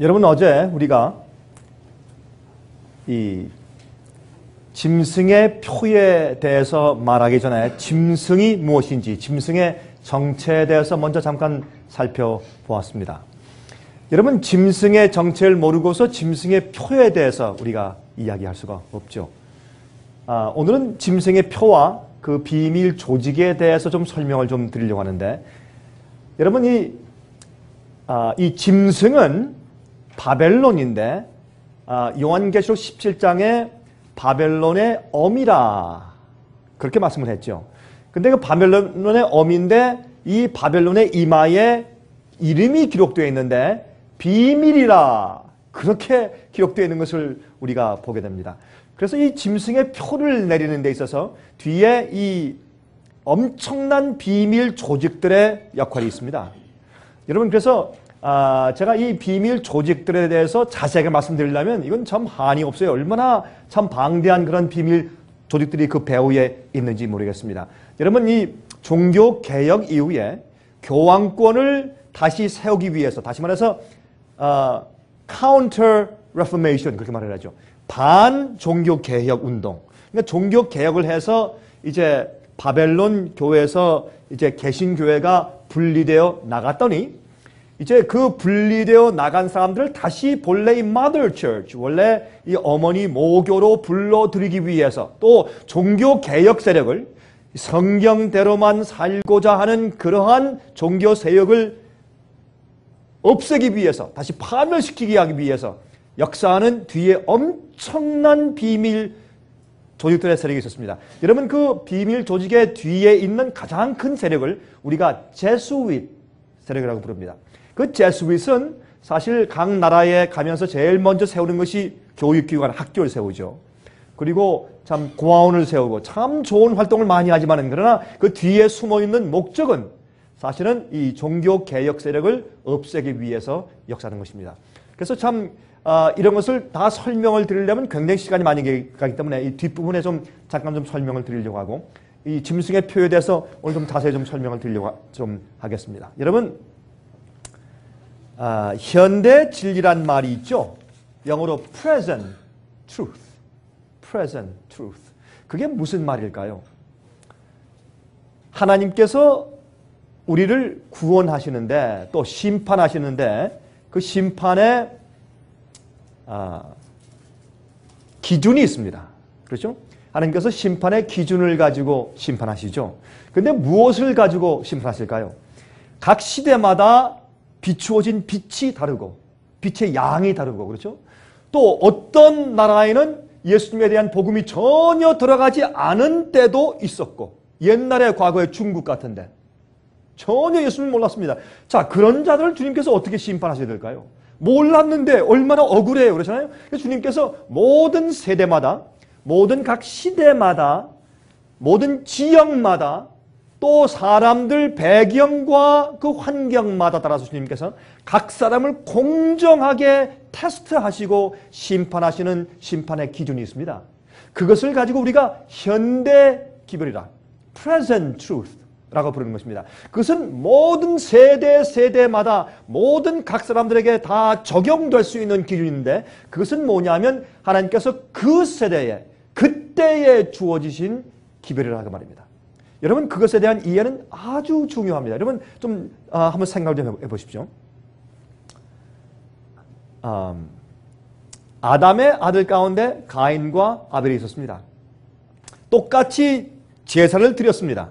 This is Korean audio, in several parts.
여러분, 어제 우리가 이 짐승의 표에 대해서 말하기 전에 짐승이 무엇인지, 짐승의 정체에 대해서 먼저 잠깐 살펴보았습니다. 여러분, 짐승의 정체를 모르고서 짐승의 표에 대해서 우리가 이야기할 수가 없죠. 오늘은 짐승의 표와 그 비밀 조직에 대해서 좀 설명을 좀 드리려고 하는데, 여러분, 이 짐승은 바벨론인데, 요한계시록 17장에 바벨론의 엄이라 그렇게 말씀을 했죠. 근데 그 바벨론의 엄인데 이 바벨론의 이마에 이름이 기록되어 있는데 비밀이라 그렇게 기록되어 있는 것을 우리가 보게 됩니다. 그래서 이 짐승의 표를 내리는 데 있어서 뒤에 이 엄청난 비밀 조직들의 역할이 있습니다. 여러분, 그래서 제가 이 비밀 조직들에 대해서 자세하게 말씀드리려면 이건 참 한이 없어요. 얼마나 참 방대한 그런 비밀 조직들이 그 배후에 있는지 모르겠습니다. 여러분, 이 종교 개혁 이후에 교황권을 다시 세우기 위해서, 다시 말해서 counter reformation 그렇게 말을 하죠. 반 종교 개혁 운동. 그러니까 종교 개혁을 해서 이제 바벨론 교회에서 이제 개신교회가 분리되어 나갔더니 이제 그 분리되어 나간 사람들을 다시 본래 이 mother church, 원래 이 어머니 모교로 불러들이기 위해서, 또 종교 개혁 세력을 성경대로만 살고자 하는 그러한 종교 세력을 없애기 위해서, 다시 파멸시키게 하기 위해서 역사하는 뒤에 엄청난 비밀 조직들의 세력이 있었습니다. 여러분, 그 비밀 조직의 뒤에 있는 가장 큰 세력을 우리가 제수윗 세력이라고 부릅니다. 그 제수윗은 사실 각 나라에 가면서 제일 먼저 세우는 것이 교육기관, 학교를 세우죠. 그리고 참 고아원을 세우고 참 좋은 활동을 많이 하지만은, 그러나 그 뒤에 숨어있는 목적은 사실은 이 종교개혁 세력을 없애기 위해서 역사하는 것입니다. 그래서 참 이런 것을 다 설명을 드리려면 굉장히 시간이 많이 가기 때문에 이 뒷부분에 좀 잠깐 좀 설명을 드리려고 하고, 이 짐승의 표에 대해서 오늘 좀 자세히 좀 설명을 드리려고 좀 하겠습니다. 여러분, 현대 진리란 말이 있죠. 영어로 present truth. present truth. 그게 무슨 말일까요? 하나님께서 우리를 구원하시는데 또 심판하시는데 그 심판에 기준이 있습니다. 그렇죠? 하나님께서 심판의 기준을 가지고 심판하시죠. 근데 무엇을 가지고 심판하실까요? 각 시대마다 비추어진 빛이 다르고 빛의 양이 다르고, 그렇죠? 또 어떤 나라에는 예수님에 대한 복음이 전혀 들어가지 않은 때도 있었고, 옛날에 과거에 중국 같은데 전혀 예수님을 몰랐습니다. 자, 그런 자들을 주님께서 어떻게 심판하셔야 될까요? 몰랐는데 얼마나 억울해요. 그렇잖아요? 그래서 주님께서 모든 세대마다, 모든 각 시대마다, 모든 지역마다, 또 사람들 배경과 그 환경마다 따라서 주님께서 각 사람을 공정하게 테스트하시고 심판하시는 심판의 기준이 있습니다. 그것을 가지고 우리가 현대 기별이라, present truth 라고 부르는 것입니다. 그것은 모든 세대마다 모든 각 사람들에게 다 적용될 수 있는 기준인데, 그것은 뭐냐면 하나님께서 그 세대에, 그때에 주어지신 기별이라고 말입니다. 여러분, 그것에 대한 이해는 아주 중요합니다. 여러분, 좀 한번 생각을 좀 해보십시오. 아담의 아들 가운데 가인과 아벨이 있었습니다. 똑같이 제사를 드렸습니다.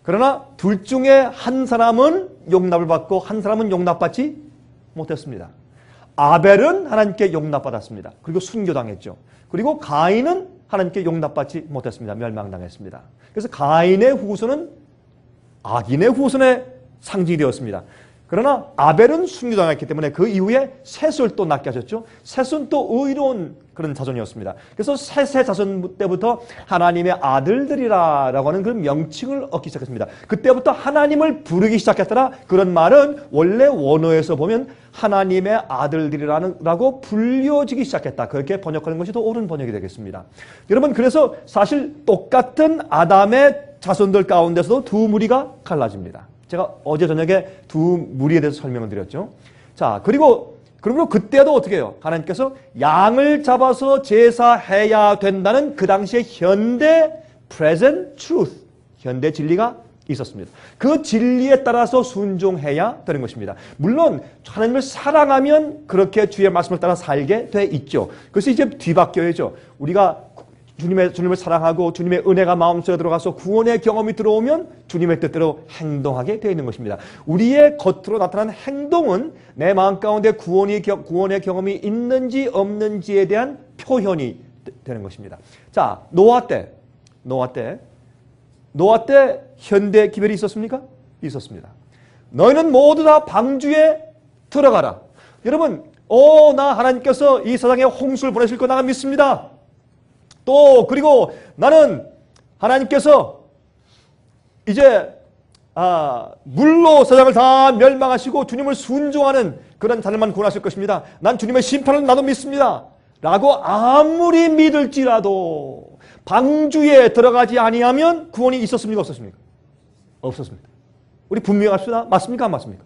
그러나 둘 중에 한 사람은 용납을 받고 한 사람은 용납받지 못했습니다. 아벨은 하나님께 용납받았습니다. 그리고 순교당했죠. 그리고 가인은 하나님께 용납받지 못했습니다. 멸망당했습니다. 그래서 가인의 후손은 악인의 후손의 상징이 되었습니다. 그러나 아벨은 순교당했기 때문에 그 이후에 셋을 또 낳게 하셨죠. 셋은 또 의로운 그런 자손이었습니다. 그래서 셋의 자손 때부터 하나님의 아들들이라고 하는 그런 명칭을 얻기 시작했습니다. 그때부터 하나님을 부르기 시작했더라. 그런 말은 원래 원어에서 보면 하나님의 아들들이라고 불려지기 시작했다. 그렇게 번역하는 것이 더 옳은 번역이 되겠습니다. 여러분, 그래서 사실 똑같은 아담의 자손들 가운데서도 두 무리가 갈라집니다. 제가 어제 저녁에 두 무리에 대해서 설명을 드렸죠. 자, 그리고 그러므로 그때도 어떻게 해요? 하나님께서 양을 잡아서 제사해야 된다는 그 당시의 현대 present truth, 현대 진리가 있었습니다. 그 진리에 따라서 순종해야 되는 것입니다. 물론 하나님을 사랑하면 그렇게 주의 말씀을 따라 살게 돼 있죠. 그것이 이제 뒤바뀌어야죠. 우리가 주님을 사랑하고 주님의 은혜가 마음속에 들어가서 구원의 경험이 들어오면 주님의 뜻대로 행동하게 되어 있는 것입니다. 우리의 겉으로 나타난 행동은 내 마음 가운데 구원의 경험이 있는지 없는지에 대한 표현이 되는 것입니다. 자, 노아 때 현대 기별이 있었습니까? 있었습니다. 너희는 모두 다 방주에 들어가라. 여러분, 나 하나님께서 이 세상에 홍수를 보내실 거 나가 믿습니다. 또 그리고 나는 하나님께서 이제 물로 세상을 다 멸망하시고 주님을 순종하는 그런 자들만 구원하실 것입니다. 난 주님의 심판을 나도 믿습니다. 라고 아무리 믿을지라도 방주에 들어가지 아니하면 구원이 있었습니까? 없었습니까? 없었습니다. 우리 분명합시다. 맞습니까? 안 맞습니까?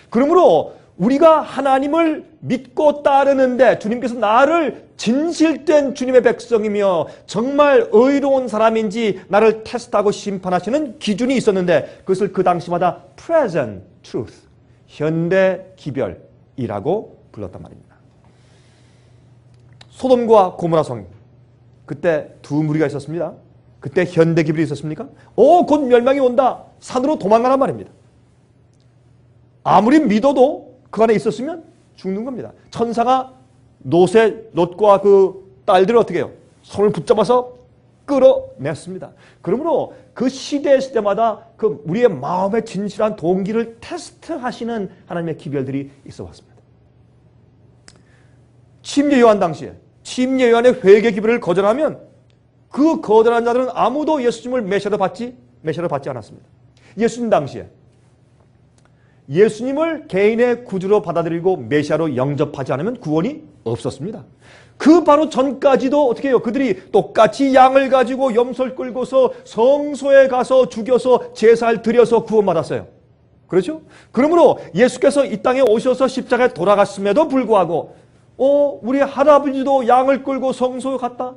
그러므로 우리가 하나님을 믿고 따르는데 주님께서 나를 진실된 주님의 백성이며 정말 의로운 사람인지 나를 테스트하고 심판하시는 기준이 있었는데 그것을 그 당시마다 present truth, 현대 기별이라고 불렀단 말입니다. 소돔과 고모라 성, 그때 두 무리가 있었습니다. 그때 현대 기별이 있었습니까? 곧 멸망이 온다. 산으로 도망가란 말입니다. 아무리 믿어도 그 안에 있었으면 죽는 겁니다. 천사가 롯과 그 딸들을 어떻게 해요? 손을 붙잡아서 끌어냈습니다. 그러므로 그 시대마다 그 우리의 마음의 진실한 동기를 테스트하시는 하나님의 기별들이 있어 왔습니다. 침례 요한 당시에 침례 요한의 회개 기별을 거절하면 그 거절한 자들은 아무도 예수님을 메시아로 받지 않았습니다. 예수님 당시에 예수님을 개인의 구주로 받아들이고 메시아로 영접하지 않으면 구원이 없었습니다. 그 바로 전까지도 어떻게 해요? 그들이 똑같이 양을 가지고 염소를 끌고서 성소에 가서 죽여서 제사를 드려서 구원받았어요. 그렇죠? 그러므로 예수께서 이 땅에 오셔서 십자가에 돌아갔음에도 불구하고 우리 할아버지도 양을 끌고 성소에 갔다.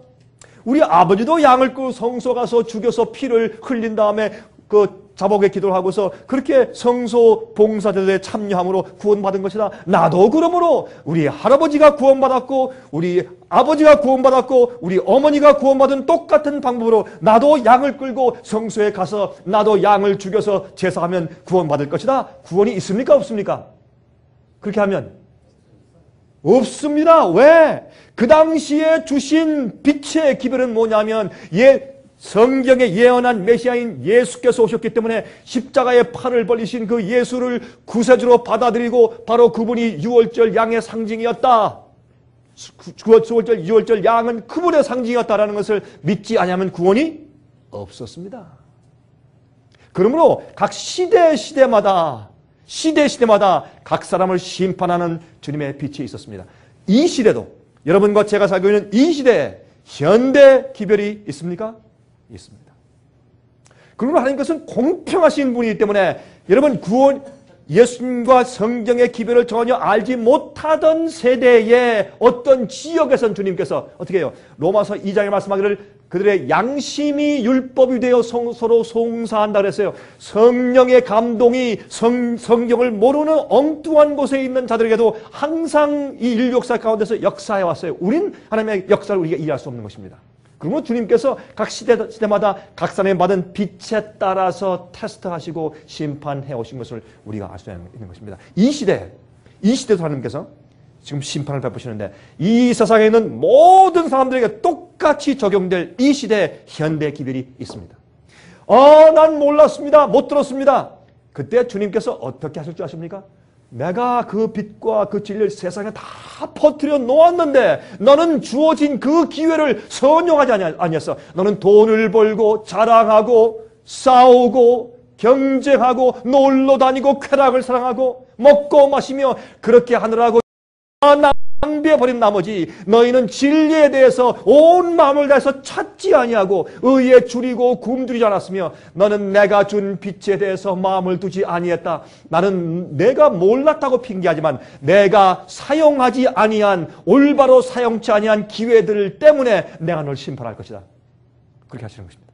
우리 아버지도 양을 끌고 성소 가서 죽여서 피를 흘린 다음에 그 자복의 기도를 하고서 그렇게 성소 봉사제도에 참여함으로 구원받은 것이다. 나도 그러므로 우리 할아버지가 구원받았고 우리 아버지가 구원받았고 우리 어머니가 구원받은 똑같은 방법으로 나도 양을 끌고 성소에 가서 나도 양을 죽여서 제사하면 구원받을 것이다. 구원이 있습니까? 없습니까? 그렇게 하면 없습니다. 왜? 그 당시에 주신 빛의 기별은 뭐냐면 성경에 예언한 메시아인 예수께서 오셨기 때문에 십자가에 팔을 벌리신 그 예수를 구세주로 받아들이고 바로 그분이 유월절 양의 상징이었다. 9월절, 6월절 양은 그분의 상징이었다라는 것을 믿지 않으면 구원이 없었습니다. 그러므로 각 시대마다 각 사람을 심판하는 주님의 빛이 있었습니다. 이 시대도 여러분과 제가 살고 있는 이 시대에 현대 기별이 있습니까? 있습니다. 그러면 하나님께서는 공평하신 분이기 때문에 여러분 예수님과 성경의 기별을 전혀 알지 못하던 세대의 어떤 지역에선 주님께서 어떻게 해요? 로마서 2장에 말씀하기를 그들의 양심이 율법이 되어 서로 송사한다 그랬어요. 성령의 감동이 성경을 모르는 엉뚱한 곳에 있는 자들에게도 항상 이 인류 역사 가운데서 역사해 왔어요. 우린 하나님의 역사를 우리가 이해할 수 없는 것입니다. 그러면 주님께서 각 시대마다 각 사람이 받은 빛에 따라서 테스트하시고 심판해 오신 것을 우리가 알 수 있는 것입니다. 이 시대도 하나님께서 지금 심판을 베푸시는데 이 세상에 있는 모든 사람들에게 똑같이 적용될 이 시대에 현대 기별이 있습니다. 난 몰랐습니다. 못 들었습니다. 그때 주님께서 어떻게 하실 줄 아십니까? 내가 그 빛과 그 진리를 세상에 다 퍼뜨려 놓았는데 너는 주어진 그 기회를 선용하지 아니했어. 너는 돈을 벌고 자랑하고 싸우고 경쟁하고 놀러 다니고 쾌락을 사랑하고 먹고 마시며 그렇게 하느라고 난 탐비해버린 나머지 너희는 진리에 대해서 온 마음을 다해서 찾지 아니하고 의에 줄이고 굶주리지 않았으며 너는 내가 준 빛에 대해서 마음을 두지 아니했다. 나는 내가 몰랐다고 핑계하지만 내가 사용하지 아니한 올바로 사용치 아니한 기회들 때문에 내가 널 심판할 것이다. 그렇게 하시는 것입니다.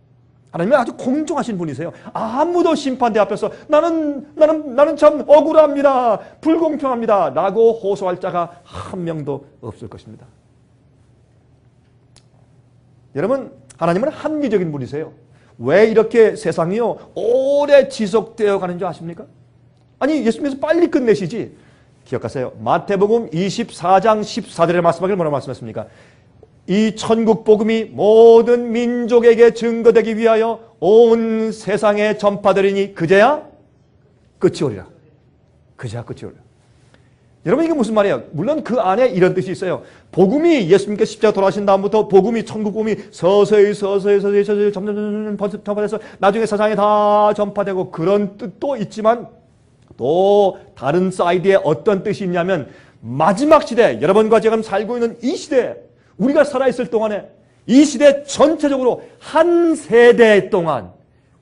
하나님은 아주 공정하신 분이세요. 아무도 심판대 앞에서 나는 참 억울합니다. 불공평합니다. 라고 호소할 자가 한 명도 없을 것입니다. 여러분, 하나님은 합리적인 분이세요. 왜 이렇게 세상이요 오래 지속되어 가는 줄 아십니까? 아니, 예수님께서 빨리 끝내시지. 기억하세요. 마태복음 24장 14절의 말씀하기를 뭐라고 말씀했습니까? 이 천국 복음이 모든 민족에게 증거되기 위하여 온 세상에 전파되리니 그제야 끝이 오리라. 그제야 끝이 오리라. 여러분, 이게 무슨 말이에요? 물론 그 안에 이런 뜻이 있어요. 복음이 예수님께서 십자가 돌아가신 다음부터 복음이 천국 복음이 서서히 점점 전파돼서 나중에 세상에 다 전파되고 그런 뜻도 있지만 또 다른 사이드에 어떤 뜻이 있냐면 마지막 시대, 여러분과 지금 살고 있는 이 시대에 우리가 살아있을 동안에 이 시대 전체적으로 한 세대 동안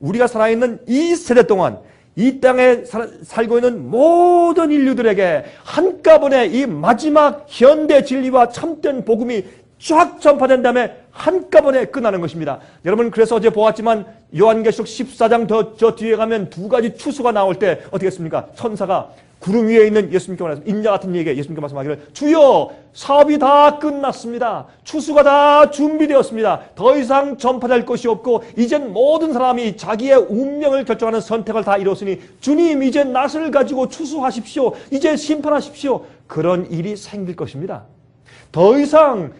우리가 살아있는 이 세대 동안 이 땅에 살고 있는 모든 인류들에게 한꺼번에 이 마지막 현대 진리와 참된 복음이 쫙 전파된 다음에 한꺼번에 끝나는 것입니다. 여러분, 그래서 어제 보았지만 요한계시록 14장 저 뒤에 가면 두 가지 추수가 나올 때 어떻게 했습니까? 천사가 구름 위에 있는 예수님께 말했습니다. 인자 같은 이에게 예수님께 말씀하기를 주여 사업이 다 끝났습니다. 추수가 다 준비되었습니다. 더 이상 전파될 것이 없고 이젠 모든 사람이 자기의 운명을 결정하는 선택을 다 이뤘으니 주님 이제 낫을 가지고 추수하십시오. 이제 심판하십시오. 그런 일이 생길 것입니다. 더 이상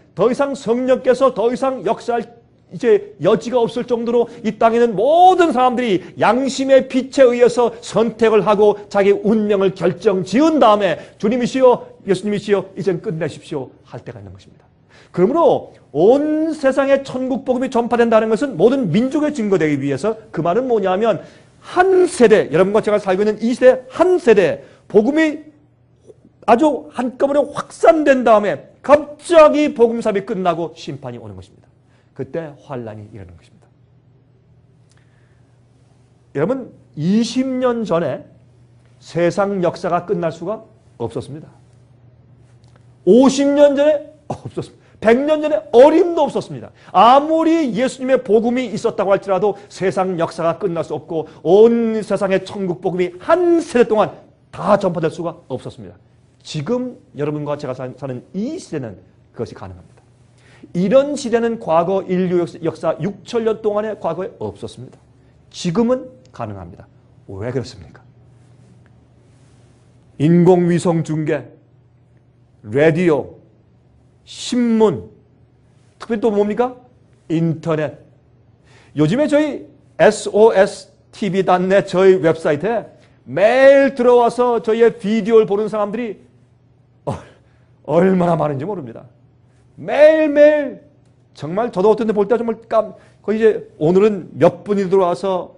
성령께서 더 이상 역사할 이제 여지가 없을 정도로 이 땅에 있는 모든 사람들이 양심의 빛에 의해서 선택을 하고 자기 운명을 결정 지은 다음에 주님이시여 예수님이시여 이젠 끝내십시오 할 때가 있는 것입니다. 그러므로 온 세상에 천국 복음이 전파된다는 것은 모든 민족에 증거되기 위해서 그 말은 뭐냐면 한 세대, 여러분과 제가 살고 있는 이 세대 한 세대 복음이 아주 한꺼번에 확산된 다음에 갑자기 복음사업이 끝나고 심판이 오는 것입니다. 그때 환란이 일어나는 것입니다. 여러분, 20년 전에 세상 역사가 끝날 수가 없었습니다. 50년 전에 없었습니다. 100년 전에 어림도 없었습니다. 아무리 예수님의 복음이 있었다고 할지라도 세상 역사가 끝날 수 없고 온 세상의 천국 복음이 한 세대 동안 다 전파될 수가 없었습니다. 지금 여러분과 제가 사는 이 시대는 그것이 가능합니다. 이런 시대는 과거 인류 역사 6천년 동안의 과거에 없었습니다. 지금은 가능합니다. 왜 그렇습니까? 인공위성 중계, 라디오, 신문, 특별히 또 뭡니까? 인터넷. 요즘에 저희 sostv.net 저희 웹사이트에 매일 들어와서 저희의 비디오를 보는 사람들이 얼마나 많은지 모릅니다. 매일매일 정말 저도 어떤 데 볼 때 정말 거의 이제 오늘은 몇 분이 들어와서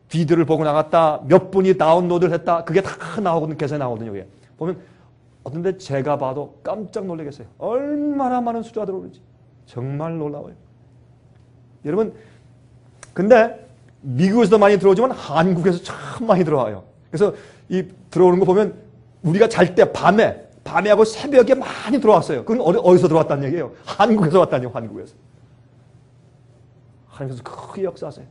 비디오를 보고 나갔다, 몇 분이 다운로드를 했다, 그게 다 나오거든요. 계산이 나오거든요. 여기에. 보면 어떤 데 제가 봐도 깜짝 놀라겠어요. 얼마나 많은 숫자가 들어오는지. 정말 놀라워요. 여러분, 근데 미국에서도 많이 들어오지만 한국에서 참 많이 들어와요. 그래서 이 들어오는 거 보면 우리가 잘 때 밤에하고 새벽에 많이 들어왔어요. 그건 어디서 들어왔다는 얘기예요? 한국에서 왔다는 얘기예요. 한국에서. 하나님께서 크게 역사하세요.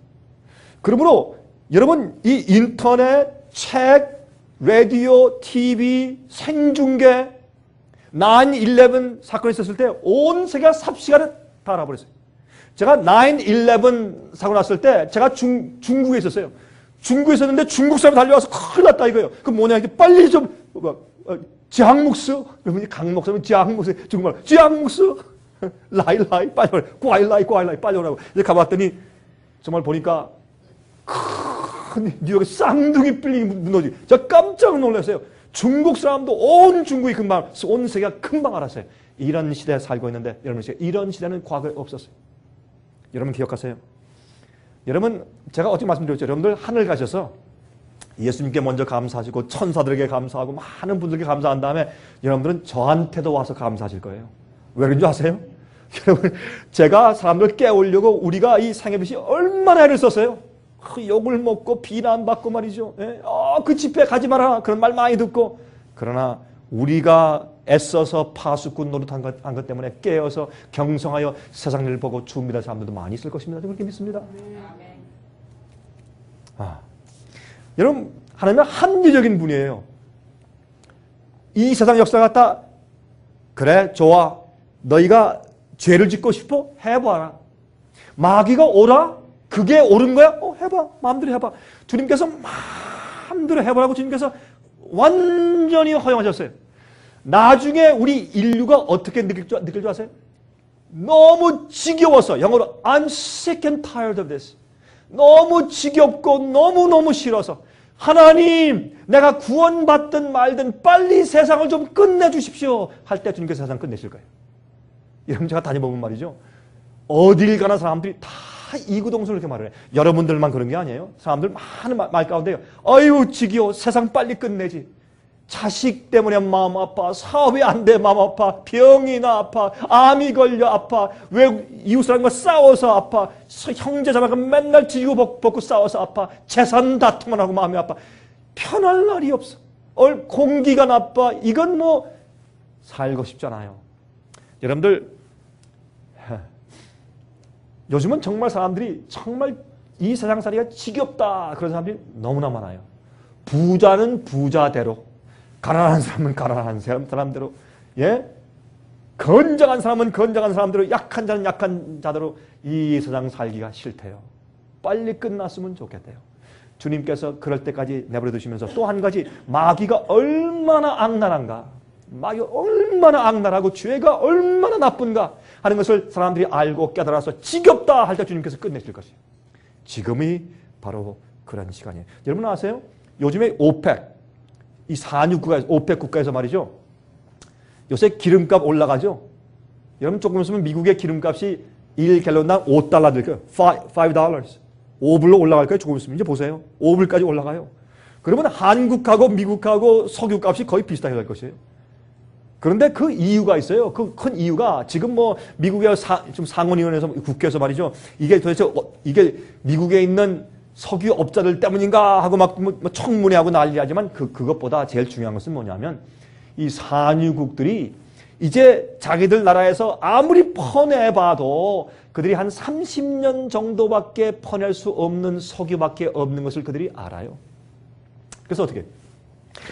그러므로 여러분 이 인터넷, 책, 라디오, TV, 생중계 9/11 사건이 있었을 때 온 세계가 삽시간에 다 알아버렸어요. 제가 9/11 사고 났을 때 제가 중국에 있었어요. 중국에 있었는데 중국 사람이 달려와서 큰일 났다 이거예요. 그 뭐냐, 빨리 좀 지항묵스, 그러면 강 목사님 지항묵스, 중국말 지항묵스, 라일라이 빨리 오라, 과일라이 빨리 오라고. 이제 가봤더니 정말 보니까 큰 뉴욕의 쌍둥이 빌딩이 무너지. 저 깜짝 놀랐어요. 중국 사람도 온 중국이 금방, 온 세계가 금방 알았어요. 이런 시대에 살고 있는데 여러분, 이런 시대는 과거에 없었어요. 여러분 기억하세요? 여러분, 제가 어제 말씀드렸죠. 여러분들 하늘 가셔서 예수님께 먼저 감사하시고 천사들에게 감사하고 많은 분들께 감사한 다음에 여러분들은 저한테도 와서 감사하실 거예요. 왜 그런 줄 아세요? 여러분, 제가 사람들 깨우려고 우리가 이 상해빛이 얼마나 애를 썼어요. 그 욕을 먹고 비난받고 말이죠. 예? 그 집회 가지 마라 그런 말 많이 듣고. 그러나 우리가 애써서 파수꾼 노릇한 것 때문에 깨어서 경성하여 세상 일을 보고 준비된 사람들도 많이 있을 것입니다. 그렇게 믿습니다. 여러분, 하나님은 합리적인 분이에요. 이 세상 역사 갖다 그래 좋아 너희가 죄를 짓고 싶어? 해봐라. 마귀가 오라? 그게 옳은 거야? 해봐. 마음대로 해봐. 주님께서 마음대로 해보라고 주님께서 완전히 허용하셨어요. 나중에 우리 인류가 어떻게 느낄 줄 아세요? 너무 지겨워서, 영어로 I'm sick and tired of this. 너무 지겹고 너무너무 싫어서 하나님 내가 구원받든 말든 빨리 세상을 좀 끝내주십시오 할 때 주님께서 세상 끝내실 거예요. 여러분 제가 다녀보면 말이죠. 어딜 가나 사람들이 다 이구동성으로 이렇게 말을 해요. 여러분들만 그런 게 아니에요. 사람들 많은 말 가운데요. 아유 지겨워 세상 빨리 끝내지. 자식 때문에 마음 아파. 사업이 안 돼 마음 아파. 병이 나 아파. 암이 걸려 아파. 왜 이웃사람과 싸워서 아파. 형제 자매가 맨날 지고 벗고 싸워서 아파. 재산 다툼만 하고 마음이 아파. 편할 날이 없어. 공기가 나빠. 이건 뭐 살고 싶잖아요. 여러분들 요즘은 정말 사람들이 정말 이 세상살이가 지겹다 그런 사람들이 너무나 많아요. 부자는 부자대로, 가난한 사람은 가난한 사람대로, 예? 건장한 사람은 건장한 사람대로, 약한 자는 약한 자대로 이 세상 살기가 싫대요. 빨리 끝났으면 좋겠대요. 주님께서 그럴 때까지 내버려 두시면서 또 한 가지, 마귀가 얼마나 악랄한가, 마귀가 얼마나 악랄하고 죄가 얼마나 나쁜가 하는 것을 사람들이 알고 깨달아서 지겹다 할 때 주님께서 끝내실 것이에요. 지금이 바로 그런 시간이에요. 여러분 아세요? 요즘에 오펙, 이 산유 국가, 오펙 국가에서 말이죠. 요새 기름값 올라가죠. 여러분 조금 있으면 미국의 기름값이 1갤런당 $5 될 거예요. $5. 5불로 올라갈 거예요. 조금 있으면 이제 보세요. 5불까지 올라가요. 그러면 한국하고 미국하고 석유값이 거의 비슷하게 될 것이에요. 그런데 그 이유가 있어요. 그 큰 이유가 지금 뭐 미국의 좀 상원의원에서 국회에서 말이죠. 이게 도대체 이게 미국에 있는 석유업자들 때문인가 하고 막 청문회하고 난리하지만 그것보다 제일 중요한 것은 뭐냐면 이 산유국들이 이제 자기들 나라에서 아무리 퍼내봐도 그들이 한 30년 정도밖에 퍼낼 수 없는 석유밖에 없는 것을 그들이 알아요. 그래서 어떻게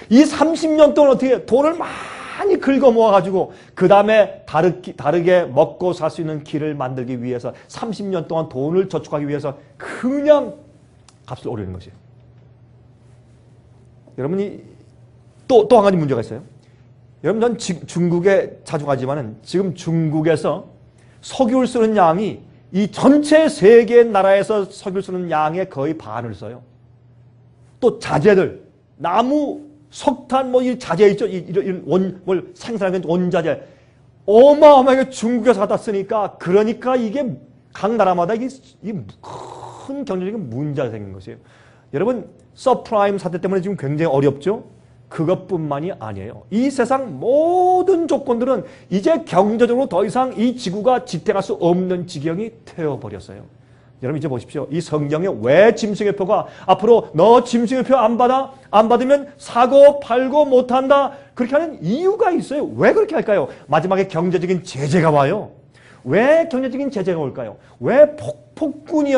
이 30년 동안 어떻게 돈을 많이 긁어 모아가지고 그 다음에 다르게 먹고 살 수 있는 길을 만들기 위해서 30년 동안 돈을 저축하기 위해서 그냥 값을 오르는 것이에요. 여러분이 또 한 가지 문제가 있어요. 여러분 전 중국에 자주 가지만은 지금 중국에서 석유를 쓰는 양이 이 전체 세계 나라에서 석유를 쓰는 양의 거의 반을 써요. 또 자재들, 나무, 석탄 뭐 이 자재 있죠. 이런 뭘 생산하는 원자재 어마어마하게 중국에서 갖다 쓰니까 그러니까 이게 각 나라마다 이게 큰 경제적인 문제가 생긴 것이에요. 여러분 서프라임 사태 때문에 지금 굉장히 어렵죠. 그것뿐만이 아니에요. 이 세상 모든 조건들은 이제 경제적으로 더 이상 이 지구가 지탱할 수 없는 지경이 되어버렸어요. 여러분 이제 보십시오. 이 성경에 왜 짐승의표가 앞으로 너 짐승의표 안 받아? 안 받으면 사고 팔고 못한다. 그렇게 하는 이유가 있어요. 왜 그렇게 할까요? 마지막에 경제적인 제재가 와요. 왜 경제적인 제재가 올까요? 왜 폭군이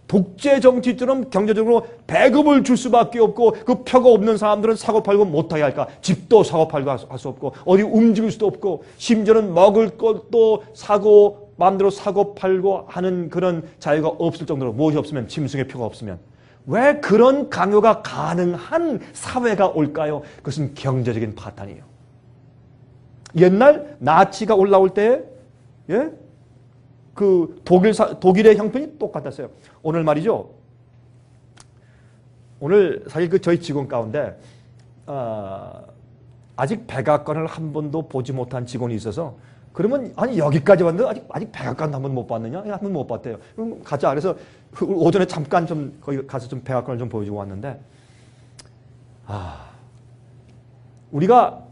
독재 정치처럼 경제적으로 배급을 줄 수밖에 없고 그 표가 없는 사람들은 사고 팔고 못하게 할까? 집도 사고 팔고 할 수 없고 어디 움직일 수도 없고 심지어는 먹을 것도 사고 마음대로 사고 팔고 하는 그런 자유가 없을 정도로 무엇이 없으면 짐승의 표가 없으면 왜 그런 강요가 가능한 사회가 올까요? 그것은 경제적인 파탄이에요. 옛날 나치가 올라올 때 예? 그 독일의 형편이 똑같았어요. 오늘 말이죠. 오늘 사실 그 저희 직원 가운데 아직 백악관을 한 번도 보지 못한 직원이 있어서 그러면 아니 여기까지 왔는데 아직 백악관도 한 번 못 봤느냐? 한 번 못 봤대요. 그럼 가자. 그래서 오전에 잠깐 좀 거기 가서 좀 백악관을 좀 보여주고 왔는데 우리가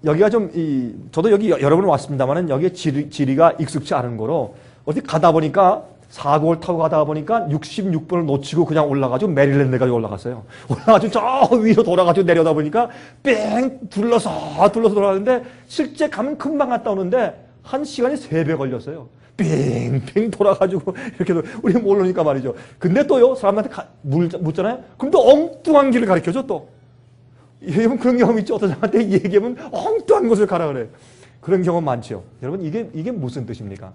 여기가 좀 저도 여기 여러 번 왔습니다만은 여기에 지리가 익숙치 않은 거로 어디 가다 보니까 사고를 타고 가다 보니까 66번을 놓치고 그냥 올라가지고 메릴랜드까지 올라갔어요. 올라가지고 저 위로 돌아가지고 내려다 보니까 뺑 둘러서 돌아가는데 실제 가면 금방 갔다 오는데 한 시간이 3배 걸렸어요. 빙빙 돌아가지고 이렇게 우리 모르니까 말이죠. 근데 또요 사람한테 묻잖아요. 그럼 또 엉뚱한 길을 가르쳐줘 또. 여러분 그런 경험 있죠? 어떤 사람한테 얘기하면 엉뚱한 곳을 가라 그래요. 그런 경험 많죠. 여러분 이게 무슨 뜻입니까?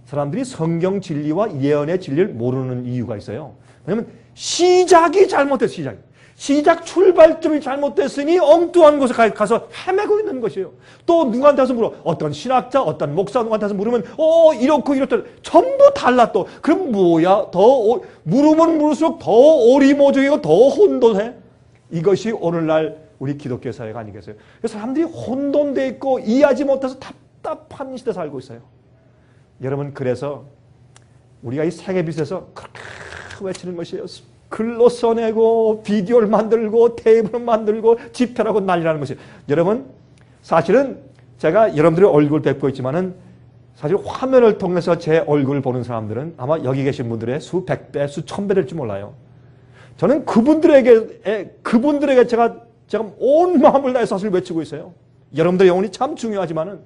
사람들이 성경 진리와 예언의 진리를 모르는 이유가 있어요. 왜냐하면 시작이 잘못됐어요. 시작 출발점이 잘못됐으니 엉뚱한 곳에 가서 헤매고 있는 것이에요. 또 누구한테 가서 물어. 어떤 신학자, 어떤 목사 누구한테 가서 물으면 이렇고 이렇다. 전부 달라 또. 그럼 뭐야? 물으면 물을수록 더 오리모종이고 더 혼돈해. 이것이 오늘날 우리 기독교 사회가 아니겠어요? 그래서 사람들이 혼돈돼 있고 이해하지 못해서 답답한 시대에 살고 있어요. 여러분 그래서 우리가 이 생애빛에서 그렇게 외치는 것이에요. 글로 써내고 비디오를 만들고 테이블을 만들고 집회라고 난리라는 것이에요. 여러분 사실은 제가 여러분들의 얼굴 뵙고 있지만은 사실 화면을 통해서 제 얼굴을 보는 사람들은 아마 여기 계신 분들의 수백 배, 수천 배 될지 몰라요. 저는 그분들에게 제가 온 마음을 다해서 사실 외치고 있어요. 여러분들의 영혼이 참 중요하지만은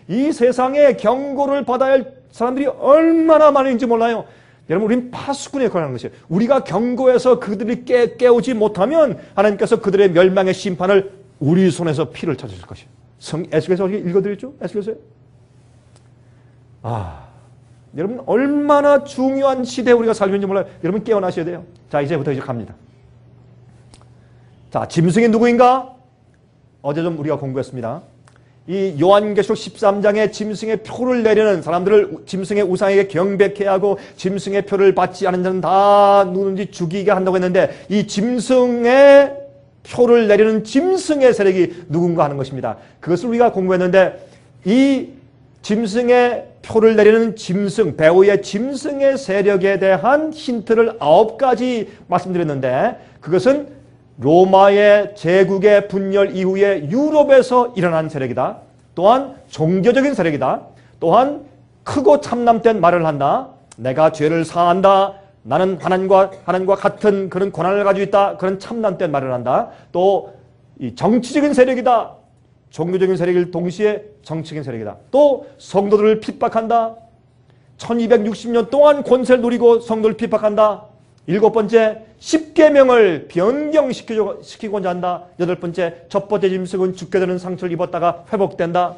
이 세상에 경고를 받아야 할 사람들이 얼마나 많은지 몰라요. 여러분 우리는 파수꾼에 관한 것이에요. 우리가 경고해서 그들이 깨우지 못하면 하나님께서 그들의 멸망의 심판을 우리 손에서 피를 찾으실 것이에요. 에스겔서 읽어드렸죠? 에스겔서요? 여러분 얼마나 중요한 시대에 우리가 살고 있는지 몰라요. 여러분 깨어나셔야 돼요. 자 이제부터 갑니다. 자 짐승이 누구인가? 어제 좀 우리가 공부했습니다. 이 요한계시록 13장에 짐승의 표를 내리는 사람들을 짐승의 우상에게 경배케 하고 짐승의 표를 받지 않은 자는 다 누군지 죽이게 한다고 했는데 이 짐승의 표를 내리는 짐승의 세력이 누군가 하는 것입니다. 그것을 우리가 공부했는데 이 짐승의 표를 내리는 짐승, 배후의 짐승의 세력에 대한 힌트를 9가지 말씀드렸는데 그것은 로마의 제국의 분열 이후에 유럽에서 일어난 세력이다. 또한 종교적인 세력이다. 또한 크고 참남된 말을 한다. 내가 죄를 사한다. 나는 하나님과 같은 그런 권한을 가지고 있다. 그런 참남된 말을 한다. 또 이 정치적인 세력이다. 종교적인 세력을 동시에 정치적인 세력이다. 또 성도들을 핍박한다. 1260년 동안 권세를 누리고 성도를 핍박한다. 7번째, 10계명을 변경시키고자 한다. 8번째, 첫 번째 짐승은 죽게 되는 상처를 입었다가 회복된다.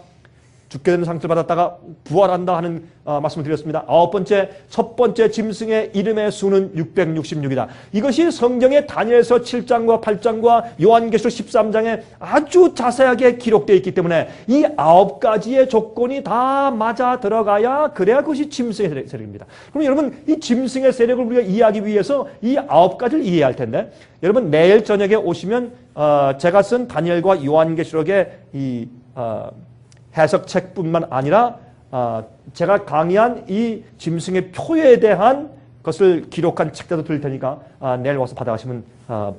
죽게 되는 상처를 받았다가 부활한다 하는 말씀을 드렸습니다. 9번째, 첫 번째 짐승의 이름의 수는 666이다. 이것이 성경의 다니엘서 7장과 8장과 요한계시록 13장에 아주 자세하게 기록되어 있기 때문에 이 9가지의 조건이 다 맞아 들어가야 그래야 그것이 짐승의 세력입니다. 그럼 여러분 이 짐승의 세력을 우리가 이해하기 위해서 이 9가지를 이해해야 할 텐데 여러분 내일 저녁에 오시면 제가 쓴 다니엘과 요한계시록의 이 해석책뿐만 아니라 제가 강의한 이 짐승의 표에 대한 것을 기록한 책자도 드릴 테니까 내일 와서 받아가시면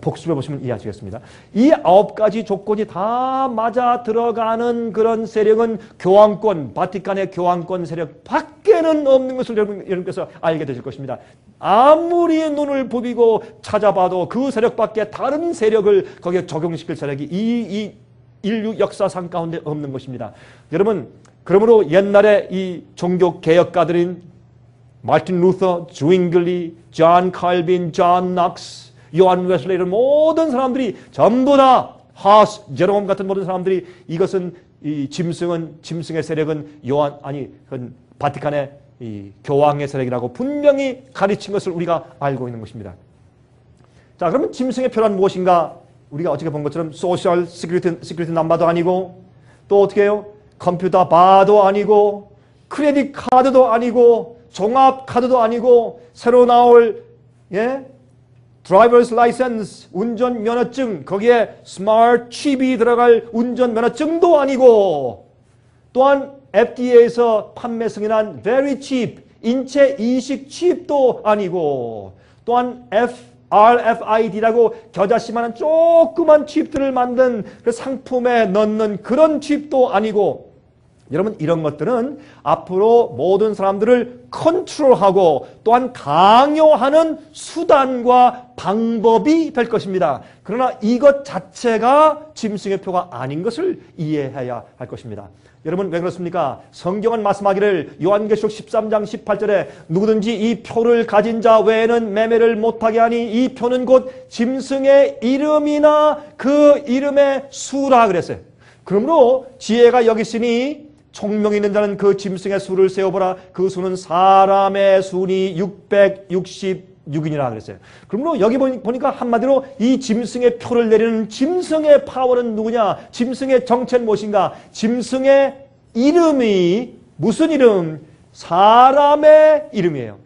복습해 보시면 이해하시겠습니다. 이 9가지 조건이 다 맞아 들어가는 그런 세력은 교황권, 바티칸의 교황권 세력 밖에는 없는 것을 여러분께서 알게 되실 것입니다. 아무리 눈을 부비고 찾아봐도 그 세력 밖에 다른 세력을 거기에 적용시킬 세력이 이 인류 역사상 가운데 없는 것입니다. 여러분 그러므로 옛날에 이 종교 개혁가들인 마틴 루터, 주잉글리, 존 칼빈, 존 녹스, 요한 웨슬리 이런 모든 사람들이 전부 다 하스, 제롬 같은 모든 사람들이 이것은 이 짐승의 세력은 바티칸의 이 교황의 세력이라고 분명히 가르친 것을 우리가 알고 있는 것입니다. 자, 그러면 짐승의 표란 무엇인가? 우리가 어떻게 본 것처럼 소셜 시큐리티 넘버도 아니고 또 어떻게 해요? 컴퓨터 바도 아니고 크레딧 카드도 아니고 종합 카드도 아니고 새로 나올 드라이버스 라이센스 운전 면허증 거기에 스마트 칩이 들어갈 운전 면허증도 아니고 또한 FDA에서 판매 승인한 very cheap 인체 이식 칩도 아니고 또한 RFID라고 겨자씨만한 조그만 칩들을 만든 그 상품에 넣는 그런 칩도 아니고, 여러분 이런 것들은 앞으로 모든 사람들을 컨트롤하고 또한 강요하는 수단과 방법이 될 것입니다. 그러나 이것 자체가 짐승의 표가 아닌 것을 이해해야 할 것입니다. 여러분 왜 그렇습니까? 성경은 말씀하기를 요한계시록 13장 18절에 누구든지 이 표를 가진 자 외에는 매매를 못하게 하니 이 표는 곧 짐승의 이름이나 그 이름의 수라 그랬어요. 그러므로 지혜가 여기 있으니 총명이 있는 자는 그 짐승의 수를 세어보라. 그 수는 사람의 수니 666이니라 그랬어요. 그러므로 여기 보니까 한마디로 이 짐승의 표를 내리는 짐승의 파워는 누구냐? 짐승의 정체는 무엇인가? 짐승의 이름이 무슨 이름? 사람의 이름이에요.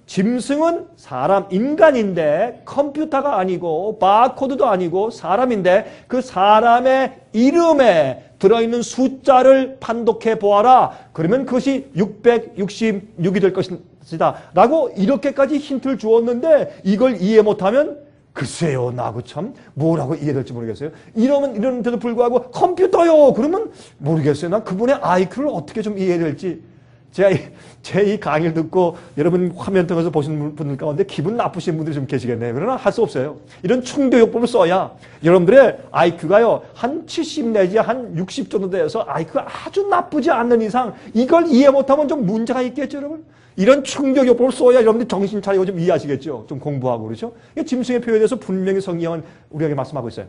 짐승은 사람, 인간인데 컴퓨터가 아니고 바코드도 아니고 사람인데 그 사람의 이름에 들어있는 숫자를 판독해 보아라. 그러면 그것이 666이 될 것이다. 라고 이렇게까지 힌트를 주었는데 이걸 이해 못하면 글쎄요, 나하고 참 뭐라고 이해될지 모르겠어요. 이러는데도 불구하고 컴퓨터요. 그러면 모르겠어요. 난 그분의 IQ를 어떻게 좀 이해해야 될지. 제 이 강의를 듣고 여러분 화면 통해서 보시는 분들 가운데 기분 나쁘신 분들이 좀 계시겠네요. 그러나 할 수 없어요. 이런 충격요법을 써야 여러분들의 IQ가요 한 70 내지 한 60 정도 돼서 IQ가 아주 나쁘지 않는 이상 이걸 이해 못하면 좀 문제가 있겠죠, 여러분. 이런 충격요법을 써야 여러분들이 정신 차리고 좀 이해하시겠죠. 좀 공부하고 그렇죠. 짐승의 표에 대해서 분명히 성경은 우리에게 말씀하고 있어요.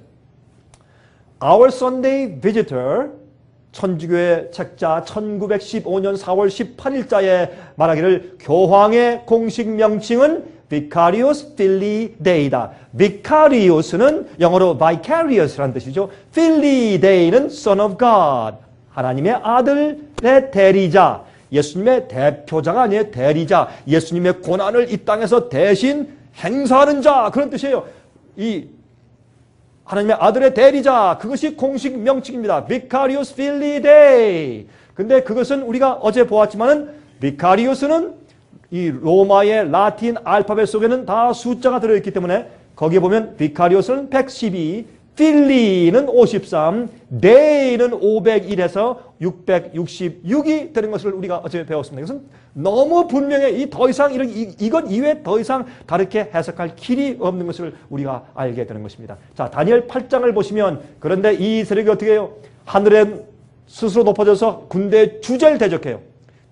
Our Sunday Visitor 천주교의 책자 1915년 4월 18일자에 말하기를 교황의 공식 명칭은 Vicarius Filii Dei다. Vicarius는 영어로 vicarious라는 뜻이죠. Filii Dei는 Son of God. 하나님의 아들의 대리자. 예수님의 대표자가 아니에요. 대리자. 예수님의 고난을 이 땅에서 대신 행사하는 자. 그런 뜻이에요. 이 하나님의 아들의 대리자, 그것이 공식 명칭입니다. Vicarius Filii Dei. 근데 그것은 우리가 어제 보았지만은 Vicarius는 이 로마의 라틴 알파벳 속에는 다 숫자가 들어있기 때문에 거기에 보면 Vicarius는 112, Filii는 53, Dei는 501에서 666이 되는 것을 우리가 어제 배웠습니다. 이것은 너무 분명해. 더 이상 이것 이외에 더 이상 다르게 해석할 길이 없는 것을 우리가 알게 되는 것입니다. 자, 다니엘 8장을 보시면 그런데 이 세력이 어떻게 해요? 하늘에 스스로 높아져서 군대의 주제를 대적해요.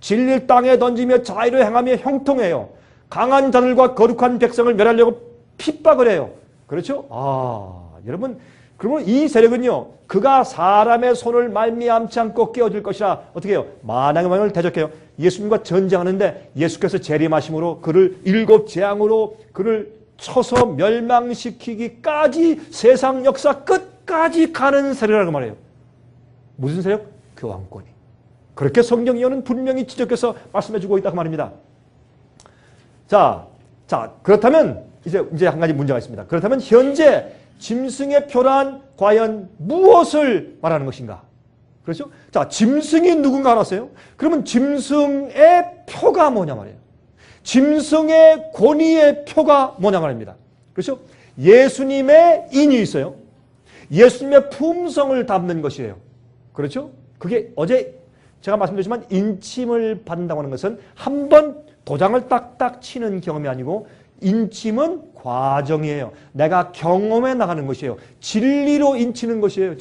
진릴 땅에 던지며 자유를 행하며 형통해요. 강한 자들과 거룩한 백성을 멸하려고 핍박을 해요. 그렇죠? 여러분, 그러면 이 세력은요, 그가 사람의 손을 말미암지 않고 깨어질 것이라 어떻게 해요? 만왕의 왕을 대적해요. 예수님과 전쟁하는데 예수께서 재림하심으로 그를 7 재앙으로 그를 쳐서 멸망시키기까지 세상 역사 끝까지 가는 세력이라고 말해요. 무슨 세력? 교황권이. 그렇게 성경이요는 분명히 지적해서 말씀해주고 있다고 말입니다. 자, 그렇다면 이제 한 가지 문제가 있습니다. 그렇다면 현재 짐승의 표란 과연 무엇을 말하는 것인가? 그렇죠? 자, 짐승이 누군가 알았어요? 그러면 짐승의 표가 뭐냐 말이에요. 짐승의 권위의 표가 뭐냐 말입니다. 그렇죠? 예수님의 인이 있어요. 예수님의 품성을 담는 것이에요. 그렇죠? 그게 어제 제가 말씀드렸지만 인침을 받는다고 하는 것은 한 번 도장을 딱딱 치는 경험이 아니고 인침은 과정이에요. 내가 경험해 나가는 것이에요. 진리로 인치는 것이에요.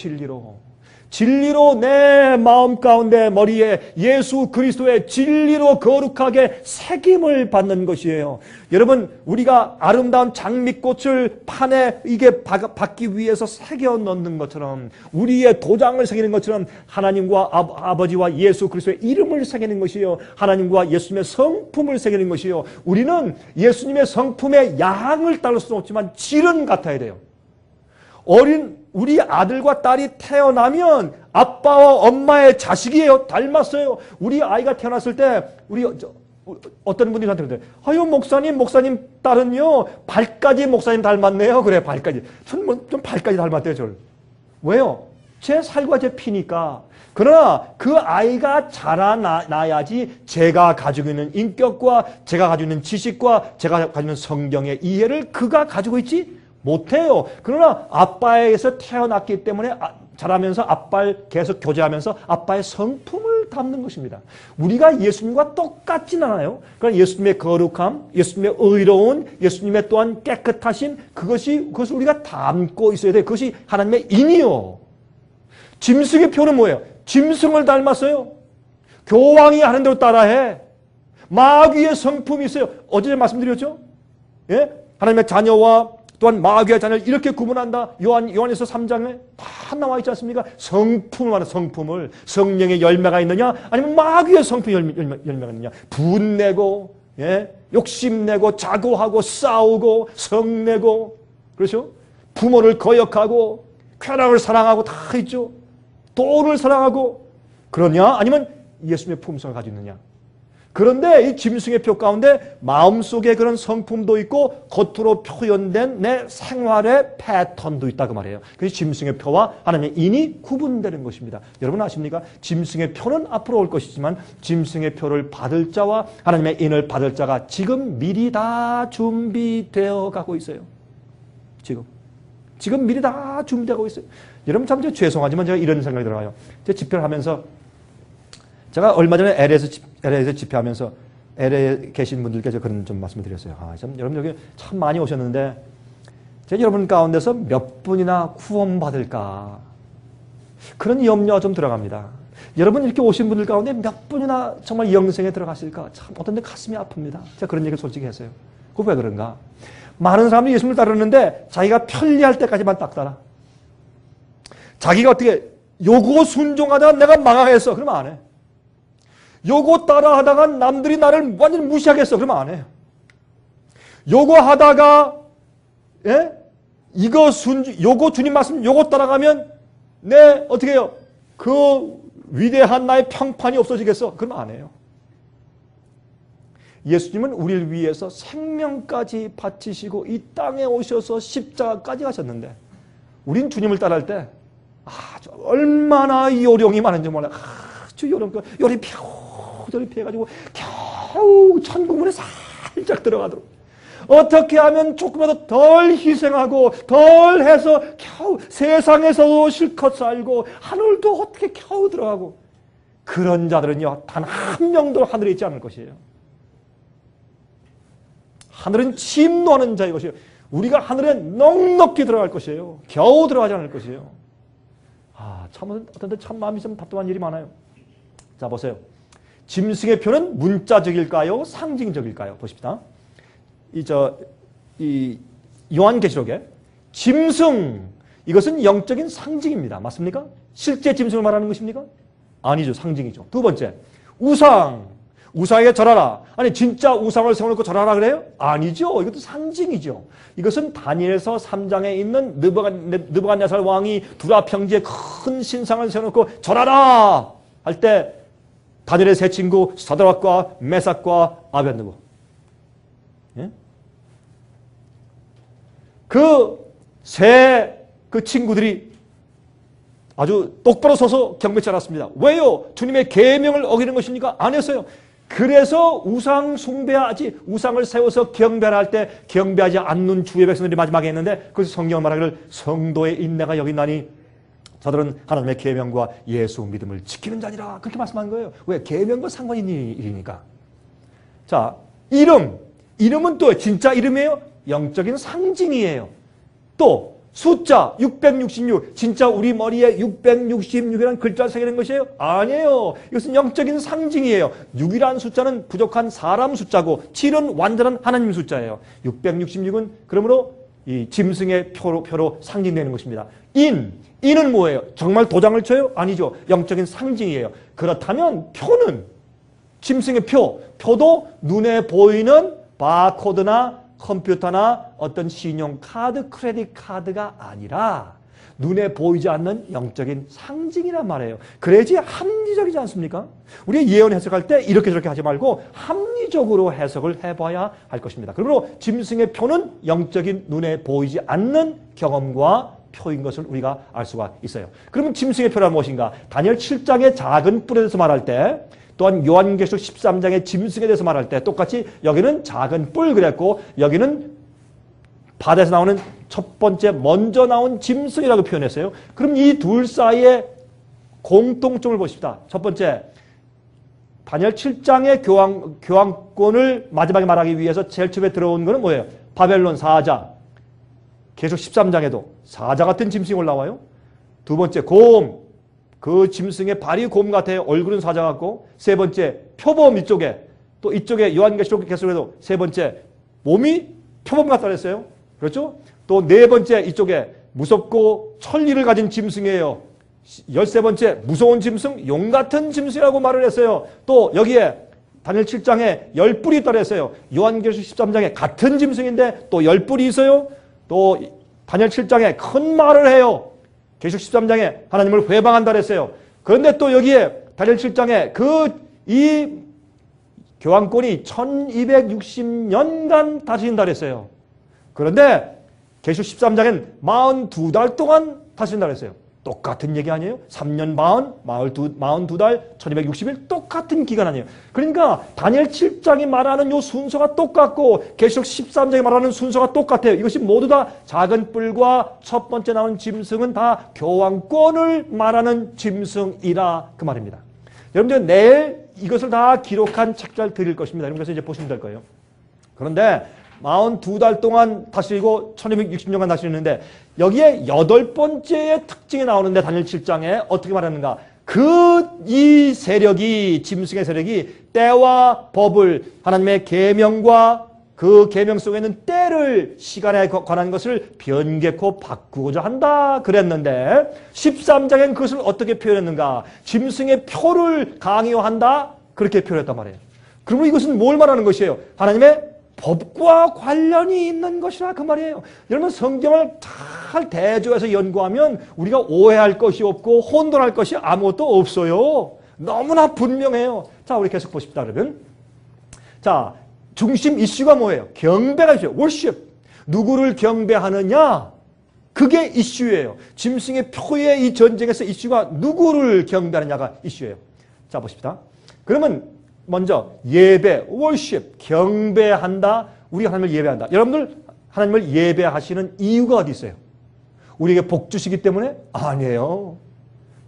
진리로 내 마음 가운데 머리에 예수 그리스도의 진리로 거룩하게 새김을 받는 것이에요. 여러분, 우리가 아름다운 장미꽃을 판에 이게 받기 위해서 새겨 넣는 것처럼 우리의 도장을 새기는 것처럼 하나님과 아버지와 예수 그리스도의 이름을 새기는 것이에요. 하나님과 예수님의 성품을 새기는 것이에요. 우리는 예수님의 성품의 양을 따를 수는 없지만 질은 같아야 돼요. 우리 아들과 딸이 태어나면 아빠와 엄마의 자식이에요. 닮았어요. 우리 아이가 태어났을 때 어떤 분들이 저한테 그러는데 아유 목사님 딸은요 발까지 목사님 닮았네요. 그래 발까지. 좀 발까지 닮았대요. 저를. 왜요? 제 살과 제 피니까. 그러나 그 아이가 자라나야지 제가 가지고 있는 인격과 제가 가지고 있는 지식과 제가 가지고 있는 성경의 이해를 그가 가지고 있지 못해요. 그러나 아빠에게서 태어났기 때문에 자라면서 아빠를 계속 교제하면서 아빠의 성품을 담는 것입니다. 우리가 예수님과 똑같진 않아요. 그러나 예수님의 거룩함, 예수님의 의로운, 예수님의 또한 깨끗하심, 그것을 우리가 담고 있어야 돼요. 그것이 하나님의 인이요. 짐승의 표는 뭐예요? 짐승을 닮았어요. 교황이 하는 대로 따라해. 마귀의 성품이 있어요. 어제 말씀드렸죠? 예? 하나님의 자녀와 또한 마귀의 자녀를 이렇게 구분한다. 요한에서 3장에 다 나와 있지 않습니까? 성품을 말하는 성품을. 성령의 열매가 있느냐? 아니면 마귀의 성품의 열매가 있느냐? 분내고, 예? 욕심내고, 자고하고, 싸우고, 성내고, 그렇죠? 부모를 거역하고, 쾌락을 사랑하고 다 있죠. 돈을 사랑하고, 그러냐? 아니면 예수님의 품성을 가지고 있느냐? 그런데 이 짐승의 표 가운데 마음속에 그런 성품도 있고 겉으로 표현된 내 생활의 패턴도 있다고 말해요. 그래서 짐승의 표와 하나님의 인이 구분되는 것입니다. 여러분 아십니까? 짐승의 표는 앞으로 올 것이지만 짐승의 표를 받을 자와 하나님의 인을 받을 자가 지금 미리 다 준비되어 가고 있어요. 지금 미리 다 준비되고 있어요. 여러분 참 죄송하지만 제가 이런 생각이 들어요. 제가 집회를 하면서 제가 얼마 전에 LA에서 집회하면서 LA에 계신 분들께 그런 좀 말씀을 드렸어요. 여러분 여기 참 많이 오셨는데 제가 여러분 가운데서 몇 분이나 구원받을까 그런 염려가 좀 들어갑니다. 여러분 이렇게 오신 분들 가운데 몇 분이나 정말 영생에 들어갔을까 참 어떤 데 가슴이 아픕니다. 제가 그런 얘기를 솔직히 했어요. 그거 왜 그런가? 많은 사람들이 예수님을 따르는데 자기가 편리할 때까지만 딱 따라. 자기가 어떻게 요거 순종하다가 내가 망하겠어 그러면 안 해. 요거 따라 하다가 남들이 나를 완전히 무시하겠어 그러면 안 해요. 요거 하다가 예? 요거 주님 말씀 요거 따라가면 내 어떻게 해요? 그 위대한 나의 평판이 없어지겠어 그러면 안 해요. 예수님은 우리를 위해서 생명까지 바치시고 이 땅에 오셔서 십자가까지 가셨는데 우린 주님을 따라할 때 얼마나 요령이 많은지 몰라요. 아주 요리 저리 피해가지고 겨우 천국문에 살짝 들어가도록 어떻게 하면 조금이라도 덜 희생하고 덜 해서 겨우 세상에서도 실컷 살고 하늘도 어떻게 겨우 들어가고 그런 자들은요 단 한 명도 하늘에 있지 않을 것이에요. 하늘은 침노하는 자의 것이에요. 우리가 하늘에 넉넉히 들어갈 것이에요. 겨우 들어가지 않을 것이에요. 참 어떤 데 참 마음이 좀 답답한 일이 많아요. 자 보세요. 짐승의 표는 문자적일까요? 상징적일까요? 보십시다. 이 요한계시록에 짐승 이것은 영적인 상징입니다. 맞습니까? 실제 짐승을 말하는 것입니까? 아니죠. 상징이죠. 두 번째 우상에게 절하라. 아니 진짜 우상을 세워놓고 절하라 그래요? 아니죠. 이것도 상징이죠. 이것은 다니엘서 3장에 있는 느부갓네살 왕이 두라 평지에 큰 신상을 세워놓고 절하라 할 때 다니엘의 세 친구 사드락과 메삭과 아벳느고 예? 그 친구들이 아주 똑바로 서서 경배치 않았습니다. 왜요? 주님의 계명을 어기는 것입니까? 안 했어요. 그래서 우상 숭배하지 우상을 세워서 경배할 때 경배하지 않는 주의 백성들이 마지막에 했는데 그래서 성경을 말하기를 성도의 인내가 여기 있나니 저들은 하나님의 계명과 예수 믿음을 지키는 자니라 그렇게 말씀한 거예요. 왜? 계명과 상관이 있는 일이니까. 자, 이름은 또 진짜 이름이에요? 영적인 상징이에요. 또 숫자 666 진짜 우리 머리에 666이라는 글자를 새기는 것이에요? 아니에요. 이것은 영적인 상징이에요. 6이라는 숫자는 부족한 사람 숫자고 7은 완전한 하나님 숫자예요. 666은 그러므로 이 짐승의 표로 상징되는 것입니다. 인은 뭐예요? 정말 도장을 쳐요? 아니죠. 영적인 상징이에요. 그렇다면 표는 짐승의 표도 눈에 보이는 바코드나 컴퓨터나 어떤 신용카드, 크레딧 카드가 아니라 눈에 보이지 않는 영적인 상징이란 말이에요. 그래야지 합리적이지 않습니까? 우리가 예언 해석할 때 이렇게 저렇게 하지 말고 합리적으로 해석을 해봐야 할 것입니다. 그러므로 짐승의 표는 영적인 눈에 보이지 않는 경험과 표인 것을 우리가 알 수가 있어요. 그러면 짐승의 표란 무엇인가? 다니엘 7장의 작은 뿔에 대해서 말할 때, 또한 요한계시록 13장의 짐승에 대해서 말할 때 똑같이 여기는 작은 뿔 그랬고 여기는 바다에서 나오는 첫 번째 먼저 나온 짐승이라고 표현했어요. 그럼 이 둘 사이에 공통점을 보십시다. 첫 번째, 다니엘 7장의 교황권을 마지막에 말하기 위해서 제일 처음에 들어온 것은 뭐예요? 바벨론 사자. 계속 13장에도 사자 같은 짐승이 올라와요. 두 번째, 곰. 그 짐승의 발이 곰 같아요. 얼굴은 사자 같고. 세 번째, 표범 이쪽에. 또 이쪽에 요한계시록 계속해도 세 번째, 몸이 표범 같다 그랬어요. 그렇죠? 또 네 번째, 이쪽에 무섭고 천리를 가진 짐승이에요. 13번째, 무서운 짐승, 용 같은 짐승이라고 말을 했어요. 또 여기에 다니엘 7장에 10뿔이 있다 그랬어요. 요한계시록 13장에 같은 짐승인데 또 10뿔이 있어요. 또 다니엘 7장에 큰 말을 해요. 계시록 13장에 하나님을 회방한다 그랬어요. 그런데 또 여기에 다니엘 7장에 이 교황권이 1260년간 다스린다 그랬어요. 그런데 계시록 13장엔 42달 동안 다스린다 그랬어요. 똑같은 얘기 아니에요? 3년 반, 42달, 1260일 똑같은 기간 아니에요? 그러니까 다니엘 7장이 말하는 요 순서가 똑같고 계시록 13장이 말하는 순서가 똑같아요. 이것이 모두 다 작은 뿔과 첫 번째 나온 짐승은 다 교황권을 말하는 짐승이라 그 말입니다. 여러분들 내일 이것을 다 기록한 책자를 드릴 것입니다. 여러분 그래서 이제 보시면 될 거예요. 그런데 42달 동안 다스리고 1260년간 다스리는데 여기에 8번째의 특징이 나오는데 다니엘 7장에 어떻게 말하는가? 이 세력이 짐승의 세력이 때와 법을 하나님의 계명과 그 계명 속에 있는 때를 시간에 관한 것을 변개코 바꾸고자 한다 그랬는데 13장엔 그것을 어떻게 표현했는가? 짐승의 표를 강요한다 그렇게 표현했단 말이에요. 그러면 이것은 뭘 말하는 것이에요? 하나님의 법과 관련이 있는 것이라 그 말이에요. 여러분 성경을 잘 대조해서 연구하면 우리가 오해할 것이 없고 혼돈할 것이 아무것도 없어요. 너무나 분명해요. 자, 우리 계속 보십시다 그러면. 자, 중심 이슈가 뭐예요? 경배가 이슈예요. worship. 누구를 경배하느냐? 그게 이슈예요. 짐승의 표의 이 전쟁에서 이슈가 누구를 경배하느냐가 이슈예요. 자, 보십시다. 그러면 먼저 예배, worship, 경배한다. 우리가 하나님을 예배한다. 여러분들 하나님을 예배하시는 이유가 어디 있어요? 우리에게 복 주시기 때문에? 아니에요.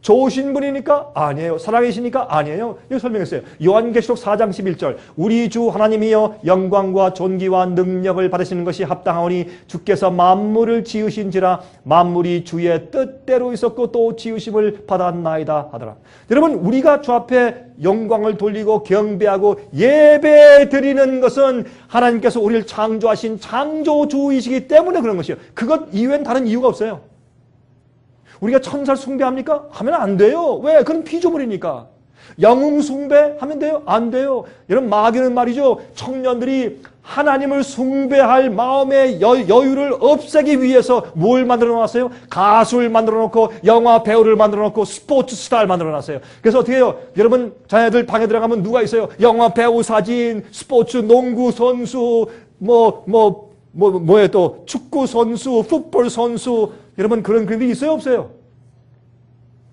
좋으신 분이니까? 아니에요. 살아계시니까? 아니에요. 이거 설명했어요. 요한계시록 4장 11절 우리 주 하나님이여 영광과 존귀와 능력을 받으시는 것이 합당하오니 주께서 만물을 지으신지라 만물이 주의 뜻대로 있었고 또 지으심을 받았나이다 하더라. 여러분 우리가 주 앞에 영광을 돌리고 경배하고 예배 드리는 것은 하나님께서 우리를 창조하신 창조주이시기 때문에 그런 것이에요. 그것 이외엔 다른 이유가 없어요. 우리가 천사를 숭배합니까? 하면 안 돼요. 왜? 그건 피조물이니까. 영웅 숭배하면 돼요? 안 돼요. 여러분 마귀는 말이죠. 청년들이 하나님을 숭배할 마음의 여유를 없애기 위해서 뭘 만들어 놨어요? 가수를 만들어 놓고 영화 배우를 만들어 놓고 스포츠 스타를 만들어 놨어요. 그래서 어떻게 해요? 여러분 자녀들 방에 들어가면 누가 있어요? 영화 배우 사진, 스포츠 농구 선수, 뭐예요 또 축구 선수, 풋볼 선수 여러분 그런 그들이 있어요 없어요?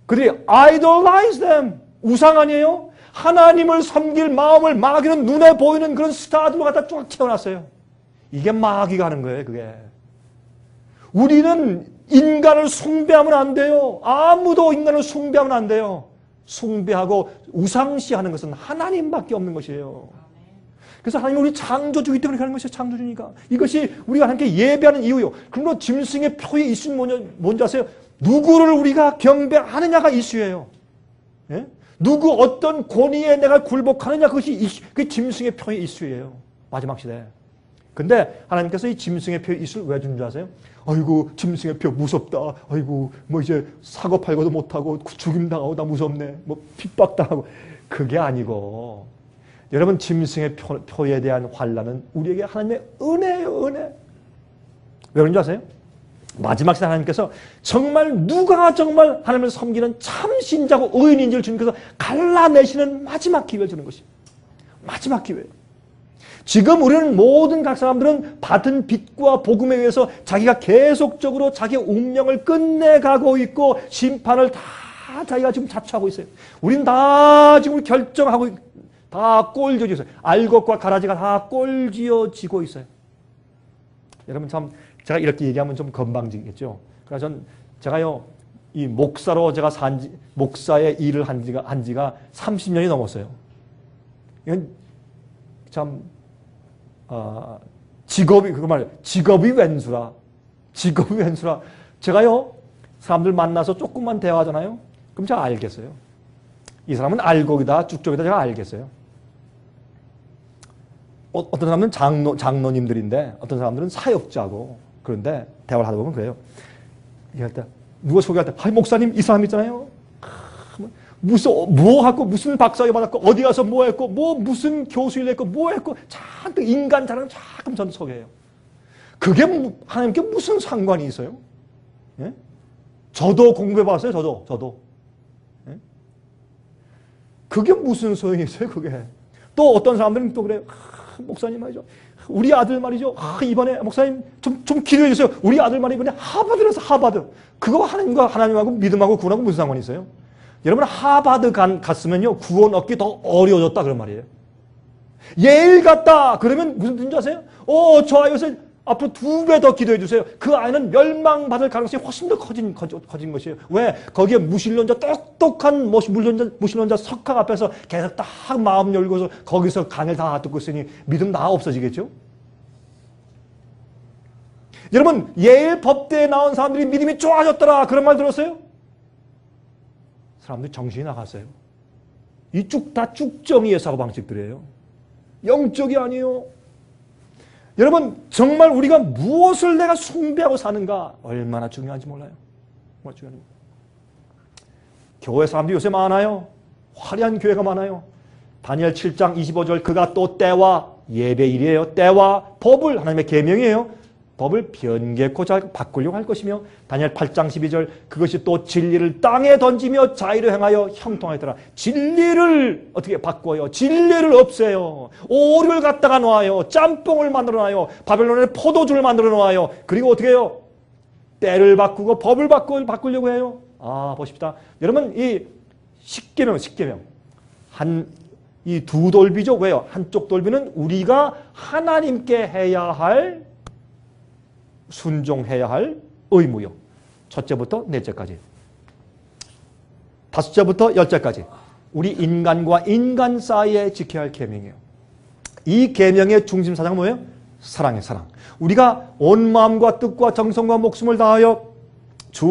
그들이 idolize them. 우상 아니에요? 하나님을 섬길 마음을 마귀는 눈에 보이는 그런 스타들로 갖다 쫙 채워놨어요. 이게 마귀가 하는 거예요 그게. 우리는 인간을 숭배하면 안 돼요. 아무도 인간을 숭배하면 안 돼요. 숭배하고 우상시하는 것은 하나님밖에 없는 것이에요. 그래서 하나님은 우리 창조주이기 때문에 하는 것이에요. 창조주니까. 이것이 우리가 하나님께 예배하는 이유요. 그러므로 짐승의 표의 이슈는 뭔지 아세요? 누구를 우리가 경배하느냐가 이슈예요. 예? 누구 어떤 권위에 내가 굴복하느냐 그것이 그 짐승의 표의 이슈예요. 마지막 시대. 근데 하나님께서 이 짐승의 표의 이슈를 왜 주는 줄 아세요? 아이고 짐승의 표 무섭다. 아이고 뭐 이제 사고 팔고도 못하고 죽임당하고 나 무섭네. 뭐 핍박당하고. 그게 아니고 여러분 짐승의 표에 대한 환란은 우리에게 하나님의 은혜예요. 은혜. 왜 그런 줄 아세요? 마지막 시대 하나님께서 정말 누가 정말 하나님을 섬기는 참 신자고 의인인지를 주님께서 갈라내시는 마지막 기회를 주는 것이에요. 마지막 기회. 지금 우리는 모든 각 사람들은 받은 빚과 복음에 의해서 자기가 계속적으로 자기의 운명을 끝내가고 있고 심판을 다 자기가 지금 자처하고 있어요. 우리는 다 지금 결정하고 다 꼴지어지고 있어요. 알 것과 가라지가 다 꼴지어지고 있어요. 여러분 참 제가 이렇게 얘기하면 좀 건방지겠죠. 그래서 제가요 이 목사로 제가 목사의 일을 한 지가 30년이 넘었어요. 이건 참 직업이 그거 말이에요. 직업이 왼수라. 제가요 사람들 만나서 조금만 대화하잖아요. 그럼 제가 알겠어요. 이 사람은 알곡이다, 쭉쪽이다 제가 알겠어요. 어떤 사람은 장로님들인데 어떤 사람들은 사역자고 그런데 대화를 하다 보면 그래요. 얘기할 때 누가 소개할 때 목사님 이 사람 있잖아요. 무슨 박사학위 받았고 어디 가서 뭐 했고 무슨 교수일 했고 뭐 했고 잔뜩 인간 자랑 자꾸 저는 소개해요. 그게 하나님께 무슨 상관이 있어요? 예? 저도 공부해봤어요. 저도. 예? 그게 무슨 소용이 있어요? 그게. 또 어떤 사람들은 또 그래요. 목사님 말이죠. 우리 아들 말이죠. 이번에 목사님 좀 기도해 주세요. 우리 아들 말이 이번에 하버드라서 하버드. 그거 하나님하고 믿음하고 구원하고 무슨 상관이 있어요? 여러분 하버드 갔으면요 구원 얻기 더 어려워졌다 그런 말이에요. 예일 갔다 그러면 무슨 뜻인지 아세요? 저 아이에서 앞으로 2배 더 기도해 주세요. 그 아이는 멸망받을 가능성이 훨씬 더 커진 것이에요. 왜? 거기에 무신론자 똑똑한 무신론자 석학 앞에서 계속 딱 마음 열고서 거기서 강의를 다 듣고 있으니 믿음 다 없어지겠죠? 여러분 예일 법대에 나온 사람들이 믿음이 좋아졌더라 그런 말 들었어요? 사람들이 정신이 나갔어요. 이 다 쭉정이의 사고방식들이에요. 영적이 아니에요. 여러분 정말 우리가 무엇을 내가 숭배하고 사는가 얼마나 중요한지 몰라요. 교회 사람들이 요새 많아요. 화려한 교회가 많아요. 다니엘 7장 25절 그가 또 때와 예배일이에요. 때와 법을 하나님의 계명이에요. 법을 변개코 바꾸려고 할 것이며 다니엘 8장 12절 그것이 또 진리를 땅에 던지며 자의를 행하여 형통하였더라. 진리를 어떻게 바꿔요? 진리를 없애요. 오류를 갖다가 놓아요. 짬뽕을 만들어 놔요. 바벨론의 포도주를 만들어 놓아요. 그리고 어떻게 해요? 때를 바꾸고 법을 바꾸려고 해요. 보십시다. 여러분 이 십계명 이 두 돌비죠. 왜요? 한쪽 돌비는 우리가 하나님께 해야 할 순종해야 할 의무요. 첫째부터 넷째까지. 다섯째부터 열째까지. 우리 인간과 인간 사이에 지켜야 할 계명이에요. 이 계명의 중심 사상은 뭐예요? 사랑이에요. 사랑. 우리가 온 마음과 뜻과 정성과 목숨을 다하여 주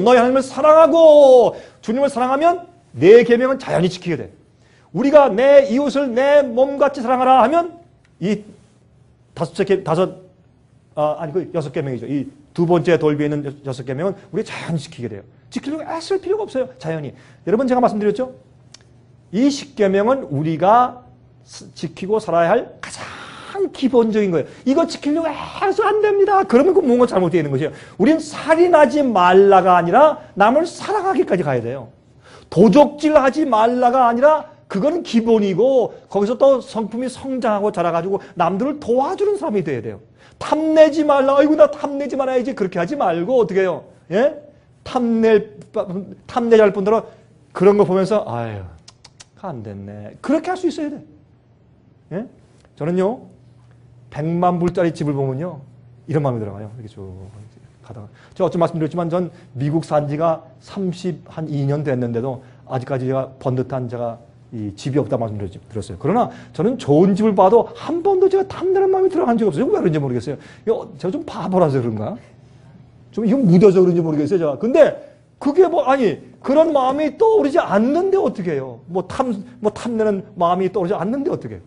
너희 하나님을 사랑하고 주님을 사랑하면 내 계명은 자연히 지키게 돼. 우리가 내 이웃을 내 몸같이 사랑하라 하면 이 여섯 계명이죠. 이 두 번째 돌비에 있는 여섯 계명은 우리 자연히 지키게 돼요. 지키려고 애쓸 필요가 없어요. 자연히. 여러분 제가 말씀드렸죠? 이 십계명은 우리가 지키고 살아야 할 가장 기본적인 거예요. 이거 지키려고 해서 안 됩니다. 그러면 그 뭔가 잘못되어 있는 것이에요. 우리는 살인하지 말라가 아니라 남을 사랑하기까지 가야 돼요. 도적질하지 말라가 아니라 그거는 기본이고 거기서 또 성품이 성장하고 자라가지고 남들을 도와주는 사람이 돼야 돼요. 탐내지 말라. 아이고 나 탐내지 말아야지. 그렇게 하지 말고 어떻게 해요? 예? 탐내자 할 뿐더러 그런 거 보면서 아유 안 됐네. 그렇게 할 수 있어야 돼. 예? 저는요 100만 불짜리 집을 보면요 이런 마음이 들어가요. 이렇게 쭉 가다가 제가 어쩜 말씀드렸지만 전 미국 산 지가 32년 됐는데도 아직까지 제가 번듯한 이 집이 없다 말씀드렸어요. 그러나 저는 좋은 집을 봐도 한 번도 제가 탐내는 마음이 들어간 적이 없어요. 왜 그런지 모르겠어요. 제가 좀 바보라서 그런가? 좀 이거 무뎌서 그런지 모르겠어요. 제가. 근데 그게 그런 마음이 떠오르지 않는데 어떻게 해요? 탐내는 마음이 떠오르지 않는데 어떻게 해요?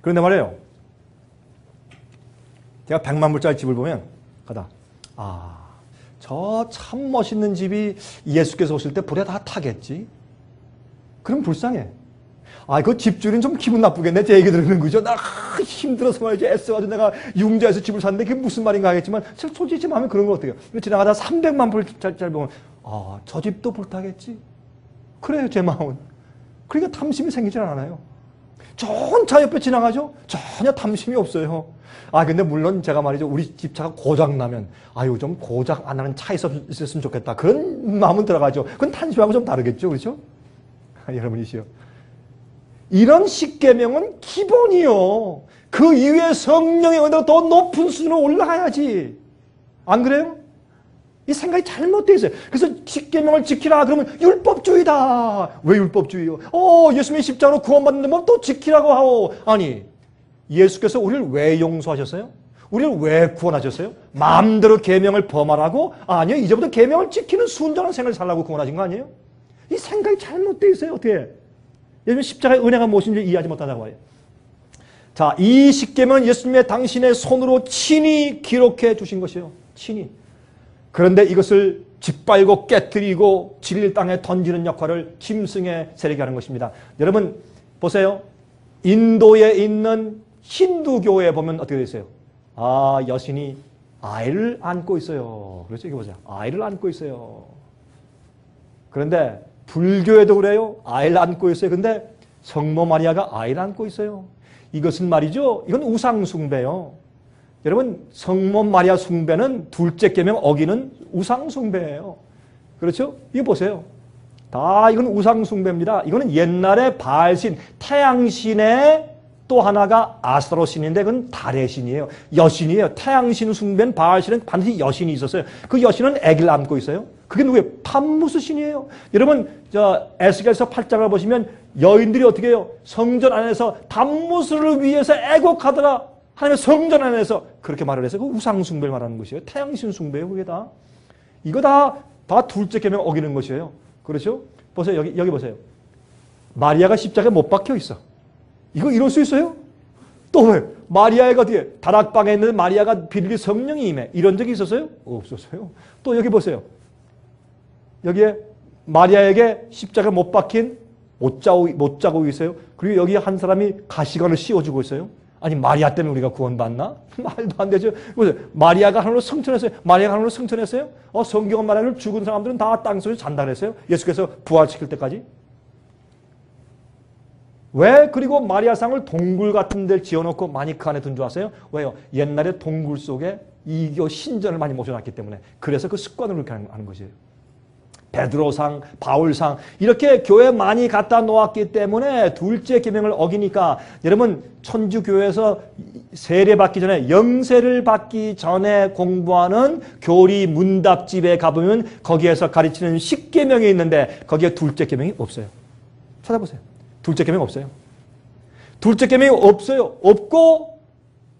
그런데 말이에요. 제가 100만 불짜리 집을 보면 저 참 멋있는 집이 예수께서 오실 때 불에 다 타겠지? 그럼 불쌍해. 그 집주인 좀 기분 나쁘겠네. 제 얘기 들으는 거죠. 나 힘들어서 말이지. 애써가지고 내가 융자에서 집을 샀는데 그게 무슨 말인가 하겠지만 솔직히 제 마음에 그런 거 어때요? 지나가다 300만 불짜리 보면 저 집도 불타겠지? 그래요 제 마음은. 그러니까 탐심이 생기질 않아요. 좋은 차 옆에 지나가죠? 전혀 탐심이 없어요. 근데 물론 제가 말이죠. 우리 집 차가 고장나면, 좀 고장 안 나는 차 있었으면 좋겠다. 그런 마음은 들어가죠. 그건 탐심하고 좀 다르겠죠. 그렇죠? 여러분이시요. 이런 십계명은 기본이요. 그 이후에 성령의 은혜가 더 높은 수준으로 올라가야지. 안 그래요? 이 생각이 잘못되어 있어요. 그래서 십계명을 지키라 그러면 율법주의다. 왜 율법주의요? 예수님이 십자가로 구원받는데 뭐 또 지키라고 하오. 아니, 예수께서 우리를 왜 용서하셨어요? 우리를 왜 구원하셨어요? 마음대로 계명을 범하라고? 아니요. 이제부터 계명을 지키는 순전한 생활을 살라고 구원하신 거 아니에요? 이 생각이 잘못되어 있어요. 어떻게? 예수님 십자가의 은혜가 무엇인지 이해하지 못한다고 해요. 자, 이 십계명은 예수님의 당신의 손으로 친히 기록해 주신 것이에요. 친히. 그런데 이것을 짓밟고 깨뜨리고 진리 땅에 던지는 역할을 짐승의 세력이 하는 것입니다. 여러분 보세요. 인도에 있는 힌두교에 보면 어떻게 되어 있어요? 여신이 아이를 안고 있어요. 그렇죠? 이거 보세요. 아이를 안고 있어요. 그런데 불교에도 그래요. 아이를 안고 있어요. 근데 성모 마리아가 아이를 안고 있어요. 이것은 말이죠. 이건 우상 숭배요. 여러분 성모 마리아 숭배는 둘째 계명 어기는 우상 숭배예요. 그렇죠? 이거 보세요. 다 이건 우상 숭배입니다. 이거는 옛날에 바알신, 태양신의 또 하나가 아스타로신인데 그건 달의 신이에요. 여신이에요. 태양신 숭배는 바알신은 반드시 여신이 있었어요. 그 여신은 아기를 안고 있어요. 그게 누구예요? 탐무스 신이에요. 여러분 에스겔서 8장을 보시면 여인들이 어떻게 해요? 성전 안에서 탐무스를 위해서 애곡하더라. 하나님의 성전 안에서 그렇게 말을 해서 그 우상 숭배를 말하는 것이에요. 태양신 숭배예요. 그게 다. 이거 다 둘째 계명 어기는 것이에요. 그렇죠? 보세요. 여기 보세요. 마리아가 십자가에 못 박혀 있어. 이거 이럴 수 있어요? 또 왜? 마리아가 뒤에 다락방에 있는 마리아가 비밀리 성령이 임해. 이런 적이 있었어요? 없었어요. 또 여기 보세요. 여기에 마리아에게 십자가 못 박힌 못자고 있어요. 그리고 여기 한 사람이 가시관을 씌워주고 있어요. 아니 마리아 때문에 우리가 구원받나? 말도 안 되죠. 보세요. 마리아가 하나님으로 승천했어요. 마리아가 하나님으로 승천했어요. 성경은 말하는 죽은 사람들은 다 땅속에 잔다 그랬어요. 예수께서 부활시킬 때까지. 왜 그리고 마리아상을 동굴 같은 데를 지어놓고 마니크 안에 둔 줄 아세요? 왜요? 옛날에 동굴 속에 이교 신전을 많이 모셔놨기 때문에. 그래서 그 습관으로 그렇게 하는 것이에요. 베드로상, 바울상 이렇게 교회 많이 갖다 놓았기 때문에 둘째 계명을 어기니까 여러분 천주교회에서 세례받기 전에 영세를 받기 전에 공부하는 교리 문답집에 가보면 거기에서 가르치는 십계명이 있는데 거기에 둘째 계명이 없어요. 찾아보세요. 둘째 계명 없어요. 둘째 계명이 없어요.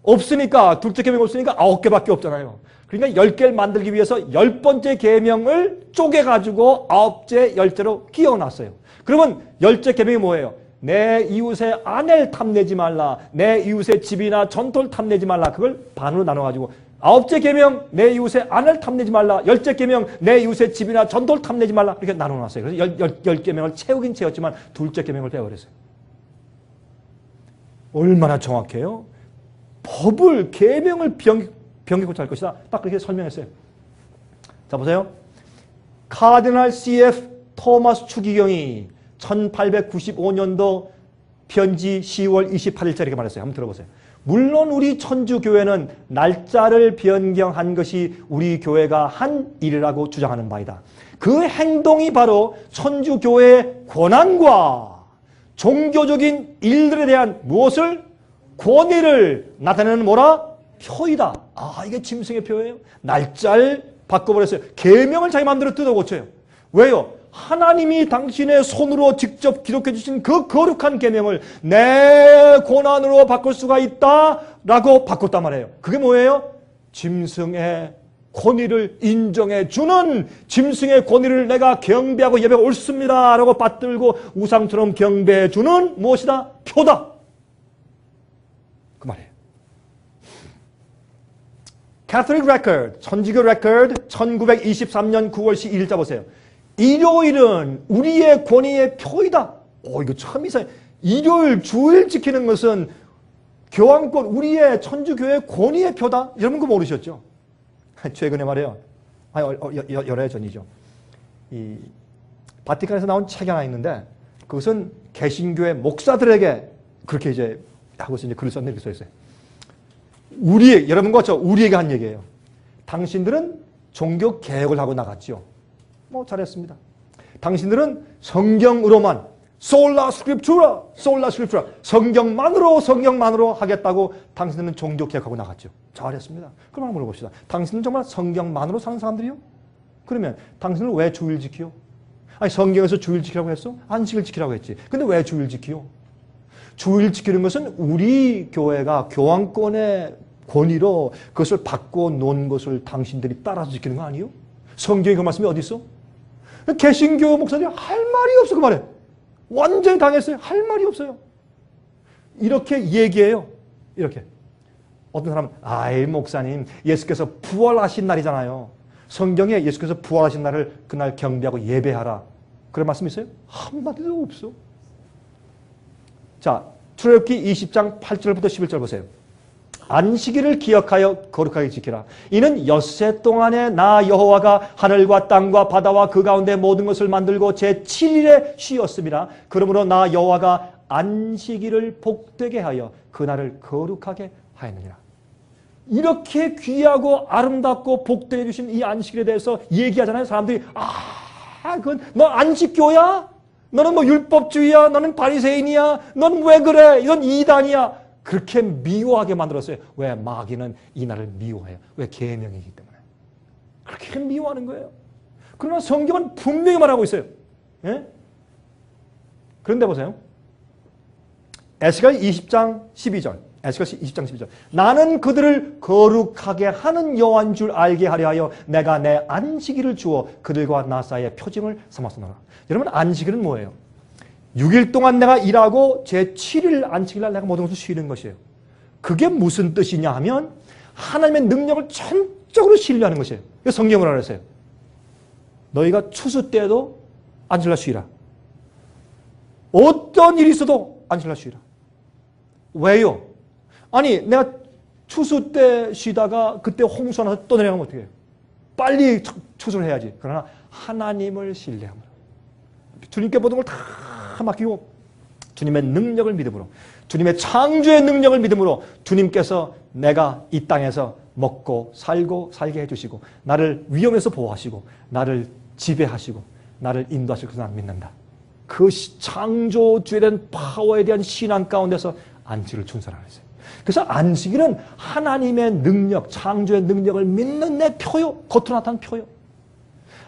없으니까 둘째 계명이 없으니까 9개밖에 없잖아요. 그러니까 10개를 만들기 위해서 10번째 계명을 쪼개가지고 9째, 10제로 끼워놨어요. 그러면 10째 계명이 뭐예요? 내 이웃의 아내를 탐내지 말라. 내 이웃의 집이나 전토를 탐내지 말라. 그걸 반으로 나눠가지고 9째 계명 내 이웃의 아내를 탐내지 말라. 10째 계명 내 이웃의 집이나 전토를 탐내지 말라. 이렇게 나눠놨어요. 그래서 10계명을 채우긴 채웠지만 둘째 계명을 빼버렸어요. 얼마나 정확해요? 법을, 계명을 병기고쳐 할 것이다. 딱 그렇게 설명했어요. 자 보세요. 카디널 C.F. 토마스 추기경이 1895년도 편지 10월 28일째 이렇게 말했어요. 한번 들어보세요. 물론 우리 천주교회는 날짜를 변경한 것이 우리 교회가 한 일이라고 주장하는 바이다. 그 행동이 바로 천주교회의 권한과 종교적인 일들에 대한 무엇을? 권위를 나타내는 뭐라? 표이다. 이게 짐승의 표예요. 날짜를 바꿔버렸어요. 계명을 자기 마음대로 뜯어 고쳐요. 왜요? 하나님이 당신의 손으로 직접 기록해 주신 그 거룩한 계명을 내 권한으로 바꿀 수가 있다라고 바꿨단 말이에요. 그게 뭐예요? 짐승의 권위를 인정해 주는, 짐승의 권위를 내가 경배하고 예배가 옳습니다 라고 받들고 우상처럼 경배해 주는 무엇이다? 표다. 그 말이에요. Catholic Record, 천주교 레코드 1923년 9월 12일자 보세요. 일요일은 우리의 권위의 표이다. 이거 참 이상해. 일요일 주일 지키는 것은 교황권, 우리의 천주교의 권위의 표다. 여러분 그거 모르셨죠? 최근에 말이에요. 여러 해 전이죠. 이 바티칸에서 나온 책이 하나 있는데 그것은 개신교의 목사들에게 그렇게 이제 하고서 이제 글을 썼는데 이렇게 써 있어요. 여러분과 우리에게 한 얘기예요. 당신들은 종교 개혁을 하고 나갔죠. 뭐 잘했습니다. 당신들은 성경으로만 솔라 스크립투라 성경만으로 하겠다고 당신들은 종교 개혁하고 나갔죠. 잘했습니다. 그럼 한번 물어봅시다. 당신은 정말 성경만으로 사는 사람들이요? 그러면 당신은 왜 주일 지키요? 아니 성경에서 주일 지키라고 했어? 안식을 지키라고 했지. 근데 왜 주일 지키요? 주일 지키는 것은 우리 교회가 교황권의 권위로 그것을 받고 논 것을 당신들이 따라서 지키는 거 아니에요? 성경에 그 말씀이 어디 있어? 개신교 목사들이 할 말이 없어 그 말에. 완전히 당했어요. 할 말이 없어요. 이렇게 얘기해요. 이렇게. 어떤 사람은 아이 목사님 예수께서 부활하신 날이잖아요. 성경에 예수께서 부활하신 날을 그날 경배하고 예배하라. 그런 말씀 있어요? 한마디도 없어. 자, 출애굽기 20장 8절부터 11절 보세요. 안식일을 기억하여 거룩하게 지키라. 이는 엿새 동안에 나 여호와가 하늘과 땅과 바다와 그 가운데 모든 것을 만들고 제7일에 쉬었음이라. 그러므로 나 여호와가 안식일을 복되게 하여 그날을 거룩하게 하였느니라. 이렇게 귀하고 아름답고 복되게 주신 이 안식일에 대해서 얘기하잖아요. 사람들이 그건 너 안식교야? 너는 뭐 율법주의야? 너는 바리새인이야? 넌 왜 그래? 이건 이단이야. 그렇게 미워하게 만들었어요. 왜? 마귀는 이 날을 미워해요. 왜? 계명이기 때문에. 그렇게 미워하는 거예요. 그러나 성경은 분명히 말하고 있어요. 예? 그런데 보세요. 에스겔 20장 12절. 에스겔 20장 12절. 나는 그들을 거룩하게 하는 여호와인 줄 알게 하려 하여 내가 내 안식일을 주어 그들과 나 사이의 표징을 삼았으노라. 여러분 안식일은 뭐예요? 6일 동안 내가 일하고 제7일 안식일날 내가 모든 것을 쉬는 것이에요. 그게 무슨 뜻이냐 하면 하나님의 능력을 전적으로 신뢰하는 것이에요. 성경을 알았어요. 너희가 추수 때에도 안식일날 쉬라. 어떤 일이 있어도 안식일날 쉬라. 왜요? 아니 내가 추수 때 쉬다가 그때 홍수 나서 또 내려가면 어떻게 해요? 빨리 추수를 해야지. 그러나 하나님을 신뢰함으로 주님께 모든 걸 다 맡기고 주님의 능력을 믿음으로 주님의 창조의 능력을 믿음으로 주님께서 내가 이 땅에서 먹고 살고 살게 해주시고 나를 위험에서 보호하시고 나를 지배하시고 나를 인도하실 것을 나는 믿는다. 그 창조주에 대한 파워에 대한 신앙 가운데서 안식일을 준수하라 했어요. 그래서 안식일은 하나님의 능력, 창조의 능력을 믿는 내 표요. 겉으로 나타난 표요.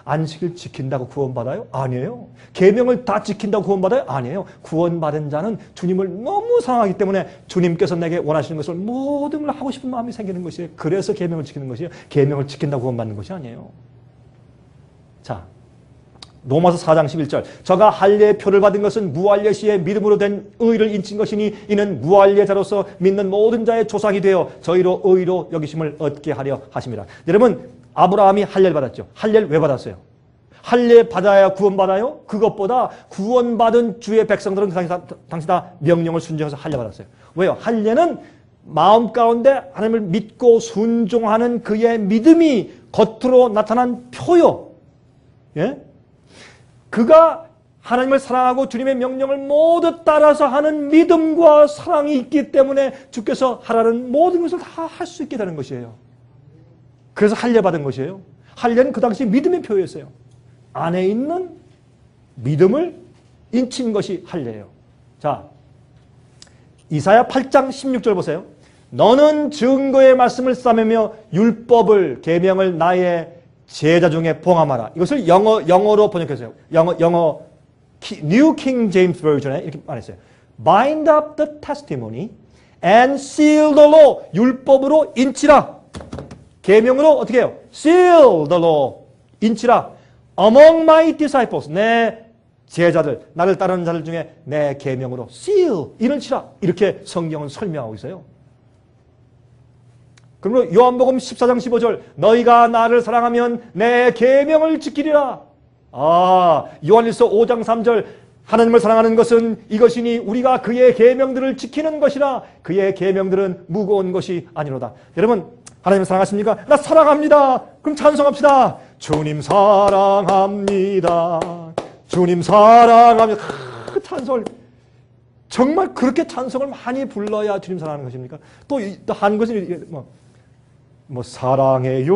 안식일 지킨다고 구원받아요? 아니에요. 계명을 다 지킨다고 구원받아요? 아니에요. 구원받은 자는 주님을 너무 사랑하기 때문에 주님께서 내게 원하시는 것을 모든 걸 하고 싶은 마음이 생기는 것이에요. 그래서 계명을 지키는 것이에요. 계명을 지킨다고 구원받는 것이 아니에요. 자, 로마서 4장 11절. 저가 할례의 표를 받은 것은 무할례 시에 믿음으로 된 의를 인친 것이니 이는 무할례자로서 믿는 모든 자의 조상이 되어 저희로 의로 여기심을 얻게 하려 하심이라. 여러분 아브라함이 할례를 받았죠. 할례를 왜 받았어요? 할례 받아야 구원받아요? 그것보다 구원받은 주의 백성들은 당시 다 명령을 순종해서 할례 받았어요. 왜요? 할례는 마음 가운데 하나님을 믿고 순종하는 그의 믿음이 겉으로 나타난 표요. 예? 그가 하나님을 사랑하고 주님의 명령을 모두 따라서 하는 믿음과 사랑이 있기 때문에 주께서 하라는 모든 것을 다 할 수 있게 되는 것이에요. 그래서 할례 받은 것이에요. 할례는 그 당시 믿음의 표였어요. 안에 있는 믿음을 인친 것이 할례예요. 자, 이사야 8장 16절 보세요. 너는 증거의 말씀을 싸매며 율법을 계명을 나의 제자 중에 봉함하라. 이것을 영어로 번역했어요. 영어 New King James Version에 이렇게 말했어요. Bind up the testimony and seal the law. 율법으로 인치라. 계명으로 어떻게 해요? Seal the law. 인치라. Among my disciples. 내 제자들, 나를 따르는 자들 중에 내 계명으로 seal. 이를 치라. 이렇게 성경은 설명하고 있어요. 그러므로 요한복음 14장 15절. 너희가 나를 사랑하면 내 계명을 지키리라. 요한일서 5장 3절. 하나님을 사랑하는 것은 이것이니 우리가 그의 계명들을 지키는 것이라. 그의 계명들은 무거운 것이 아니로다. 여러분 하나님을 사랑하십니까? 나 사랑합니다. 그럼 찬송합시다. 주님 사랑합니다. 주님 사랑합니다. 어떻게 찬송을 정말 그렇게 찬송을 많이 불러야 주님 사랑하는 것입니까? 또 한 것은 사랑해요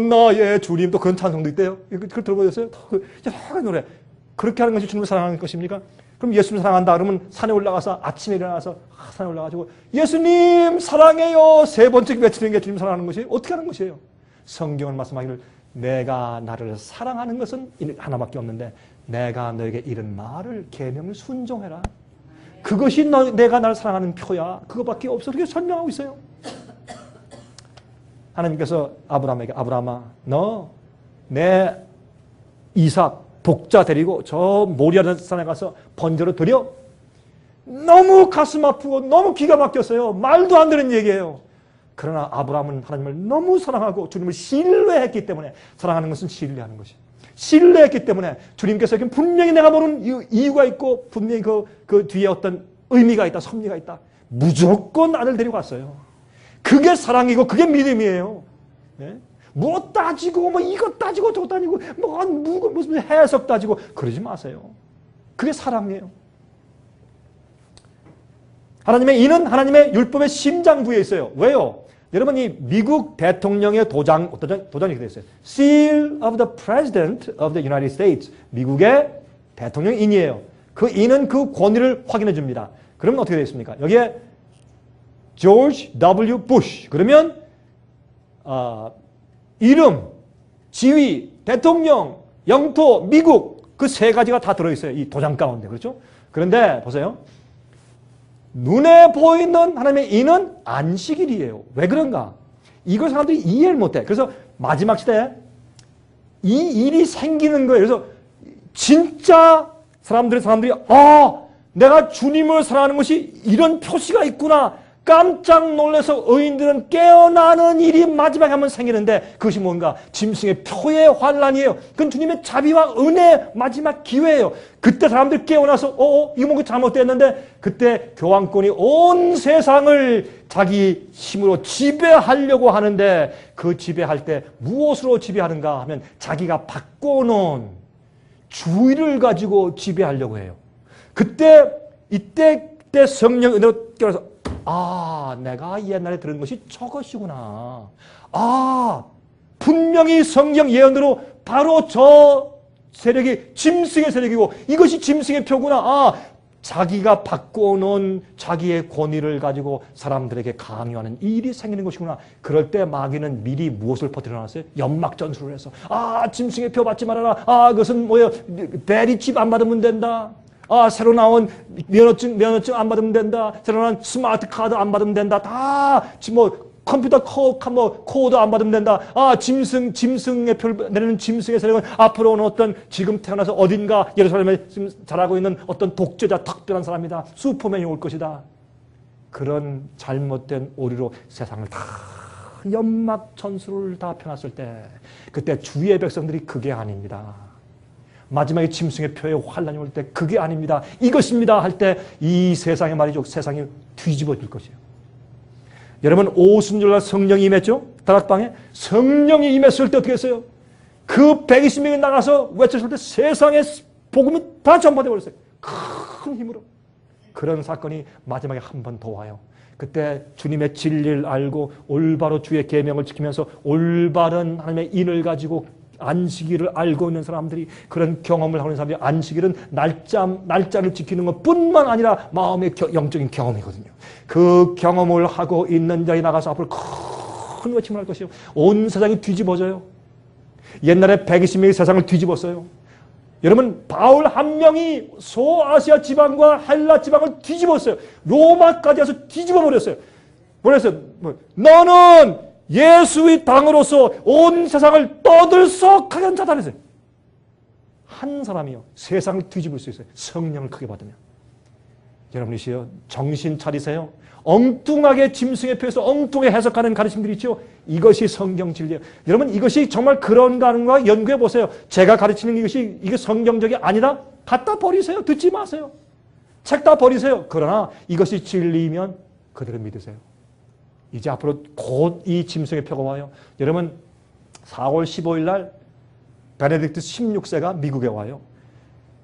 나의 주님, 또 그런 찬송도 있대요. 그걸 들어보셨어요? 여러 노래. 그렇게 하는 것이 주님을 사랑하는 것입니까? 그럼 예수님 사랑한다 그러면 산에 올라가서 아침에 일어나서 산에 올라가지고 예수님 사랑해요 3번째 외치는 게 주님 사랑하는 것이에요? 어떻게 하는 것이에요? 성경은 말씀하기를 내가 나를 사랑하는 것은 하나밖에 없는데 내가 너에게 이런 말을 계명을 순종해라. 그것이 내가 나를 사랑하는 표야. 그거밖에 없어. 그렇게 설명하고 있어요. 하나님께서 아브라함에게 아브라함아 너 내 이삭 복자 데리고 저 모리아라는 산에 가서 번제로 드려. 너무 가슴 아프고 너무 기가 막혔어요. 말도 안 되는 얘기예요. 그러나 아브라함은 하나님을 너무 사랑하고 주님을 신뢰했기 때문에, 사랑하는 것은 신뢰하는 것이, 신뢰했기 때문에 주님께서 분명히 내가 모르는 이유가 있고 분명히 그 뒤에 어떤 의미가 있다, 섭리가 있다. 무조건 아들 데리고 갔어요. 그게 사랑이고 그게 믿음이에요. 네? 뭐 따지고 뭐 이거 따지고 저거 따지고 무슨 해석 따지고 그러지 마세요. 그게 사랑이에요. 하나님의 이는 하나님의 율법의 심장부에 있어요. 왜요? 여러분 이 미국 대통령의 도장이 이렇게 되어 있어요. Seal of the President of the United States. 미국의 대통령 인이에요. 그 인은 그 권위를 확인해 줍니다. 그러면 어떻게 되어 있습니까? 여기에 George W. Bush. 그러면 이름, 지위, 대통령, 영토, 미국 그 3가지가 다 들어있어요. 이 도장 가운데. 그렇죠? 그런데 보세요. 눈에 보이는 하나님의 인은 안식일이에요. 왜 그런가? 이걸 사람들이 이해를 못해. 그래서 마지막 시대에 이 일이 생기는 거예요. 그래서 진짜 사람들이 내가 주님을 사랑하는 것이 이런 표시가 있구나. 깜짝 놀라서 의인들은 깨어나는 일이 마지막에 한번 생기는데 그것이 뭔가? 짐승의 표의 환란이에요. 그건 주님의 자비와 은혜의 마지막 기회예요. 그때 사람들이 깨어나서 이거 뭔가 잘못됐는데 그때 교황권이 온 세상을 자기 힘으로 지배하려고 하는데 그 지배할 때 무엇으로 지배하는가 하면 자기가 바꿔놓은 주의를 가지고 지배하려고 해요. 이때 성령 은혜로 깨어나서 내가 옛날에 들은 것이 저것이구나. 분명히 성경 예언대로 바로 저 세력이 짐승의 세력이고 이것이 짐승의 표구나. 자기가 바꿔놓은 자기의 권위를 가지고 사람들에게 강요하는 일이 생기는 것이구나. 그럴 때 마귀는 미리 무엇을 퍼뜨려놨어요? 연막전술을 해서 짐승의 표 받지 말아라. 그것은 뭐예요? 대리집 안 받으면 된다. 새로 나온 면허증 안 받으면 된다. 새로 나온 스마트 카드 안 받으면 된다. 다 컴퓨터 코드 안 받으면 된다. 짐승의 표를 내리는 짐승의 세력은 앞으로는 어떤 지금 태어나서 어딘가 예루살렘에 지금 자라고 있는 어떤 독재자 특별한 사람이다. 슈퍼맨이 올 것이다. 그런 잘못된 오류로 세상을 다 연막 전술을 다 펴놨을 때 그때 주의 백성들이 그게 아닙니다. 마지막에 짐승의 표에 환란이 올 때 그게 아닙니다. 이것입니다 할 때 이 세상에 말이죠. 세상이 뒤집어질 것이에요. 여러분 오순절날 성령이 임했죠? 다락방에 성령이 임했을 때 어떻게 했어요? 그 120명이 나가서 외쳤을 때 세상의 복음이 다 전파되어 버렸어요. 큰 힘으로. 그런 사건이 마지막에 한 번 더 와요. 그때 주님의 진리를 알고 올바로 주의 계명을 지키면서 올바른 하나님의 인을 가지고 안식일을 알고 있는 사람들이, 그런 경험을 하는 사람들이, 안식일은 날짜를 지키는 것뿐만 아니라 마음의 영적인 경험이거든요. 그 경험을 하고 있는 자에 나가서 앞으로 큰 외침을 할 것이요. 온 세상이 뒤집어져요. 옛날에 120명이 세상을 뒤집었어요. 여러분 바울 한 명이 소아시아 지방과 헬라 지방을 뒤집었어요. 로마까지 와서 뒤집어 버렸어요. 뭐랬어요? 너는 예수의 당으로서 온 세상을 떠들썩하게 한 자다 그랬어요. 한 사람이요 세상을 뒤집을 수 있어요. 성령을 크게 받으면. 여러분이시여 정신 차리세요. 엉뚱하게 짐승의 표에서 엉뚱하게 해석하는 가르침들이 있죠. 이것이 성경 진리예요. 여러분 이것이 정말 그런가 하는가 연구해 보세요. 제가 가르치는 이게 성경적이 아니다? 갖다 버리세요. 듣지 마세요. 책 다 버리세요. 그러나 이것이 진리이면 그대로 믿으세요. 이제 앞으로 곧 이 짐승의 표가 와요. 여러분 4월 15일 날 베네딕트 16세가 미국에 와요.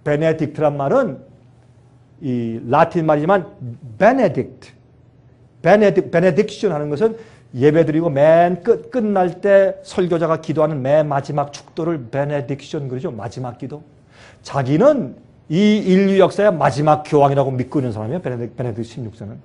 베네딕트란 말은 이 라틴 말이지만 베네딕션 하는 것은 예배드리고 맨 끝날 때 설교자가 기도하는 맨 마지막 축도를 베네딕션 그러죠. 마지막 기도. 자기는 이 인류 역사의 마지막 교황이라고 믿고 있는 사람이에요. 베네딕트 16세는.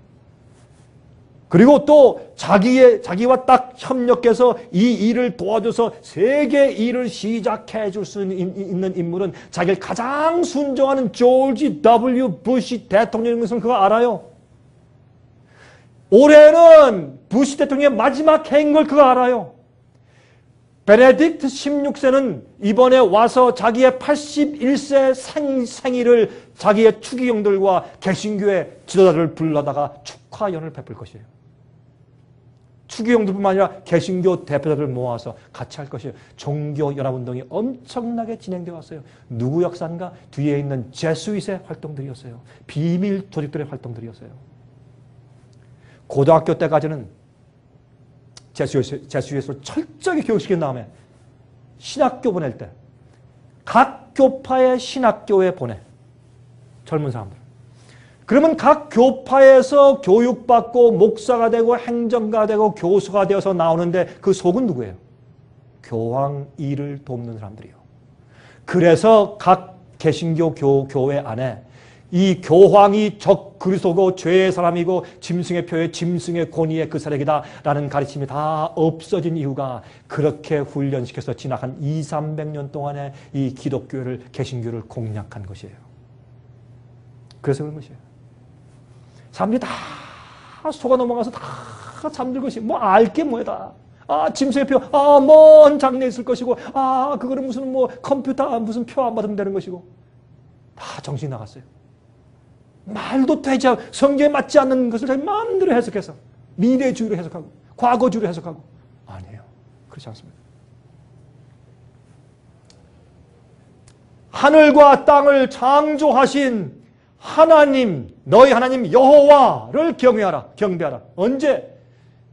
그리고 또 자기와 딱 협력해서 이 일을 도와줘서 세계 일을 시작해 줄 수 있는 인물은 자기를 가장 순종하는 조지 W. 부시 대통령인 것을 그가 알아요. 올해는 부시 대통령의 마지막 해인 걸 그가 알아요. 베네딕트 16세는 이번에 와서 자기의 81세 생일을 자기의 추기경들과 개신교회 지도자를 불러다가 축하연을 베풀 것이에요. 추기경들뿐만 아니라 개신교 대표자들을 모아서 같이 할 것이에요. 종교연합운동이 엄청나게 진행되어 왔어요. 누구 역사인가? 뒤에 있는 제수잇의 활동들이었어요. 비밀 조직들의 활동들이었어요. 고등학교 때까지는 제수잇으로 철저하게 교육시킨 다음에 신학교 보낼 때 각 교파의 신학교에 보내. 젊은 사람들. 그러면 각 교파에서 교육받고 목사가 되고 행정가 되고 교수가 되어서 나오는데 그 속은 누구예요? 교황 일을 돕는 사람들이요. 그래서 각 개신교 교회 안에 이 교황이 적 그리스도고 죄의 사람이고 짐승의 표에 짐승의 권위의 그 세력이다 라는 가르침이 다 없어진 이유가 그렇게 훈련시켜서 지나간 200~300년 동안의 이 기독교를 개신교를 공략한 것이에요. 그래서 그런 것이에요. 사람들이 다 속아 넘어가서 다 잠들 것이 뭐 알게 뭐다. 짐승의 표, 먼 장래에 있을 것이고, 그거는 무슨 뭐 컴퓨터 무슨 표 안 받으면 되는 것이고, 다 정신이 나갔어요. 말도 되지 않고 성경에 맞지 않는 것을 자기 마음대로 해석해서 미래주의로 해석하고 과거주의로 해석하고 아니에요. 그렇지 않습니다. 하늘과 땅을 창조하신 하나님, 너희 하나님 여호와를 경배하라. 언제?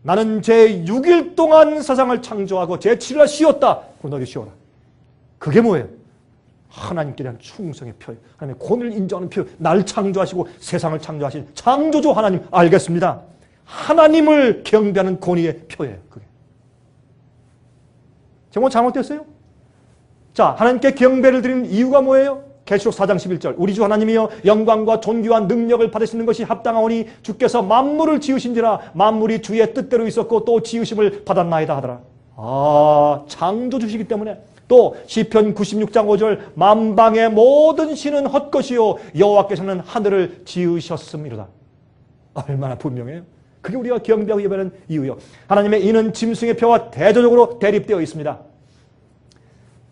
나는 제6일 동안 세상을 창조하고 제7일 쉬었다. 그럼 너희 쉬어라. 그게 뭐예요? 하나님께 대한 충성의 표예요. 하나님의 권위를 인정하는 표. 날 창조하시고 세상을 창조하신 창조주 하나님 알겠습니다. 하나님을 경배하는 권위의 표예요. 그게. 정말 잘못됐어요? 자, 하나님께 경배를 드리는 이유가 뭐예요? 계시록 4장 11절 우리 주 하나님이여 영광과 존귀와 능력을 받으시는 것이 합당하오니 주께서 만물을 지으신지라 만물이 주의 뜻대로 있었고 또 지으심을 받았나이다 하더라. 창조주시기 때문에 또 시편 96장 5절 만방의 모든 신은 헛것이요 여호와께서는 하늘을 지으셨음이로다. 얼마나 분명해요. 그게 우리가 경배하고 예배하는 이유요. 하나님의 인은 짐승의 표와 대조적으로 대립되어 있습니다.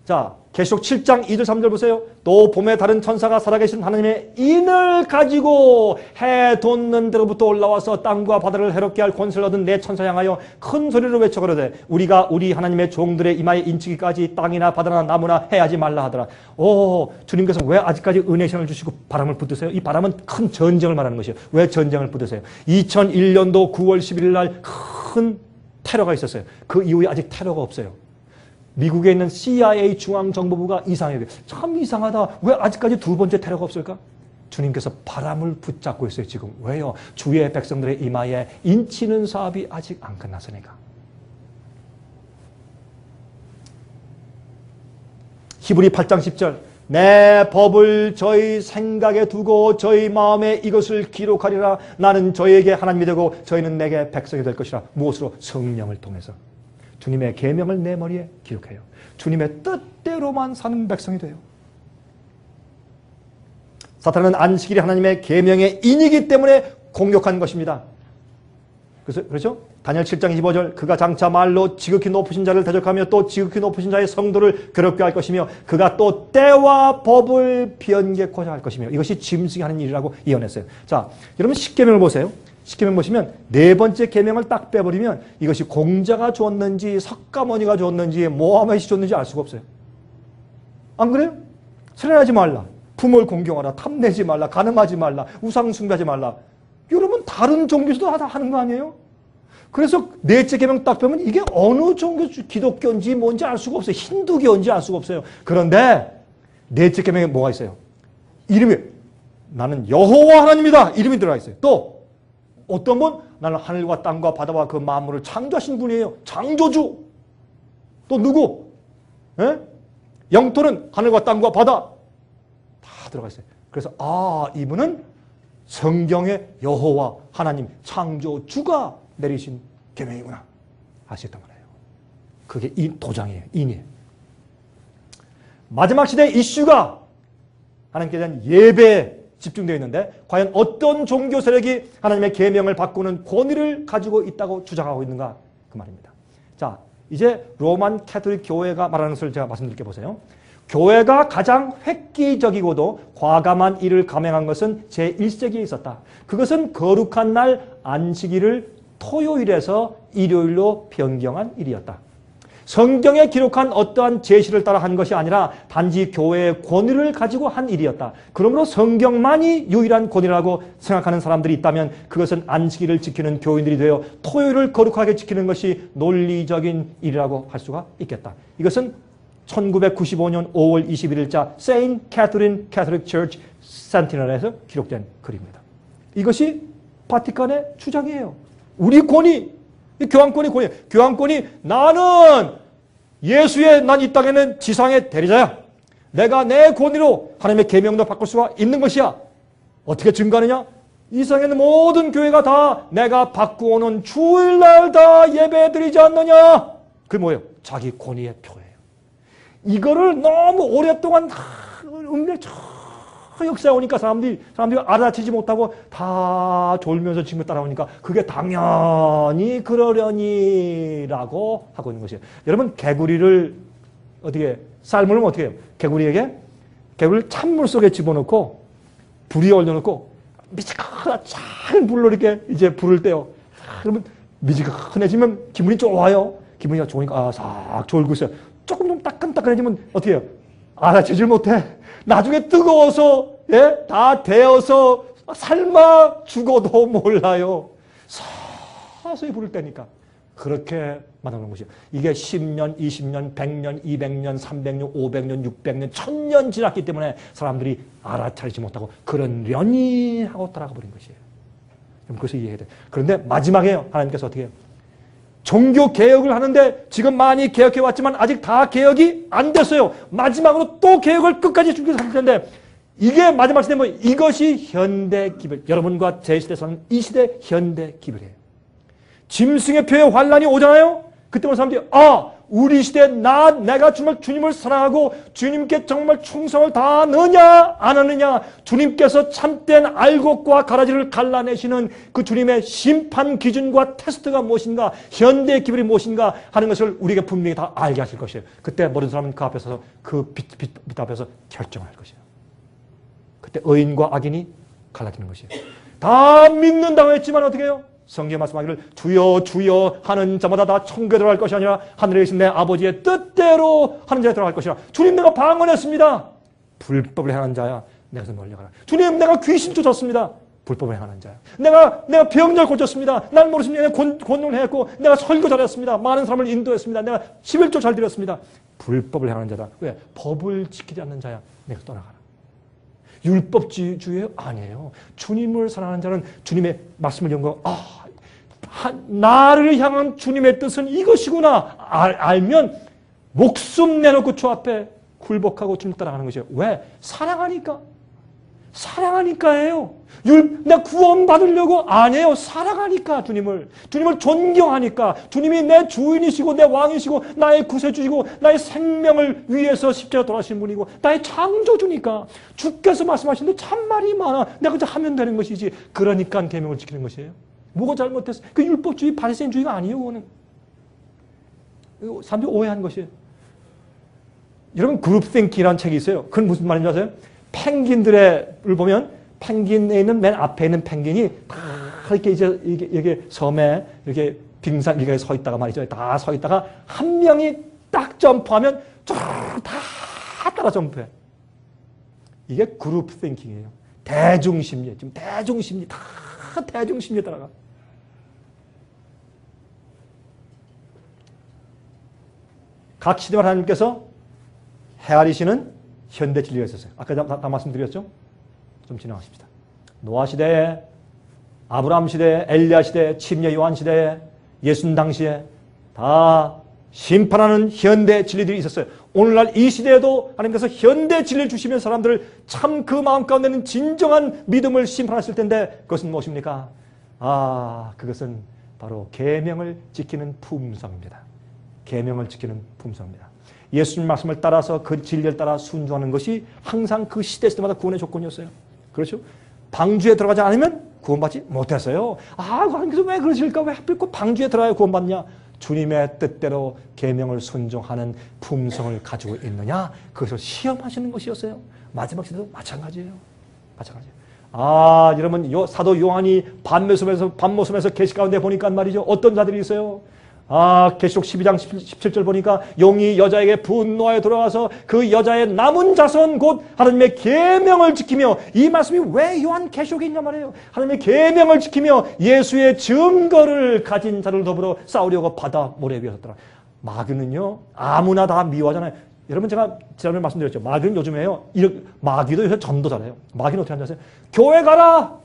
자, 계시록 7장 2절 3절 보세요. 또 봄에 다른 천사가 살아계신 하나님의 인을 가지고 해 돋는 데로부터 올라와서 땅과 바다를 해롭게 할 권세를 얻은 내 천사 향하여 큰 소리로 외쳐 가로되 우리가 우리 하나님의 종들의 이마에 인치기까지 땅이나 바다나 나무나 해하지 말라 하더라. 주님께서 왜 아직까지 은혜의 시간을 주시고 바람을 붙드세요? 이 바람은 큰 전쟁을 말하는 것이에요. 왜 전쟁을 붙드세요? 2001년도 9월 11일 날 큰 테러가 있었어요. 그 이후에 아직 테러가 없어요. 미국에 있는 CIA 중앙정보부가 이상해요. 참 이상하다. 왜 아직까지 두 번째 테러가 없을까? 주님께서 바람을 붙잡고 있어요. 지금. 왜요? 주의 백성들의 이마에 인치는 사업이 아직 안 끝났으니까. 히브리 8장 10절 내 법을 저희 생각에 두고 저희 마음에 이것을 기록하리라. 나는 저희에게 하나님이 되고 저희는 내게 백성이 될 것이라. 무엇으로? 성령을 통해서. 주님의 계명을 내 머리에 기록해요. 주님의 뜻대로만 사는 백성이 돼요. 사탄은 안식일이 하나님의 계명의 인이기 때문에 공격한 것입니다. 그렇죠? 다니엘 7장 25절 그가 장차 말로 지극히 높으신 자를 대적하며 또 지극히 높으신 자의 성도를 괴롭게 할 것이며 그가 또 때와 법을 변개코자 할 것이며 이것이 짐승이 하는 일이라고 예언했어요. 자, 여러분 십계명을 보세요. 십계명 보시면 네 번째 계명을 딱 빼버리면 이것이 공자가 줬는지 석가모니가 줬는지 모하메이 줬는지 알 수가 없어요. 안 그래요? 살인하지 말라. 부모를 공경하라. 탐내지 말라. 간음하지 말라. 우상 숭배하지 말라. 여러분 다른 종교에서도 다 하는 거 아니에요? 그래서 넷째 계명 딱 빼면 이게 어느 종교 기독교인지 뭔지 알 수가 없어요. 힌두교인지 알 수가 없어요. 그런데 넷째 계명에 뭐가 있어요? 이름이 나는 여호와 하나님이다. 이름이 들어가 있어요. 또 어떤 분? 나는 하늘과 땅과 바다와 그 만물을 창조하신 분이에요. 창조주. 또 누구? 예? 영토는 하늘과 땅과 바다 다 들어가 있어요. 그래서 이분은 성경의 여호와 하나님 창조주가 내리신 계명이구나 아시겠단 말이에요. 그게 도장이에요. 인이에요. 마지막 시대 이슈가 하나님께 대한 예배에 집중되어 있는데 과연 어떤 종교 세력이 하나님의 계명을 바꾸는 권위를 가지고 있다고 주장하고 있는가 그 말입니다. 자, 이제 로만 캐톨릭 교회가 말하는 것을 제가 말씀드릴게 보세요. 교회가 가장 획기적이고도 과감한 일을 감행한 것은 제1세기에 있었다. 그것은 거룩한 날 안식일을 토요일에서 일요일로 변경한 일이었다. 성경에 기록한 어떠한 제시를 따라 한 것이 아니라 단지 교회의 권위를 가지고 한 일이었다. 그러므로 성경만이 유일한 권위라고 생각하는 사람들이 있다면 그것은 안식일을 지키는 교인들이 되어 토요일을 거룩하게 지키는 것이 논리적인 일이라고 할 수가 있겠다. 이것은 1995년 5월 21일자 Saint Catherine Catholic Church Sentinel에서 기록된 글입니다. 이것이 바티칸의 주장이에요. 우리 권위, 교황권이 권위. 교황권이 나는 예수의 난 이 땅에는 지상의 대리자야. 내가 내 권위로 하나님의 계명도 바꿀 수가 있는 것이야. 어떻게 증거하느냐? 이 세상에 있는 모든 교회가 다 내가 바꾸어놓은 주일날 다 예배드리지 않느냐? 그게 뭐예요? 자기 권위의 표예요. 이거를 너무 오랫동안 은밀히 역사에 오니까 사람들이 알아채지 못하고 다 졸면서 지금 따라오니까 그게 당연히 그러려니라고 하고 있는 것이에요. 여러분 개구리를 어떻게 삶으면 어떻게 해요? 개구리를 찬물 속에 집어넣고 불 위에 올려놓고 미지근한 작은 불로 이렇게 이제 불을 떼요. 그러면 미지근해지면 기분이 좋아요. 기분이 좋으니까 싹 졸고 있어요. 조금 좀 따끈따끈해지면 어떻게 해요? 알아채질 못해. 나중에 뜨거워서 다 데워서 삶아 죽어도 몰라요. 서서히 불을 때니까. 그렇게 만나는 것이에요. 이게 10년, 20년, 100년, 200년, 300년, 500년, 600년, 1000년 지났기 때문에 사람들이 알아차리지 못하고 그러려니 하고 따라가 버린 것이에요. 그것을 이해해야 돼요. 그런데 마지막에 하나님께서 어떻게 해요? 종교 개혁을 하는데 지금 많이 개혁해 왔지만 아직 다 개혁이 안 됐어요. 마지막으로 또 개혁을 끝까지 준비해서 할 텐데 이게 마지막 시대 뭐예요? 이것이 현대 기별. 여러분과 제 시대에서는 이 시대 현대 기별이에요. 짐승의 표에 환란이 오잖아요. 그때부터 사람들이 우리 시대에 내가 정말 주님을 사랑하고 주님께 정말 충성을 다하느냐 안 하느냐, 주님께서 참된 알곡과 가라지를 갈라내시는 그 주님의 심판 기준과 테스트가 무엇인가, 현대의 기별이 무엇인가 하는 것을 우리에게 분명히 다 알게 하실 것이에요. 그때 모든 사람은 그 앞에서 그 빛 앞에서 결정할 것이에요. 그때 의인과 악인이 갈라지는 것이에요. 다 믿는다고 했지만 어떻게 해요? 성경에 말씀하기를 주여 주여 하는 자마다 다 천국에 들어갈 것이 아니라 하늘에 계신 내 아버지의 뜻대로 하는 자에 들어갈 것이라. 주님, 내가 방언했습니다. 불법을 행하는 자야 내가 멀리가라. 주님, 내가 귀신 쫓았습니다. 불법을 행하는 자야. 내가 병자를 고쳤습니다. 날 모르십니까? 내가 권능을 했고 내가 설교 잘했습니다. 많은 사람을 인도했습니다. 내가 11조 잘 드렸습니다. 불법을 행하는 자다. 왜? 법을 지키지 않는 자야 내가 떠나가라. 율법주의예요? 아니에요. 주님을 사랑하는 자는 주님의 말씀을 연구하고 나를 향한 주님의 뜻은 이것이구나 알면 목숨 내놓고 주 앞에 굴복하고 주님 따라가는 것이에요. 왜? 사랑하니까. 사랑하니까예요. 내가 구원 받으려고 아니에요. 사랑하니까 주님을 존경하니까. 주님이 내 주인이시고 내 왕이시고 나의 구세주시고 나의 생명을 위해서 십자가 돌아가신 분이고 나의 창조주니까. 주께서 말씀하시는데 참말이 많아. 내가 그저 하면 되는 것이지. 그러니까 계명을 지키는 것이에요. 뭐가 잘못됐어? 그 율법주의, 바리새인주의가 아니에요. 그거는 사람들이 오해한 것이에요. 여러분, 그룹띵킹이라는 책이 있어요. 그건 무슨 말인지 아세요? 펭귄들을 보면 펭귄에 있는 맨 앞에 있는 펭귄이 다 이렇게 이게 섬에 이렇게 빙산 이렇게 서 있다가 말이죠. 다 서 있다가 한 명이 딱 점프하면 다 따라 점프해. 이게 그룹 띵킹이에요. 대중심리. 지금 대중심리 다 대중심리에 따라가. 각 시대마다 하나님께서 헤아리시는 현대 진리가 있었어요. 아까 다 말씀드렸죠? 좀 진행하십시다. 노아 시대에, 아브라함 시대에, 엘리야 시대에, 침례 요한 시대에, 예수님 당시에 다 심판하는 현대 진리들이 있었어요. 오늘날 이 시대에도 하나님께서 현대 진리를 주시면 사람들을 참 그 마음 가운데는 진정한 믿음을 심판하실 텐데 그것은 무엇입니까? 그것은 바로 계명을 지키는 품성입니다. 계명을 지키는 품성입니다. 예수님 말씀을 따라서 그 진리를 따라 순종하는 것이 항상 그 시대마다 구원의 조건이었어요. 그렇죠? 방주에 들어가지 않으면 구원받지 못했어요. 하나님께서 왜 그러실까? 왜 하필 꼭 방주에 들어가야 구원받냐? 주님의 뜻대로 계명을 순종하는 품성을 가지고 있느냐? 그것을 시험하시는 것이었어요. 마지막 시대도 마찬가지예요. 여러분 사도 요한이 밤모섬에서 계시 가운데 보니까 말이죠. 어떤 자들이 있어요? 계시록 12장 17절 보니까 용이 여자에게 분노하여 돌아와서 그 여자의 남은 자손 곧 하나님의 계명을 지키며, 이 말씀이 왜 요한 계시록에 있냐 말이에요. 하나님의 계명을 지키며 예수의 증거를 가진 자를 더불어 싸우려고 바다 모래 위에 섰더라. 마귀는요 아무나 다 미워하잖아요. 여러분 제가 지난번에 말씀드렸죠. 마귀는 요즘에요. 마귀도 요새 전도잖아요. 마귀는 어떻게 하는지 아세요? 교회 가라!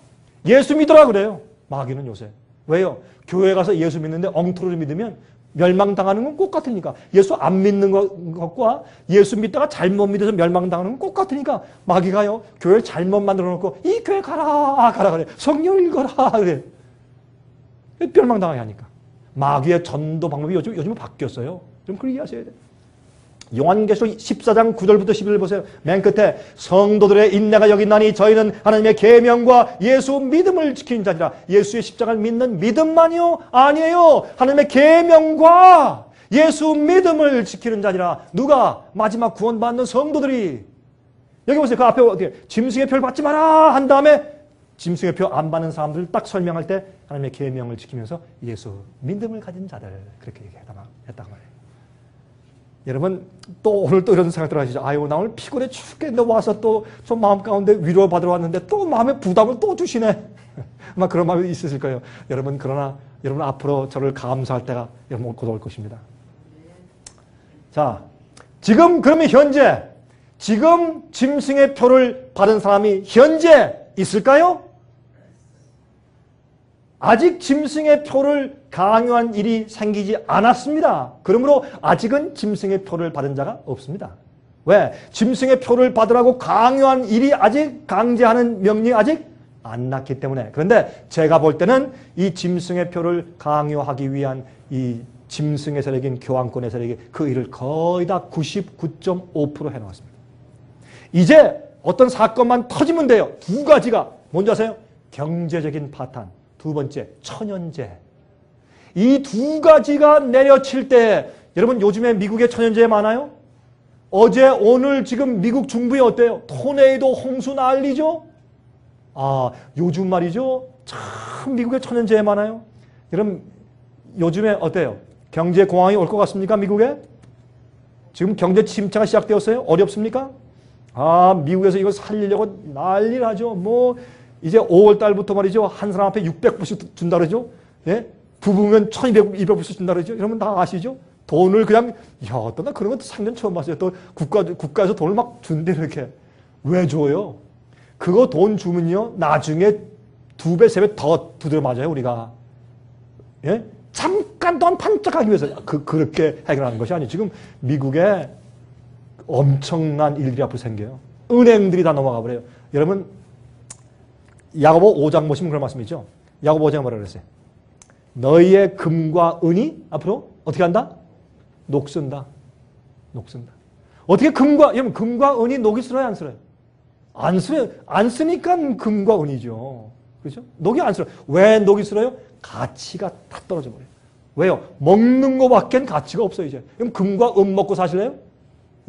예수 믿어라 그래요. 마귀는 요새. 왜요? 교회 가서 예수 믿는데 엉터리를 믿으면 멸망당하는 건 똑같으니까. 예수 안 믿는 것과 예수 믿다가 잘못 믿어서 멸망당하는 건 똑같으니까 마귀가요 교회를 잘못 만들어 놓고 이 교회 가라 그래. 성경 읽어라 그래. 멸망당하게 하니까. 마귀의 전도 방법이 요즘은 바뀌었어요. 좀 그렇게 이해하셔야 돼요. 요한계시록 14장 9절부터 11절 보세요. 맨 끝에 성도들의 인내가 여기 있나니 저희는 하나님의 계명과 예수 믿음을 지키는 자니라. 예수의 십자가를 믿는 믿음만이요? 아니에요. 하나님의 계명과 예수 믿음을 지키는 자니라. 누가? 마지막 구원받는 성도들이. 여기 보세요. 그 앞에 어떻게 짐승의 표를 받지 마라 한 다음에 짐승의 표 안 받는 사람들을 딱 설명할 때 하나님의 계명을 지키면서 예수 믿음을 가진 자들 그렇게 얘기했단 말이에요. 여러분 또 오늘 또 이런 생각들 하시죠. 나 오늘 피곤해 죽겠는데 와서 또 좀 마음 가운데 위로 받으러 왔는데 또 마음에 부담을 또 주시네. 막 그런 마음이 있으실 거예요. 여러분 그러나 여러분 앞으로 저를 감사할 때가 여러분 곧 올 것입니다. 자, 그러면 현재 지금 짐승의 표를 받은 사람이 현재 있을까요? 아직 짐승의 표를 강요한 일이 생기지 않았습니다. 그러므로 아직은 짐승의 표를 받은 자가 없습니다. 왜? 짐승의 표를 받으라고 강요한 일이 아직 강제하는 명령이 아직 안 났기 때문에. 그런데 제가 볼 때는 이 짐승의 표를 강요하기 위한 이 짐승의 세력인 교황권의 세력이 그 일을 거의 다 99.5% 해놓았습니다. 이제 어떤 사건만 터지면 돼요. 두 가지가. 뭔지 아세요? 경제적인 파탄. 두 번째, 천연재. 이 두 가지가 내려칠 때 여러분 요즘에 미국에 천연재 많아요? 어제 오늘 지금 미국 중부에 어때요? 토네이도 홍수 난리죠? 요즘 말이죠? 참 미국에 천연재 많아요? 여러분 요즘에 어때요? 경제 공황이 올 것 같습니까? 미국에? 지금 경제 침체가 시작되었어요? 어렵습니까? 미국에서 이거 살리려고 난리를 하죠. 이제 5월 달부터 말이죠. 한 사람 앞에 600불씩 준다 그러죠. 예? 부부면 1200불씩 준다 그러죠. 여러분 다 아시죠? 돈을 그냥, 어떤 나 그런 것도 3년 처음 봤어요. 또 국가에서 돈을 막 준대, 이렇게. 왜 줘요? 그거 돈 주면요. 나중에 2배, 3배 더 두드려 맞아요, 우리가. 예? 잠깐 동안 반짝하기 위해서. 그렇게 해결하는 것이 아니에요. 지금 미국에 엄청난 일들이 앞으로 생겨요. 은행들이 다 넘어가 버려요. 여러분, 야고보 5장 보시면 그런 말씀이죠. 야고보 5장에 뭐라 그랬어요? 너희의 금과 은이 앞으로 어떻게 한다? 녹슨다. 어떻게 여러분 금과 은이 녹이 슬어요, 안 슬어요? 안 슬어요. 안 쓰니까 금과 은이죠. 그렇죠? 녹이 안 슬어요. 왜 녹이 슬어요? 가치가 다 떨어져 버려요. 왜요? 먹는 거밖엔 가치가 없어요, 이제. 그럼 금과 은 먹고 사실래요?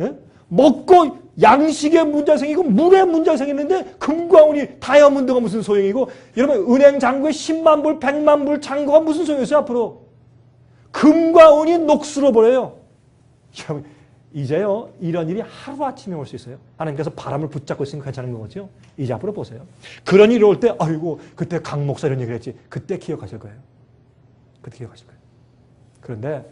예? 먹고 양식의 문제가 생기고 물의 문제가 생겼는데 금과 은이 다이아몬드가 무슨 소용이고 여러분 은행 잔고에 10만 불, 100만 불 잔고가 무슨 소용이 있어요 앞으로. 금과 은이 녹슬어 버려요. 이제요 이런 일이 하루아침에 올 수 있어요. 하나님께서 바람을 붙잡고 있으면 괜찮은 거죠. 이제 앞으로 보세요. 그런 일이 올 때 아이고 그때 강 목사 이런 얘기를 했지. 그때 기억하실 거예요. 그때 기억하실 거예요. 그런데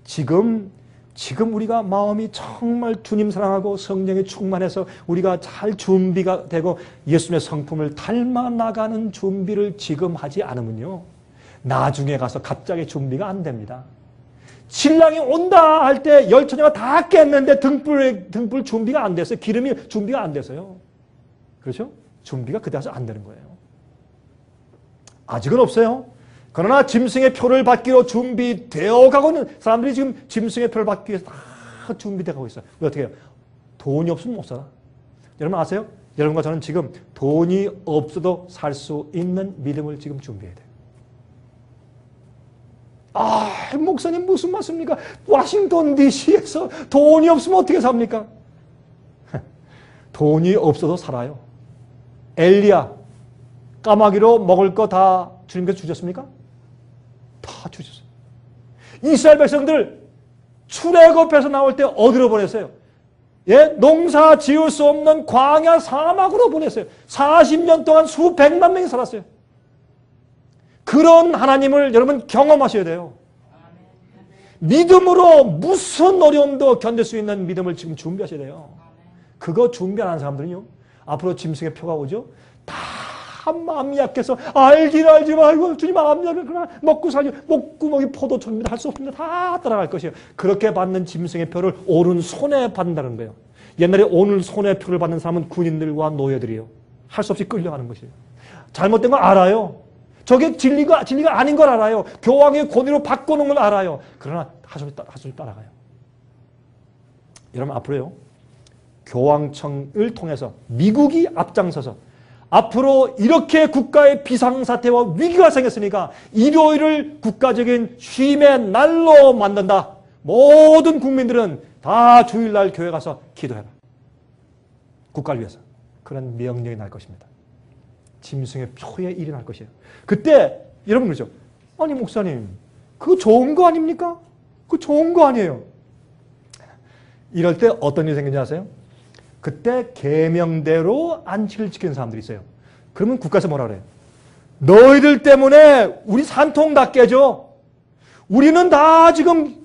지금 지금 우리가 마음이 정말 주님 사랑하고 성령에 충만해서 우리가 잘 준비가 되고 예수님의 성품을 닮아 나가는 준비를 지금 하지 않으면요, 나중에 가서 갑자기 준비가 안 됩니다. 신랑이 온다 할 때 열처녀가 다 깼는데 등불 준비가 안 됐어요. 기름이 준비가 안 돼서요. 그렇죠? 준비가 그다지 안 되는 거예요. 아직은 없어요. 그러나 짐승의 표를 받기로 준비되어 가고는 사람들이 지금 짐승의 표를 받기 위해서 다 준비되어 가고 있어요. 왜 어떻게 해요? 돈이 없으면 못 살아. 여러분 아세요? 여러분과 저는 지금 돈이 없어도 살 수 있는 믿음을 지금 준비해야 돼요. 아, 목사님 무슨 말씀입니까? 워싱턴 DC에서 돈이 없으면 어떻게 삽니까? 돈이 없어도 살아요. 엘리야, 까마귀로 먹을 거 다 주님께서 주셨습니까? 다 주셨어요. 이스라엘 백성들 출애굽에서 나올 때 어디로 보냈어요? 예, 농사 지을 수 없는 광야 사막으로 보냈어요. 40년 동안 수백만 명이 살았어요. 그런 하나님을 여러분 경험하셔야 돼요. 믿음으로 무슨 어려움도 견딜 수 있는 믿음을 지금 준비하셔야 돼요. 그거 준비 안 하는 사람들은요, 앞으로 짐승의 표가 오죠? 다 마음이 약해서 알지 말고 주님 마음 약해 그러나 먹고 살죠. 목구멍이 포도청입니다. 할 수 없습니다. 다 따라갈 것이에요. 그렇게 받는 짐승의 표를 오른손에 받는다는 거예요. 옛날에 오른손에 표를 받는 사람은 군인들과 노예들이에요. 할 수 없이 끌려가는 것이에요. 잘못된 걸 알아요. 저게 진리가 아닌 걸 알아요. 교황의 권위로 바꿔놓은 걸 알아요. 그러나 하소리 따라가요. 여러분 앞으로요, 교황청을 통해서 미국이 앞장서서 앞으로 이렇게 국가의 비상사태와 위기가 생겼으니까 일요일을 국가적인 쉼의 날로 만든다. 모든 국민들은 다 주일날 교회 가서 기도해라. 국가를 위해서. 그런 명령이 날 것입니다. 짐승의 표에 일이 날 것이에요. 그때 여러분 그러죠. 아니 목사님, 그거 좋은 거 아닙니까? 그거 좋은 거 아니에요. 이럴 때 어떤 일이 생기는지 아세요? 그때 계명대로 안식을 지키는 사람들이 있어요. 그러면 국가에서 뭐라 그래요? 너희들 때문에 우리 산통 다 깨져. 우리는 다 지금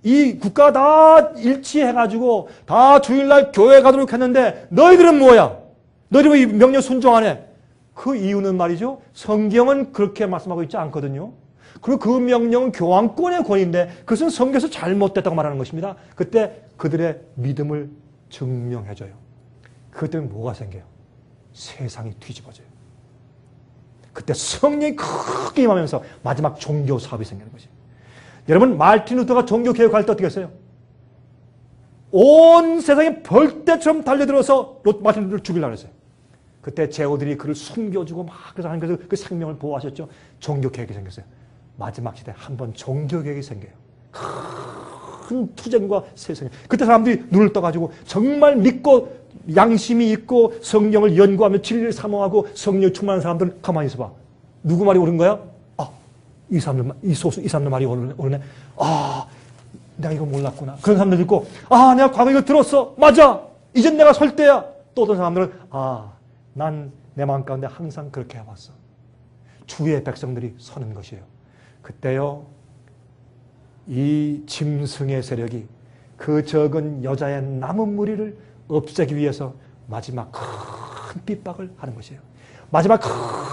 이 국가 다 일치해가지고 다 주일날 교회 가도록 했는데 너희들은 뭐야? 너희들 왜 이 명령 순종 안 해? 그 이유는 말이죠, 성경은 그렇게 말씀하고 있지 않거든요. 그리고 그 명령은 교황권의 권위인데 그것은 성경에서 잘못됐다고 말하는 것입니다. 그때 그들의 믿음을 증명해줘요. 그것 때문에 뭐가 생겨요? 세상이 뒤집어져요. 그때 성령이 크게 임하면서 마지막 종교 사업이 생기는 것이에요. 여러분 마르틴 루터가 종교 개혁할 때 어떻게 했어요? 온 세상에 벌떼처럼 달려들어서 마르틴 루터를 죽이려고 했어요. 그때 제후들이 그를 숨겨주고 막 그래서 그 생명을 보호하셨죠. 종교 개혁이 생겼어요. 마지막 시대에 한번 종교 개혁이 생겨요. 큰 투쟁과 세상에. 그때 사람들이 눈을 떠가지고 정말 믿고 양심이 있고 성경을 연구하며 진리를 사모하고 성령에 충만한 사람들은 가만히 있어봐. 누구 말이 옳은 거야? 아, 이 사람들 말이 옳네. 아, 내가 이거 몰랐구나. 그런 사람들 있고, 아, 내가 과거에 이거 들었어. 맞아. 이젠 내가 설 때야. 또 어떤 사람들은, 아, 난 내 마음 가운데 항상 그렇게 해왔어. 주의 백성들이 서는 것이에요. 그때요, 이 짐승의 세력이 그 적은 여자의 남은 무리를 없애기 위해서 마지막 큰 핍박을 하는 것이에요. 마지막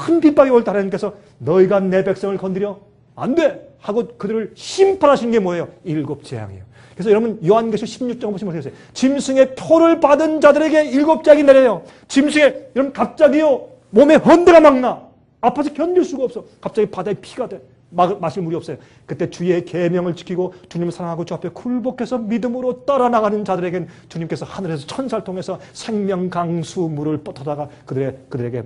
큰 핍박이 올 때 하나님께서 너희가 내 백성을 건드려? 안 돼! 하고 그들을 심판하신 게 뭐예요? 7 재앙이에요. 그래서 여러분 요한계시록 16장 보시면 어떻게 되세요? 짐승의 표를 받은 자들에게 7 재앙이 내려요. 짐승의, 여러분 갑자기요, 몸에 헌대가 막 나. 아파서 견딜 수가 없어. 갑자기 바다에 피가 돼. 마실 물이 없어요. 그때 주의 계명을 지키고 주님을 사랑하고 주 앞에 굴복해서 믿음으로 따라 나가는 자들에게는 주님께서 하늘에서 천사를 통해서 생명 강수 물을 뻗어다가 그들에게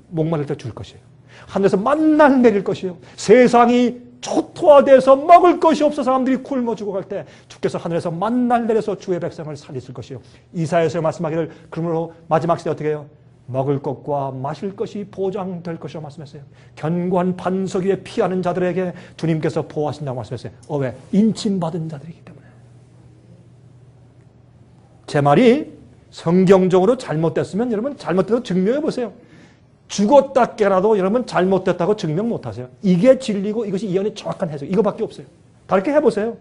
목마를 때 줄 것이에요. 하늘에서 만나를 내릴 것이에요. 세상이 초토화돼서 먹을 것이 없어 사람들이 굶어 죽어갈 때 주께서 하늘에서 만나를 내려서 주의 백성을 살리실 것이에요. 이사야서 말씀하기를 그러므로 마지막 시대 어떻게 해요? 먹을 것과 마실 것이 보장될 것이라고 말씀했어요. 견고한 반석 위에 피하는 자들에게 주님께서 보호하신다고 말씀했어요. 왜? 인침받은 자들이기 때문에. 제 말이 성경적으로 잘못됐으면 여러분 잘못돼서 증명해 보세요. 죽었다 깨라도 여러분 잘못됐다고 증명 못하세요. 이게 진리고 이것이 이언의 정확한 해석. 이거밖에 없어요. 다르게 해보세요.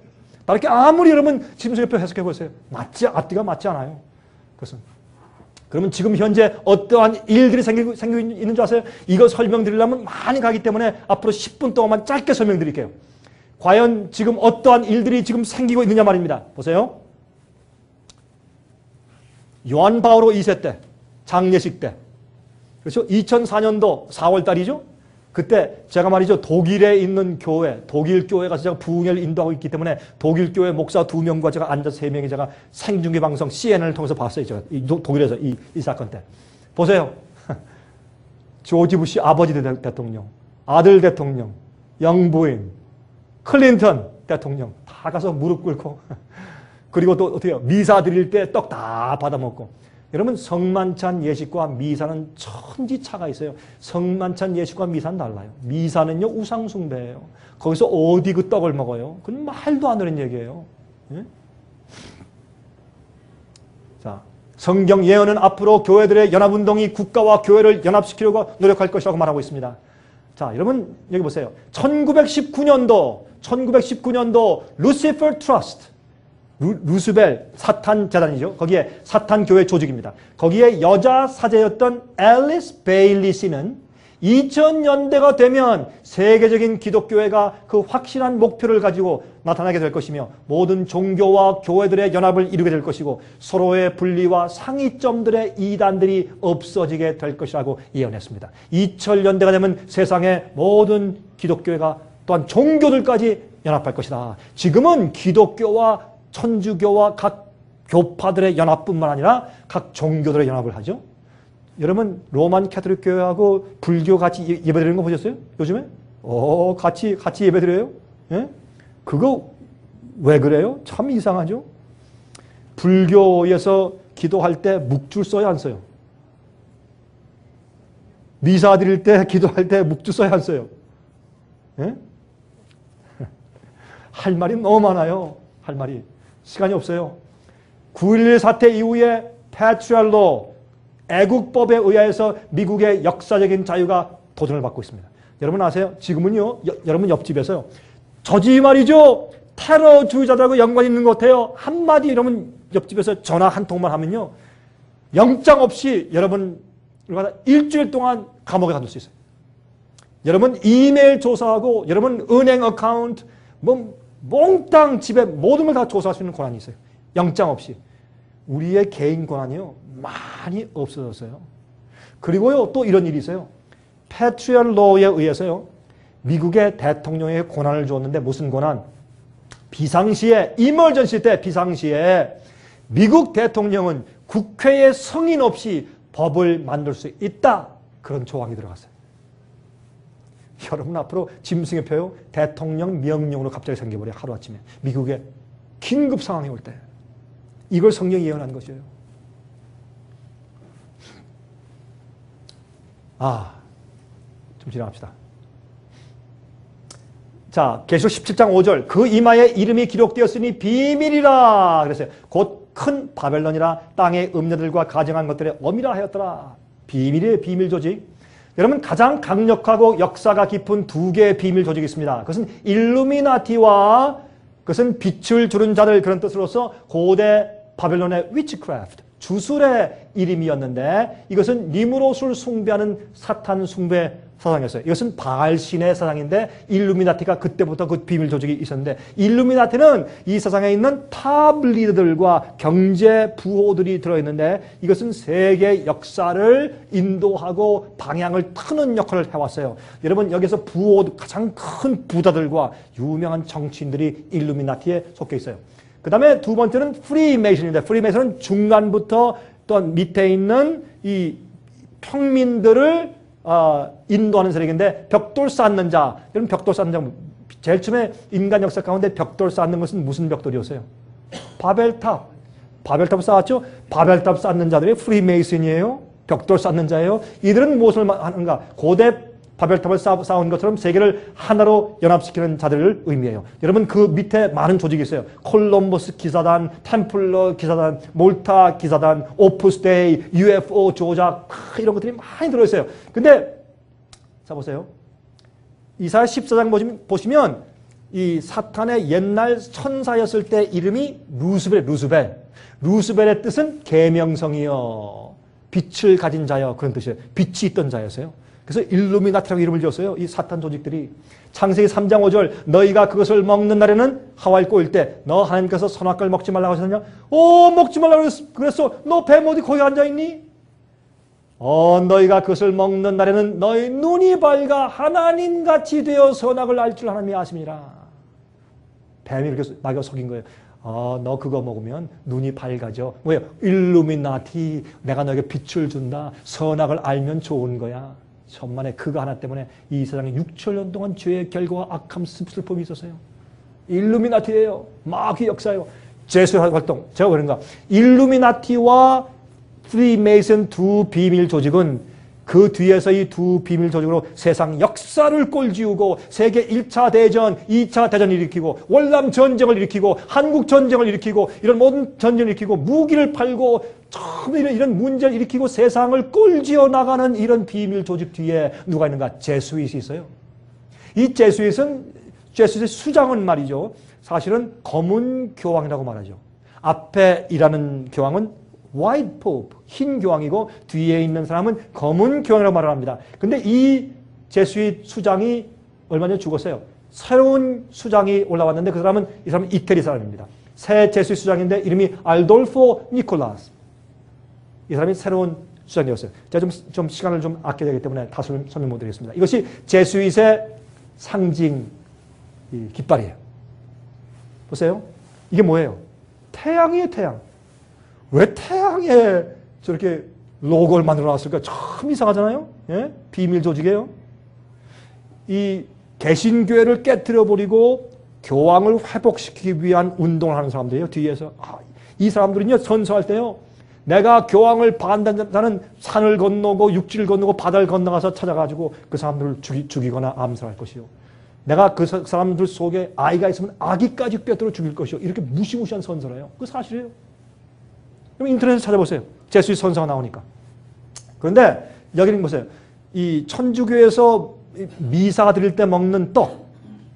다르게 아무리 여러분 짐승협회 해석해 보세요. 앞뒤가 맞지 않아요. 그것은. 그러면 지금 현재 어떠한 일들이 생기고 있는 줄 아세요? 이거 설명드리려면 많이 가기 때문에 앞으로 10분 동안만 짧게 설명드릴게요. 과연 지금 어떠한 일들이 지금 생기고 있느냐 말입니다. 보세요. 요한 바오로 2세 때, 장례식 때, 그렇죠? 2004년도 4월 달이죠? 그때 제가 말이죠. 독일에 있는 교회, 독일 교회 가서 제가 부흥회를 인도하고 있기 때문에 독일 교회 목사 2명과 제가 앉아서 3명이 제가 생중계 방송 CNN을 통해서 봤어요. 제가 독일에서 이 사건 때. 보세요. 조지 부시 아버지 대통령, 아들 대통령, 영부인, 클린턴 대통령 다 가서 무릎 꿇고 그리고 또 어떻게 해요? 미사 드릴 때 떡 다 받아먹고. 여러분 성만찬 예식과 미사는 천지차가 있어요. 성만찬 예식과 미사는 달라요. 미사는요 우상숭배예요. 거기서 어디 그 떡을 먹어요? 그건 말도 안 되는 얘기예요. 예? 자, 성경 예언은 앞으로 교회들의 연합운동이 국가와 교회를 연합시키려고 노력할 것이라고 말하고 있습니다. 자, 여러분 여기 보세요. 1919년도 루시퍼 트러스트 루스벨 사탄 재단이죠. 거기에 사탄 교회 조직입니다. 거기에 여자 사제였던 앨리스 베일리 씨는 2000년대가 되면 세계적인 기독교회가 그 확실한 목표를 가지고 나타나게 될 것이며 모든 종교와 교회들의 연합을 이루게 될 것이고 서로의 분리와 상이점들의 이단들이 없어지게 될 것이라고 예언했습니다. 2000년대가 되면 세상의 모든 기독교회가 또한 종교들까지 연합할 것이다. 지금은 기독교와 천주교와 각 교파들의 연합뿐만 아니라 각 종교들의 연합을 하죠. 여러분 로만 캐톨릭 교회하고 불교 같이 예배드리는 거 보셨어요? 요즘에? 같이 예배드려요? 예? 그거 왜 그래요? 참 이상하죠? 불교에서 기도할 때 묵줄 써야 안 써요? 미사 드릴 때 기도할 때 묵줄 써야 안 써요? 예? 할 말이 너무 많아요. 할 말이. 시간이 없어요. 9.11 사태 이후에 패트리얼로 애국법에 의해서 미국의 역사적인 자유가 도전을 받고 있습니다. 여러분 아세요? 지금은요. 여러분 옆집에서요. 저 집 말이죠. 테러주의자들하고 연관이 있는 것 같아요. 한마디 여러분 옆집에서 전화 한 통만 하면요. 영장 없이 여러분 일주일 동안 감옥에 가둘 수 있어요. 여러분 이메일 조사하고 여러분 은행 어카운트 몽땅 집에 모든 걸 다 조사할 수 있는 권한이 있어요. 영장 없이. 우리의 개인 권한이요. 많이 없어졌어요. 그리고요. 또 이런 일이 있어요. 패트리얼 로에 의해서요. 미국의 대통령에게 권한을 줬는데 무슨 권한? 비상시에 이머전시 때 비상시에 미국 대통령은 국회의 승인 없이 법을 만들 수 있다. 그런 조항이 들어갔어요. 여러분 앞으로 짐승의 표요 대통령 명령으로 갑자기 생겨버려요. 하루아침에. 미국에 긴급 상황이 올 때. 이걸 성경이 예언한 것이에요. 좀 지나갑시다. 자, 계시록 17장 5절. 그 이마에 이름이 기록되었으니 비밀이라. 그랬어요. 곧 큰 바벨론이라 땅의 음녀들과 가정한 것들의 어미라 하였더라. 비밀이에요. 비밀 조직. 여러분 가장 강력하고 역사가 깊은 두 개의 비밀 조직이 있습니다. 그것은 일루미나티와 그것은 빛을 주는 자들 그런 뜻으로서 고대 바벨론의 위치크래프트, 주술의 이름이었는데 이것은 니무롯을 숭배하는 사탄 숭배 사상이었어요. 이것은 바알신의 사상인데 일루미나티가 그때부터 그 비밀 조직이 있었는데 일루미나티는 이 세상에 있는 탑 리더들과 경제 부호들이 들어있는데 이것은 세계 역사를 인도하고 방향을 트는 역할을 해왔어요. 여러분 여기서 부호 가장 큰 부자들과 유명한 정치인들이 일루미나티에 속해 있어요. 그 다음에 두 번째는 프리메이슨입니다. 프리메이슨은 중간부터 또 밑에 있는 이 평민들을 인도하는 세력인데 벽돌 쌓는 자. 여러분 벽돌 쌓는 자 제일 처음에 인간 역사 가운데 벽돌 쌓는 것은 무슨 벽돌이었어요? 바벨탑. 바벨탑 쌓았죠? 바벨탑 쌓는 자들이 프리메이슨이에요. 벽돌 쌓는 자예요. 이들은 무엇을 하는가? 고대 바벨탑을 쌓은 것처럼 세계를 하나로 연합시키는 자들을 의미해요. 여러분 그 밑에 많은 조직이 있어요. 콜럼버스 기사단, 템플러 기사단, 몰타 기사단, 오프스데이, UFO 조작 이런 것들이 많이 들어있어요. 근데 자 보세요. 이사야 14장 보시면 이 사탄의 옛날 천사였을 때 이름이 루스벨. 루스벨의 뜻은 계명성이여, 빛을 가진 자여, 그런 뜻이에요. 빛이 있던 자였어요. 그래서 일루미나티라고 이름을 지었어요. 이 사탄 조직들이. 창세기 3장 5절 너희가 그것을 먹는 날에는 하와를 꼬일 때 너 하나님께서 선악과를 먹지 말라고 하셨느냐? 먹지 말라고 그랬어. 너 뱀 어디 거기 앉아있니? 너희가 그것을 먹는 날에는 너희 눈이 밝아 하나님같이 되어 선악을 알 줄 하나님이 아심이라. 뱀이 이렇게 막여 속인 거예요. 너 그거 먹으면 눈이 밝아져. 뭐예요? 일루미나티. 내가 너에게 빛을 준다. 선악을 알면 좋은 거야. 천만에 그거 하나 때문에 이 세상에 6천년 동안 죄의 결과와 악함, 슬픔이 있었어요. 일루미나티예요. 마귀 역사예요. 제수 활동. 제가 그런가. 일루미나티와 프리메이슨 두 비밀 조직은 그 뒤에서 이 두 비밀 조직으로 세상 역사를 꼴지우고 세계 1차 대전, 2차 대전을 일으키고 월남 전쟁을 일으키고 한국 전쟁을 일으키고 이런 모든 전쟁을 일으키고 무기를 팔고 처음 이런 문제를 일으키고 세상을 꼴지어 나가는 이런 비밀 조직 뒤에 누가 있는가? 제수잇이 있어요. 이 제수잇의 수장은 말이죠. 사실은 검은 교황이라고 말하죠. 앞에 일하는 교황은 White Pope, 흰 교황이고 뒤에 있는 사람은 검은 교황이라고 말을 합니다. 근데 이 제수잇 수장이 얼마 전에 죽었어요. 새로운 수장이 올라왔는데 그 사람은 이 사람은 이태리 사람입니다. 새 제수잇 수장인데 이름이 알돌포 니콜라스. 이 사람이 새로운 수장이었어요. 제가 좀 시간을 좀 아껴야 되기 때문에 다 설명 못 드리겠습니다. 이것이 제수잇의 상징 깃발이에요. 보세요. 이게 뭐예요? 태양이에요, 태양. 왜 태양에 저렇게 로고를 만들어 놨을까? 참 이상하잖아요. 예? 비밀 조직이에요. 이 개신교회를 깨뜨려 버리고 교황을 회복시키기 위한 운동을 하는 사람들이에요. 뒤에서. 이 사람들은요, 선서할 때요. 내가 교황을 반대하는 자는 산을 건너고 육지를 건너고 바다를 건너가서 찾아가지고 그 사람들을 죽이거나 암살할 것이요. 내가 그 사람들 속에 아이가 있으면 아기까지 꿰뚫어 죽일 것이요. 이렇게 무시무시한 선서래요. 그 사실이에요. 그럼 인터넷에서 찾아보세요. 제수잇 선서가 나오니까. 그런데 여기는 보세요. 이 천주교에서 미사 드릴 때 먹는 떡,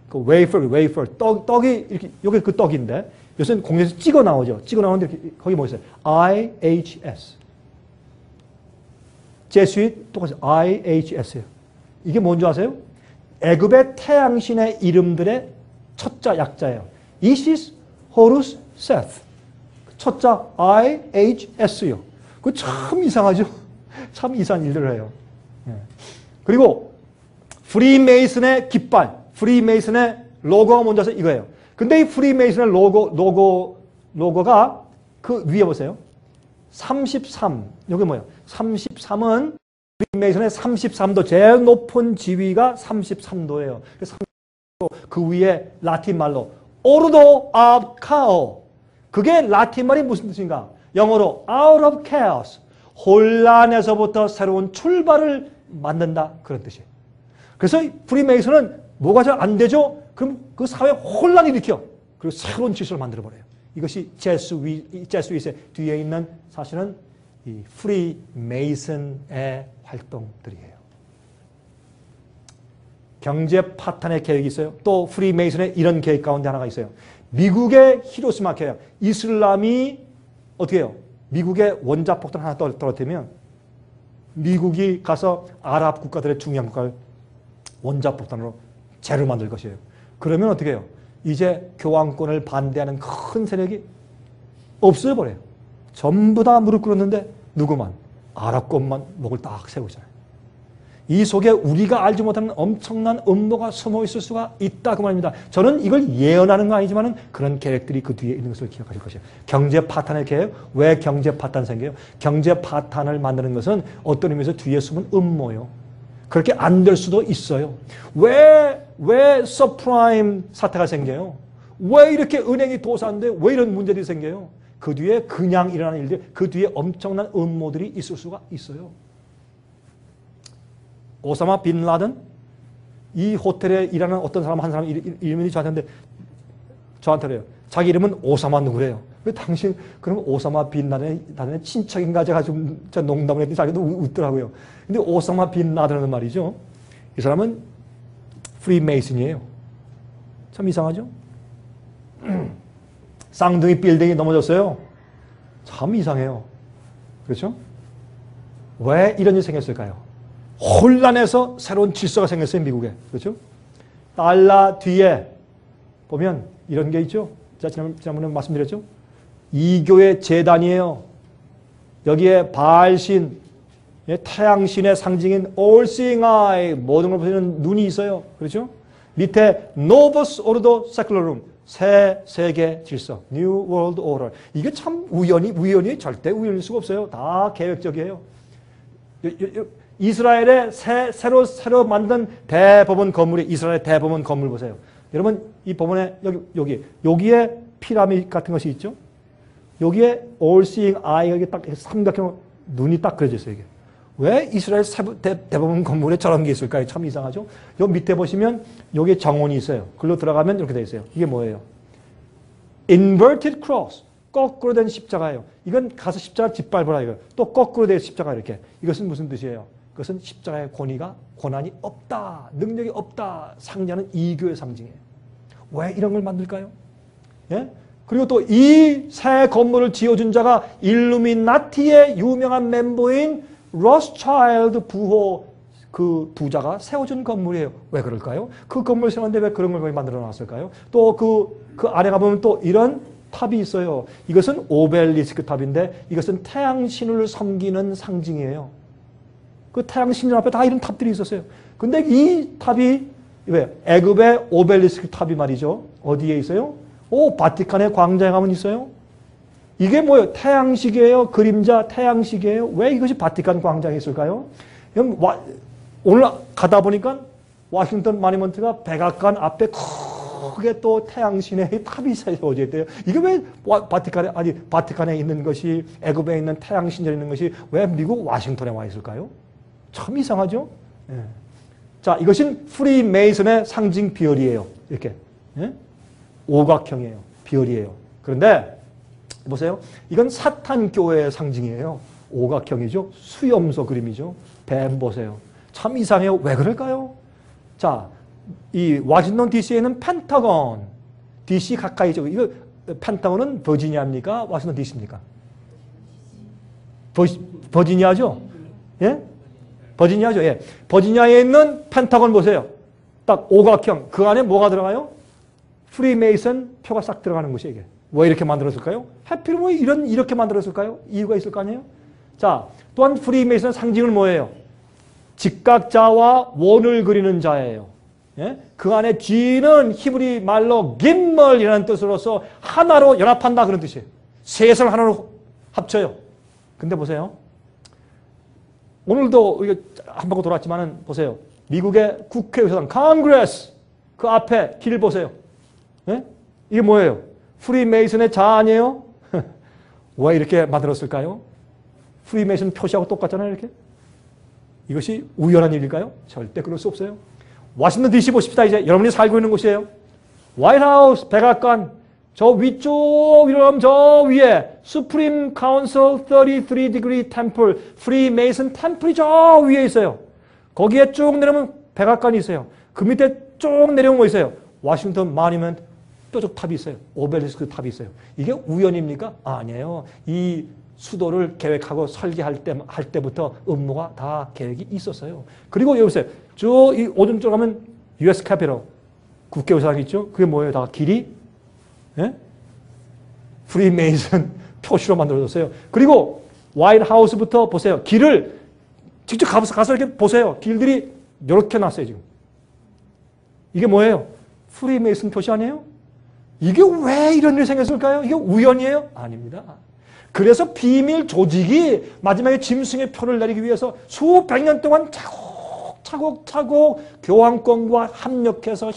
그 웨이퍼, 떡이 이렇게, 요게 그 떡인데, 요새는 공장에서 찍어 나오죠. 찍어 나오는데 이렇게, 거기 뭐 있어요? IHS. 제수잇 똑같이 IHS예요. 이게 뭔지 아세요? 애굽의 태양신의 이름들의 첫자 약자예요. 이시스, 호루스, 세트. 첫자 IHS요. 그거 참 이상하죠? 참 이상한 일들을 해요. 그리고 프리메이슨의 깃발, 프리메이슨의 로고가 뭔지 아세요? 이거예요. 근데 이 프리메이슨의 로고가 그 위에 보세요. 33. 여기 뭐예요? 33은 프리메이슨의 33도, 제일 높은 지위가 33도예요. 그 위에 라틴 말로 오르도 업 카오. 그게 라틴 말이 무슨 뜻인가? 영어로 out of chaos, 혼란에서부터 새로운 출발을 만든다, 그런 뜻이에요. 그래서 프리메이슨은 뭐가 잘 안 되죠? 그럼 그 사회에 혼란을 일으켜. 그리고 새로운 질서를 만들어버려요. 이것이 제수잇의 뒤에 있는 사실은 이 프리메이슨의 활동들이에요. 경제 파탄의 계획이 있어요. 또 프리메이슨의 이런 계획 가운데 하나가 있어요. 미국의 히로시마 계약, 이슬람이 어떻게 해요? 미국의 원자폭탄 하나 떨어뜨리면 미국이 가서 아랍 국가들의 중요한 국가를 원자폭탄으로 재를 만들 것이에요. 그러면 어떻게 해요? 이제 교황권을 반대하는 큰 세력이 없어져버려요. 전부 다 무릎 꿇었는데 누구만? 아랍권만 목을 딱 세우고 있잖아요. 이 속에 우리가 알지 못하는 엄청난 음모가 숨어 있을 수가 있다, 그 말입니다. 저는 이걸 예언하는 건 아니지만 그런 계획들이 그 뒤에 있는 것을 기억하실 것이에요. 경제 파탄의 계획. 왜 경제 파탄 생겨요? 경제 파탄을 만드는 것은 어떤 의미에서 뒤에 숨은 음모요. 그렇게 안 될 수도 있어요. 왜 서프라임 사태가 생겨요? 왜 이렇게 은행이 도산돼? 왜 이런 문제들이 생겨요? 그 뒤에 그냥 일어나는 일들, 그 뒤에 엄청난 음모들이 있을 수가 있어요. 오사마 빈 라든, 이 호텔에 일하는 어떤 사람, 한 사람 이름이 저한테 그래요. 자기 이름은 오사마 누구래요. 왜 당신 그러면 오사마 빈 라든의 친척인가? 제가 좀 농담을 했더니 자기도 웃더라고요. 근데 오사마 빈 라든은 말이죠. 이 사람은 프리메이슨이에요. 참 이상하죠? 쌍둥이 빌딩이 넘어졌어요. 참 이상해요. 그렇죠? 왜 이런 일이 생겼을까요? 혼란해서 새로운 질서가 생겼어요, 미국에. 그렇죠? 달러 뒤에 보면 이런 게 있죠? 제가 지난번에 말씀드렸죠? 이교의 제단이에요. 여기에 바알신, 태양신의 상징인 All Seeing Eye, 모든 걸 보시는 눈이 있어요. 그렇죠? 밑에 Novus Ordo Secularum, 새 세계 질서, New World Order. 이게 참 우연이 절대 우연일 수가 없어요. 다 계획적이에요. 이스라엘의 새로 만든 대법원 건물이 이스라엘 대법원 건물 보세요. 여러분 이 법원에 여기에 피라미드 같은 것이 있죠. 여기에 All Seeing Eye가 이게 딱 삼각형 눈이 딱 그려져 있어요. 이게. 왜 이스라엘 대법원 건물에 저런 게 있을까요? 참 이상하죠. 여기 밑에 보시면 여기에 정원이 있어요. 글로 들어가면 이렇게 되어 있어요. 이게 뭐예요? Inverted Cross. 거꾸로 된 십자가예요. 이건 가서 십자가 짓밟으라 이거. 또 거꾸로 된 십자가 이렇게. 이것은 무슨 뜻이에요? 그것은 십자가의 고난이 없다. 능력이 없다. 상징하는 이교의 상징이에요. 왜 이런 걸 만들까요? 예? 그리고 또 이 새 건물을 지어준 자가 일루미나티의 유명한 멤버인 로스차일드 부호 그 부자가 세워준 건물이에요. 왜 그럴까요? 그 건물 세웠는데 왜 그런 걸 만들어 놨을까요? 또 그 안에 가보면 또 이런 탑이 있어요. 이것은 오벨리스크 탑인데 이것은 태양신을 섬기는 상징이에요. 그 태양신 앞에 다 이런 탑들이 있었어요. 근데 이 탑이 왜? 애굽의 오벨리스크 탑이 말이죠. 어디에 있어요? 바티칸의 광장에 가면 있어요. 이게 뭐예요? 태양식이에요? 그림자 태양식이에요? 왜 이것이 바티칸 광장에 있을까요? 오늘 가다 보니까 워싱턴 마니먼트가 백악관 앞에 크게 또 태양신의 탑이 세워져 있대요. 이게 왜 바티칸에 있는 것이 애굽에 있는 태양신전에 있는 것이 왜 미국 워싱턴에 와 있을까요? 참 이상하죠? 예. 자, 이것은 프리메이슨의 상징 비열이에요. 이렇게. 예? 오각형이에요. 비열이에요. 그런데 보세요. 이건 사탄교회의 상징이에요. 오각형이죠. 수염소 그림이죠. 뱀 보세요. 참 이상해요. 왜 그럴까요? 자, 이 워싱턴 DC에는 펜타곤, DC 가까이죠. 이거 펜타곤은 버지니아입니까? 워싱턴 DC입니까? 버지니아죠? 예? 버지니아죠. 예. 버지니아에 있는 펜타곤 보세요. 딱 오각형. 그 안에 뭐가 들어가요? 프리메이슨 표가 싹 들어가는 것이 이게. 왜 이렇게 만들었을까요? 하필 왜 이렇게 만들었을까요? 이유가 있을 거 아니에요? 자, 또한 프리메이슨 상징은 뭐예요? 직각자와 원을 그리는 자예요. 예? 그 안에 G는 히브리 말로 김멀이라는 뜻으로서 하나로 연합한다 그런 뜻이에요. 셋을 하나로 합쳐요. 근데 보세요. 오늘도 한 바퀴 돌았지만은 보세요. 미국의 국회의사당 컨그레스 그 앞에 길 보세요. 예? 이게 뭐예요? 프리메이슨의 자 아니에요? 왜 이렇게 만들었을까요? 프리메이슨 표시하고 똑같잖아요. 이렇게. 이것이 우연한 일일까요? 절대 그럴 수 없어요. 워싱턴 DC 보십시다. 이제 여러분이 살고 있는 곳이에요. 화이트하우스, 백악관, 저 위쪽, 저 위에 Supreme Council 33 Degree Temple, 프리메이슨 템플이 저 위에 있어요. 거기에 쭉 내려오면 백악관이 있어요. 그 밑에 쭉 내려오면 뭐 있어요? 워싱턴 마니먼트 뾰족 탑이 있어요. 오벨리스크 탑이 있어요. 이게 우연입니까? 아니에요. 이 수도를 계획하고 설계할 때부터 업무가 다 계획이 있었어요. 그리고 여기 보세요. 이 오른쪽 가면 US 캐피털 국회의사당 있죠? 그게 뭐예요? 다 길이? 예? 프리메이슨 표시로 만들어졌어요. 그리고 화이트하우스부터 보세요. 길을 직접 가서 이렇게 보세요. 길들이 이렇게 놨어요, 지금. 이게 뭐예요? 프리메이슨 표시 아니에요? 이게 왜 이런 일이 생겼을까요? 이게 우연이에요? 아닙니다. 그래서 비밀 조직이 마지막에 짐승의 표를 내리기 위해서 수백 년 동안 차곡차곡 교황권과 협력해서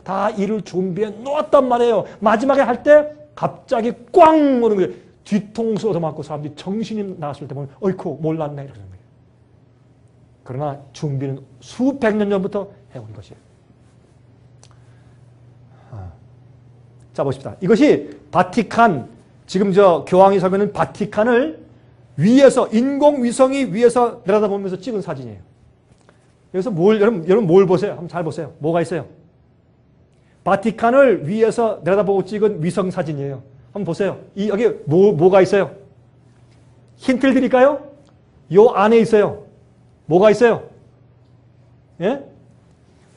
다 일을 준비해 놓았단 말이에요. 마지막에 할 때 갑자기 꽝 오는 거예요. 뒤통수 얻어맞고 사람들이 정신이 나갔을 때 보면 어이쿠 몰랐네 이러는 거예요. 그러나 준비는 수백 년 전부터 해온 것이에요. 자 보십시다. 이것이 바티칸, 지금 저 교황이 살고 있는 바티칸을 위에서 인공위성이 위에서 내려다보면서 찍은 사진이에요. 여기서 여러분 뭘 보세요? 한번 잘 보세요. 뭐가 있어요? 바티칸을 위에서 내려다보고 찍은 위성 사진이에요. 한번 보세요. 여기 뭐가 있어요? 힌트를 드릴까요? 요 안에 있어요. 뭐가 있어요? 예?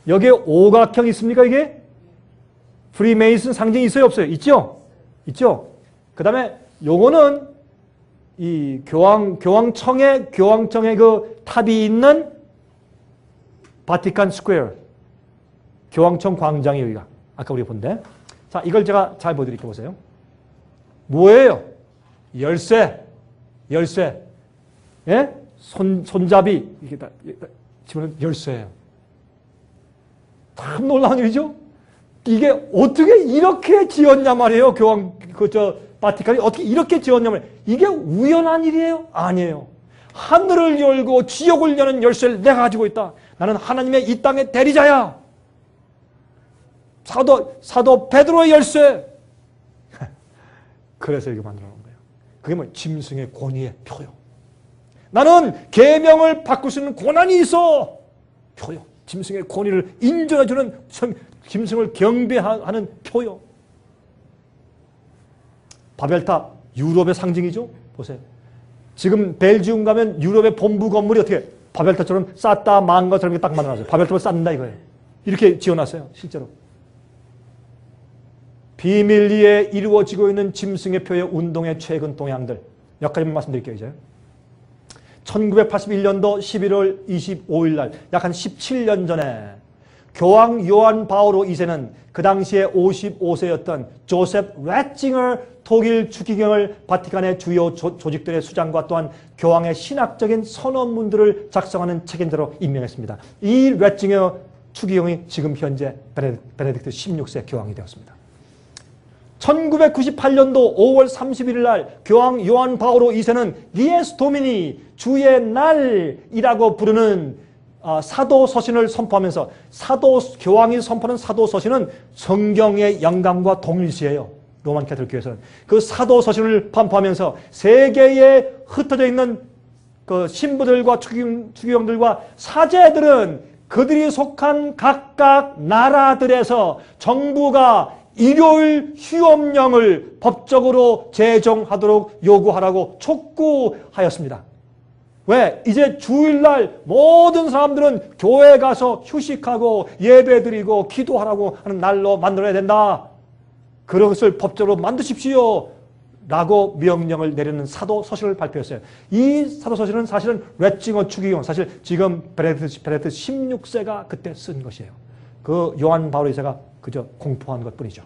여기에 오각형 있습니까, 이게? 프리메이슨 상징이 있어요, 없어요? 있죠? 있죠? 그 다음에 요거는 이 교황청의 그 탑이 있는 바티칸 스퀘어. 교황청 광장이 여기가. 아까 우리가 본데. 자, 이걸 제가 잘 보여드릴게요. 보세요. 뭐예요? 열쇠. 열쇠. 예? 손잡이. 이게 다 집어넣은 열쇠예요. 참 놀라운 일이죠? 이게 어떻게 이렇게 지었냐 말이에요. 바티칸이 어떻게 이렇게 지었냐 말이에요. 이게 우연한 일이에요? 아니에요. 하늘을 열고 지옥을 여는 열쇠를 내가 가지고 있다. 나는 하나님의 이 땅의 대리자야. 사도 베드로의 열쇠. 그래서 이렇게 만들어 놓은 거예요. 그게 뭐 짐승의 권위의 표요. 나는 계명을 바꿀 수 있는 권한이 있어. 표요. 짐승의 권위를 인정해주는 짐승을 경배하는 표요. 바벨탑, 유럽의 상징이죠. 보세요. 지금 벨지움 가면 유럽의 본부 건물이 어떻게 바벨탑처럼 쌓다 만 것처럼 딱 만들어놨어요. 바벨탑을 쌓는다 이거예요. 이렇게 지어놨어요. 실제로. 비밀리에 이루어지고 있는 짐승의 표의 운동의 최근 동향들 몇 가지만 말씀드릴게요. 이제 1981년도 11월 25일 날 약 한 17년 전에 교황 요한 바오로 2세는 그 당시에 55세였던 조셉 래칭을 독일 추기경을 바티칸의 주요 조직들의 수장과 또한 교황의 신학적인 선언문들을 작성하는 책임자로 임명했습니다. 이 래칭의 추기경이 지금 현재 베네딕트 16세 교황이 되었습니다. 1998년도 5월 31일 날 교황 요한 바오로 2세는 디에스 도미니 주의 날이라고 부르는 사도서신을 선포하면서 교황이 선포하는 사도서신은 성경의 영감과 동일시해요. 로만 캐톨릭 교회에서는 그 사도서신을 선포하면서 세계에 흩어져 있는 그 신부들과 추기경들과 사제들은 그들이 속한 각각 나라들에서 정부가 일요일 휴업령을 법적으로 제정하도록 요구하라고 촉구하였습니다. 왜? 이제 주일날 모든 사람들은 교회 가서 휴식하고 예배드리고 기도하라고 하는 날로 만들어야 된다. 그것을 법적으로 만드십시오. 라고 명령을 내리는 사도서신을 발표했어요. 이 사도서신은 사실은 래칭어 추기경, 사실 지금 베네딕트 16세가 그때 쓴 것이에요. 그 요한 바오로 2세가 그저 공포한 것뿐이죠.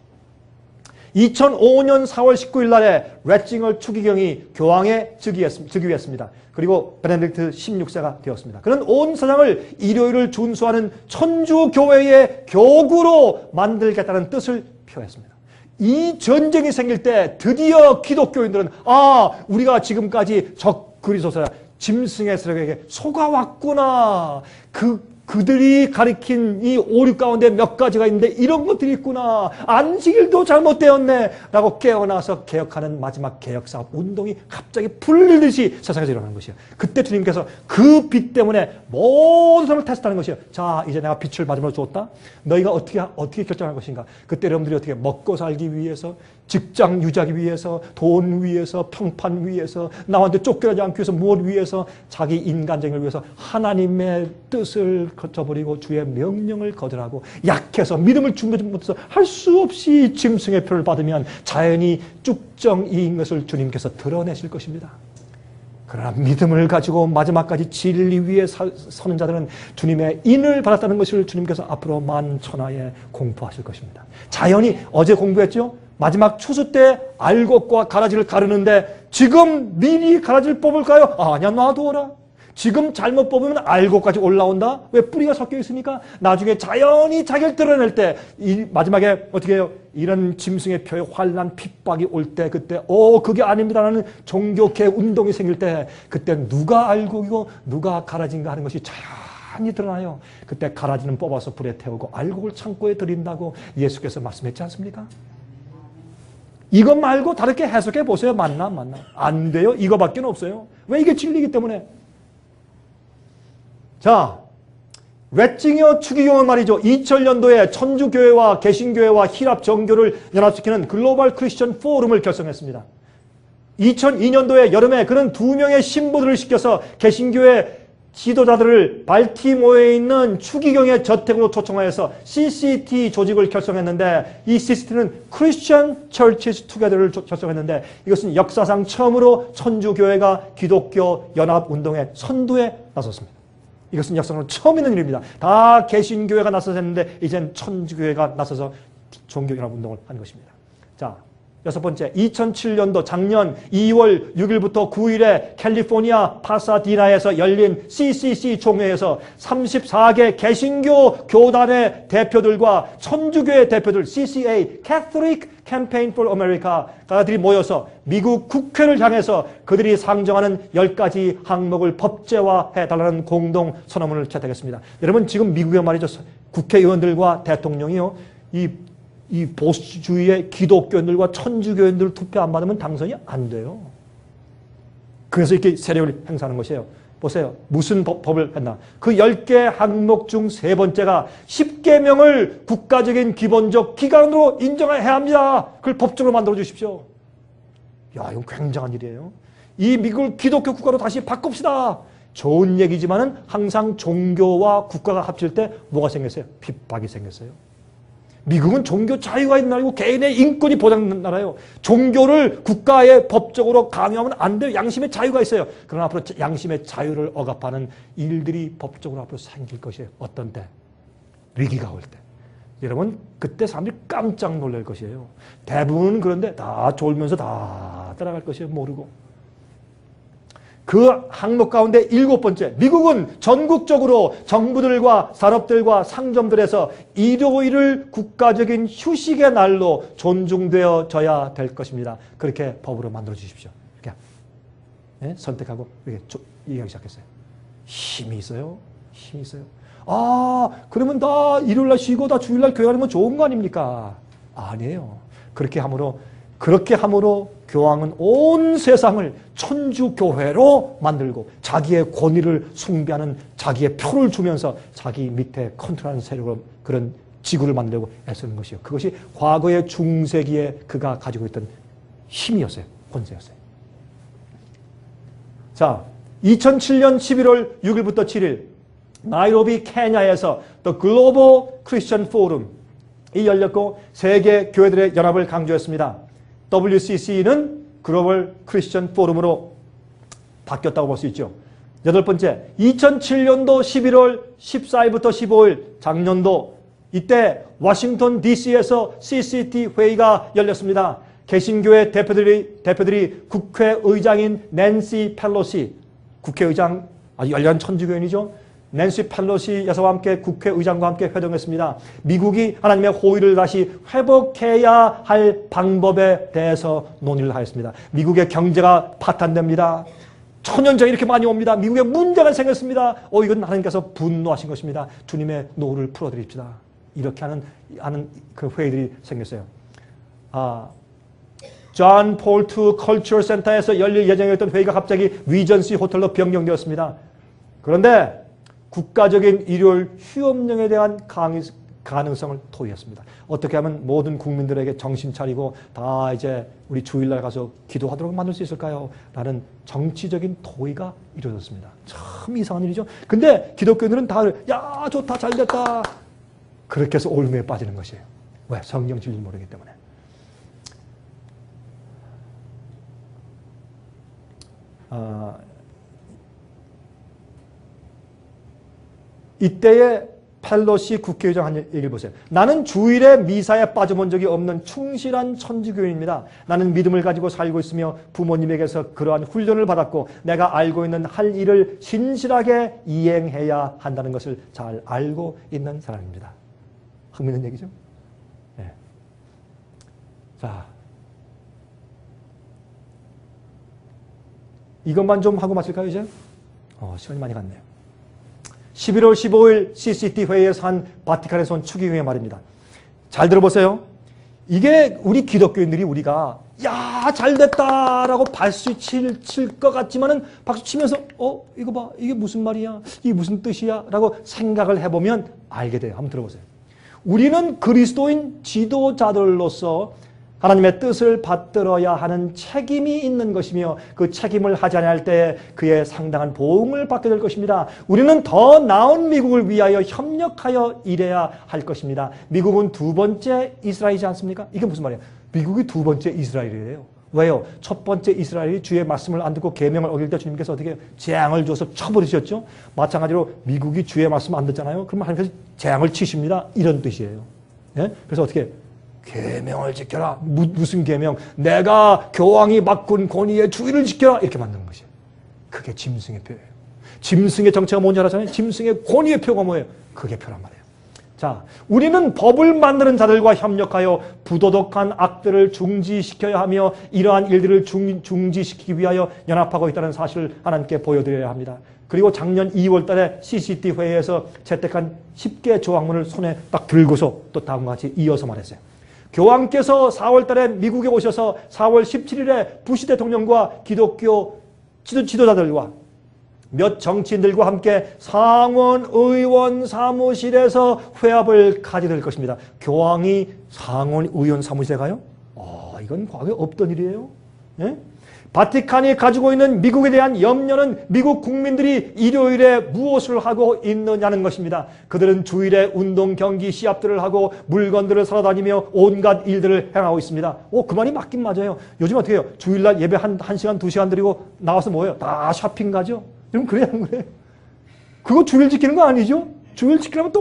2005년 4월 19일 날에 래칭어 추기경이 교황에 즉위했습니다. 그리고 베네딕트 16세가 되었습니다. 그는 온 세상을 일요일을 준수하는 천주교회의 교구로 만들겠다는 뜻을 표했습니다. 이 전쟁이 생길 때 드디어 기독교인들은 우리가 지금까지 적그리스도서 짐승의 세력에게 속아왔구나. 그들이 가리킨 이 오류 가운데 몇 가지가 있는데 이런 것들이 있구나. 안식일도 잘못되었네. 라고 깨어나서 개혁하는 마지막 개혁사업 운동이 갑자기 불듯이 세상에서 일어나는 것이에요. 그때 주님께서 그 빛 때문에 모든 사람을 테스트하는 것이에요. 자, 이제 내가 빛을 마지막으로 주었다. 너희가 어떻게 결정할 것인가. 그때 여러분들이 어떻게 먹고 살기 위해서, 직장 유지하기 위해서, 돈 위해서, 평판 위해서, 남한테 쫓겨나지 않기 위해서, 무엇 위해서, 자기 인간적을 위해서 하나님의 뜻을 거쳐버리고 주의 명령을 거절하고 약해서 믿음을 준비하지 못해서 할 수 없이 짐승의 표를 받으면 자연히 쭉정이인 것을 주님께서 드러내실 것입니다. 그러나 믿음을 가지고 마지막까지 진리 위에 서는 자들은 주님의 인을 받았다는 것을 주님께서 앞으로 만천하에 공포하실 것입니다. 자연히 어제 공부했죠? 마지막 추수 때 알곡과 가라지를 가르는데 지금 미리 가라지를 뽑을까요? 아니야, 놔두어라. 지금 잘못 뽑으면 알곡까지 올라온다? 왜? 뿌리가 섞여 있으니까 나중에 자연히 자기를 드러낼 때 이 마지막에 어떻게 해요? 이런 짐승의 표의 환난 핍박이 올 때 그때 그게 아닙니다라는 종교개 운동이 생길 때 그때 누가 알곡이고 누가 가라지인가 하는 것이 자연히 드러나요. 그때 가라지는 뽑아서 불에 태우고 알곡을 창고에 들인다고 예수께서 말씀했지 않습니까? 이것 말고 다르게 해석해 보세요. 맞나? 안 돼요. 이거밖에 없어요. 왜? 이게 진리이기 때문에. 자, 렛징어 추기경은 말이죠. 2000년도에 천주교회와 개신교회와 히랍 정교를 연합시키는 글로벌 크리스천 포럼을 결성했습니다. 2002년도에 여름에 그는 2명의 신부들을 시켜서 개신교회 지도자들을 발티모어에 있는 추기경의 저택으로 초청하여서 CCT 조직을 결성했는데, 이 CCT는 Christian Churches Together를 결성했는데, 이것은 역사상 처음으로 천주교회가 기독교 연합운동의 선두에 나섰습니다. 이것은 역사상으로 처음 있는 일입니다. 다 개신교회가 나섰는데 이젠 천주교회가 나서서 종교연합운동을 한 것입니다. 자, 6번째, 2007년도 작년 2월 6일부터 9일에 캘리포니아 파사디나에서 열린 CCC 총회에서 34개 개신교 교단의 대표들과 천주교회 대표들, CCA, Catholic Campaign for America가들이 모여서 미국 국회를 향해서 그들이 상정하는 10가지 항목을 법제화해달라는 공동 선언문을 채택했습니다. 여러분, 지금 미국에 말이죠, 국회의원들과 대통령이요, 이 보수주의의 기독교인들과 천주교인들 투표 안 받으면 당선이 안 돼요. 그래서 이렇게 세력을 행사하는 것이에요. 보세요. 무슨 법을 했나. 그 10개 항목 중 3번째가 10계명을 국가적인 기본적 기관으로 인정해야 합니다. 그걸 법적으로 만들어 주십시오. 야, 이건 굉장한 일이에요. 이 미국을 기독교 국가로 다시 바꿉시다. 좋은 얘기지만은 항상 종교와 국가가 합칠 때 뭐가 생겼어요? 핍박이 생겼어요. 미국은 종교 자유가 있는 나라이고 개인의 인권이 보장된 나라예요. 종교를 국가의 법적으로 강요하면 안 돼요. 양심의 자유가 있어요. 그러나 앞으로 양심의 자유를 억압하는 일들이 법적으로 앞으로 생길 것이에요. 어떤 때? 위기가 올 때. 여러분, 그때 사람들이 깜짝 놀랄 것이에요. 대부분은 그런데 다 졸면서 다 따라갈 것이에요. 모르고. 그 항목 가운데 7번째, 미국은 전국적으로 정부들과 산업들과 상점들에서 일요일을 국가적인 휴식의 날로 존중되어져야 될 것입니다. 그렇게 법으로 만들어 주십시오. 이렇게 네? 선택하고 이렇게 얘기하기 시작했어요. 힘이 있어요. 힘이 있어요. 아, 그러면 다 일요일날 쉬고 다 주일날 교회 가는 건 좋은 거 아닙니까? 아니에요. 그렇게 함으로 교황은 온 세상을 천주교회로 만들고 자기의 권위를 숭배하는, 자기의 표를 주면서 자기 밑에 컨트롤하는 세력으로 그런 지구를 만들고 애쓰는 것이요. 그것이 과거의 중세기에 그가 가지고 있던 힘이었어요. 권세였어요. 자, 2007년 11월 6일부터 7일 나이로비 케냐에서 The Global Christian Forum이 열렸고 세계 교회들의 연합을 강조했습니다. WCC는 글로벌 크리스천 포럼으로 바뀌었다고 볼 수 있죠. 8번째, 2007년도 11월 14일부터 15일 작년도 이때 워싱턴 DC에서 CCT 회의가 열렸습니다. 개신교회 대표들이 국회의장인 낸시 펠로시, 국회의장 아주 열렬한 천주교인이죠. 낸시 펠로시 여사와 함께 국회의장과 함께 회동했습니다. 미국이 하나님의 호의를 다시 회복해야 할 방법에 대해서 논의를 하였습니다. 미국의 경제가 파탄됩니다. 천연적이 이렇게 많이 옵니다. 미국에 문제가 생겼습니다. 이건 하나님께서 분노하신 것입니다. 주님의 노를 풀어드립시다. 이렇게 하는 그 회의들이 생겼어요. 존 폴트 컬처럴 센터에서 열릴 예정이었던 회의가 갑자기 리전시 호텔로 변경되었습니다. 그런데 국가적인 일요일 휴업령에 대한 가능성을 토의했습니다. 어떻게 하면 모든 국민들에게 정신 차리고 다 이제 우리 주일날 가서 기도하도록 만들 수 있을까요? 라는 정치적인 토의가 이루어졌습니다. 참 이상한 일이죠. 근데 기독교인들은 다 야, 좋다, 잘됐다. 그렇게 해서 올무에 빠지는 것이에요. 왜? 성경 진리를 모르기 때문에. 이때의 펠로시 국회의장 한 얘기를 보세요. 나는 주일에 미사에 빠져본 적이 없는 충실한 천주교인입니다. 나는 믿음을 가지고 살고 있으며 부모님에게서 그러한 훈련을 받았고 내가 알고 있는 할 일을 신실하게 이행해야 한다는 것을 잘 알고 있는 사람입니다. 흥미있는 얘기죠? 네. 자, 이것만 좀 하고 마칠까요, 이제? 시간이 많이 갔네요. 11월 15일 CCT 회의에서 한 바티칸에서 온 추기경의 말입니다. 잘 들어보세요. 이게 우리 기독교인들이 우리가 야 잘 됐다라고 박수 칠 것 같지만은 박수 치면서 이거 봐, 이게 무슨 말이야, 이게 무슨 뜻이야 라고 생각을 해보면 알게 돼요. 한번 들어보세요. 우리는 그리스도인 지도자들로서 하나님의 뜻을 받들어야 하는 책임이 있는 것이며 그 책임을 하지 않을 때 그의 상당한 보응을 받게 될 것입니다. 우리는 더 나은 미국을 위하여 협력하여 일해야 할 것입니다. 미국은 두 번째 이스라엘이지 않습니까? 이게 무슨 말이에요? 미국이 두 번째 이스라엘이에요. 왜요? 첫 번째 이스라엘이 주의 말씀을 안 듣고 계명을 어길 때 주님께서 어떻게 재앙을 줘서 쳐버리셨죠? 마찬가지로 미국이 주의 말씀 안 듣잖아요. 그러면 하나님께서 재앙을 치십니다. 이런 뜻이에요. 예? 그래서 어떻게 계명을 지켜라. 무슨 계명? 내가 교황이 바꾼 권위의 주의를 지켜라. 이렇게 만드는 것이에요. 그게 짐승의 표예요. 짐승의 정체가 뭔지 알았잖아요. 짐승의 권위의 표가 뭐예요? 그게 표란 말이에요. 자, 우리는 법을 만드는 자들과 협력하여 부도덕한 악들을 중지시켜야 하며 이러한 일들을 중지시키기 위하여 연합하고 있다는 사실을 하나님께 보여드려야 합니다. 그리고 작년 2월 달에 CCT 회의에서 채택한 10개 조항문을 손에 딱 들고서 또 다음과 같이 이어서 말했어요. 교황께서 4월 달에 미국에 오셔서 4월 17일에 부시 대통령과 기독교 지도자들과 몇 정치인들과 함께 상원 의원 사무실에서 회합을 가지게 될 것입니다. 교황이 상원 의원 사무실에 가요? 이건 과거에 없던 일이에요. 예? 바티칸이 가지고 있는 미국에 대한 염려는 미국 국민들이 일요일에 무엇을 하고 있느냐는 것입니다. 그들은 주일에 운동, 경기, 시합들을 하고 물건들을 사러 다니며 온갖 일들을 행하고 있습니다. 그 말이 맞긴 맞아요. 요즘 어떻게 해요? 주일날 예배 한 시간, 2시간 드리고 나와서 뭐예요? 다 쇼핑 가죠? 그럼 그래야 하는 거예요. 그거 주일 지키는 거 아니죠? 주일 지키려면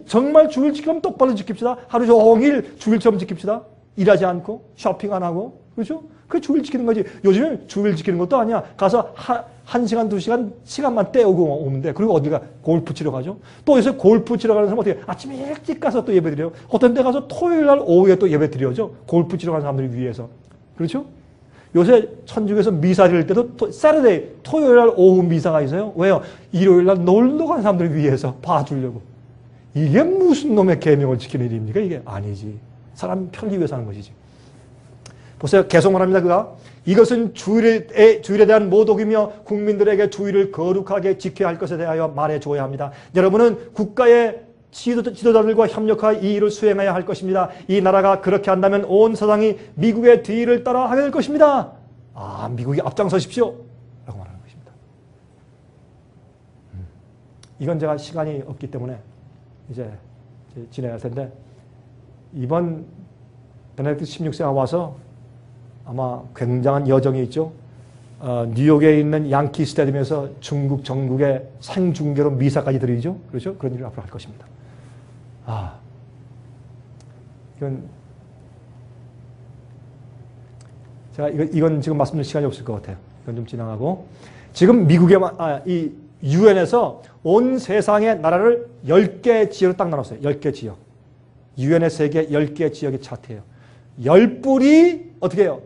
정말 주일 지키려면 똑바로 지킵시다. 하루 종일 주일처럼 지킵시다. 일하지 않고 쇼핑 안 하고. 그렇죠? 그게 주일 지키는 거지. 요즘은 주일 지키는 것도 아니야. 가서 1시간, 2시간 시간만 떼오고 오면 돼. 그리고 어디가 골프 치러 가죠. 또 요새 골프 치러 가는 사람 어떻게 아침에 일찍 가서 또 예배 드려요. 어떤 데 가서 토요일 날 오후에 또 예배 드려죠. 골프 치러 가는 사람들이 위해서. 그렇죠? 요새 천주교에서 미사 드릴 때도 사turday 토요일 날 오후 미사가 있어요. 왜요? 일요일 날 놀러 가는 사람들을 위해서 봐주려고. 이게 무슨 놈의 계명을 지키는 일입니까? 이게 아니지. 사람 편리 위해서 하는 것이지. 보세요. 계속 말합니다. 그가 이것은 주일에 대한 모독이며 국민들에게 주일을 거룩하게 지켜야 할 것에 대하여 말해줘야 합니다. 여러분은 국가의 지도자들과 협력하여 이 일을 수행해야 할 것입니다. 이 나라가 그렇게 한다면 온 세상이 미국의 뒤를 따라 하게 될 것입니다. 미국이 앞장서십시오. 라고 말하는 것입니다. 이건 제가 시간이 없기 때문에 이제 진행할 텐데 이번 베네딕트 16세가 와서 아마 굉장한 여정이 있죠. 뉴욕에 있는 양키 스타디움에서 중국 전국의 생중계로 미사까지 드리죠. 그렇죠? 그런 일을 앞으로 할 것입니다. 이건 제가 이건 지금 말씀드릴 시간이 없을 것 같아요. 이건 좀 지나가고 지금 미국의 이 유엔에서 온 세상의 나라를 10개 지역으로 딱 나눴어요. 10개 지역. 유엔의 세계 10개 지역의 차트예요. 10뿔이 어떻게 해요?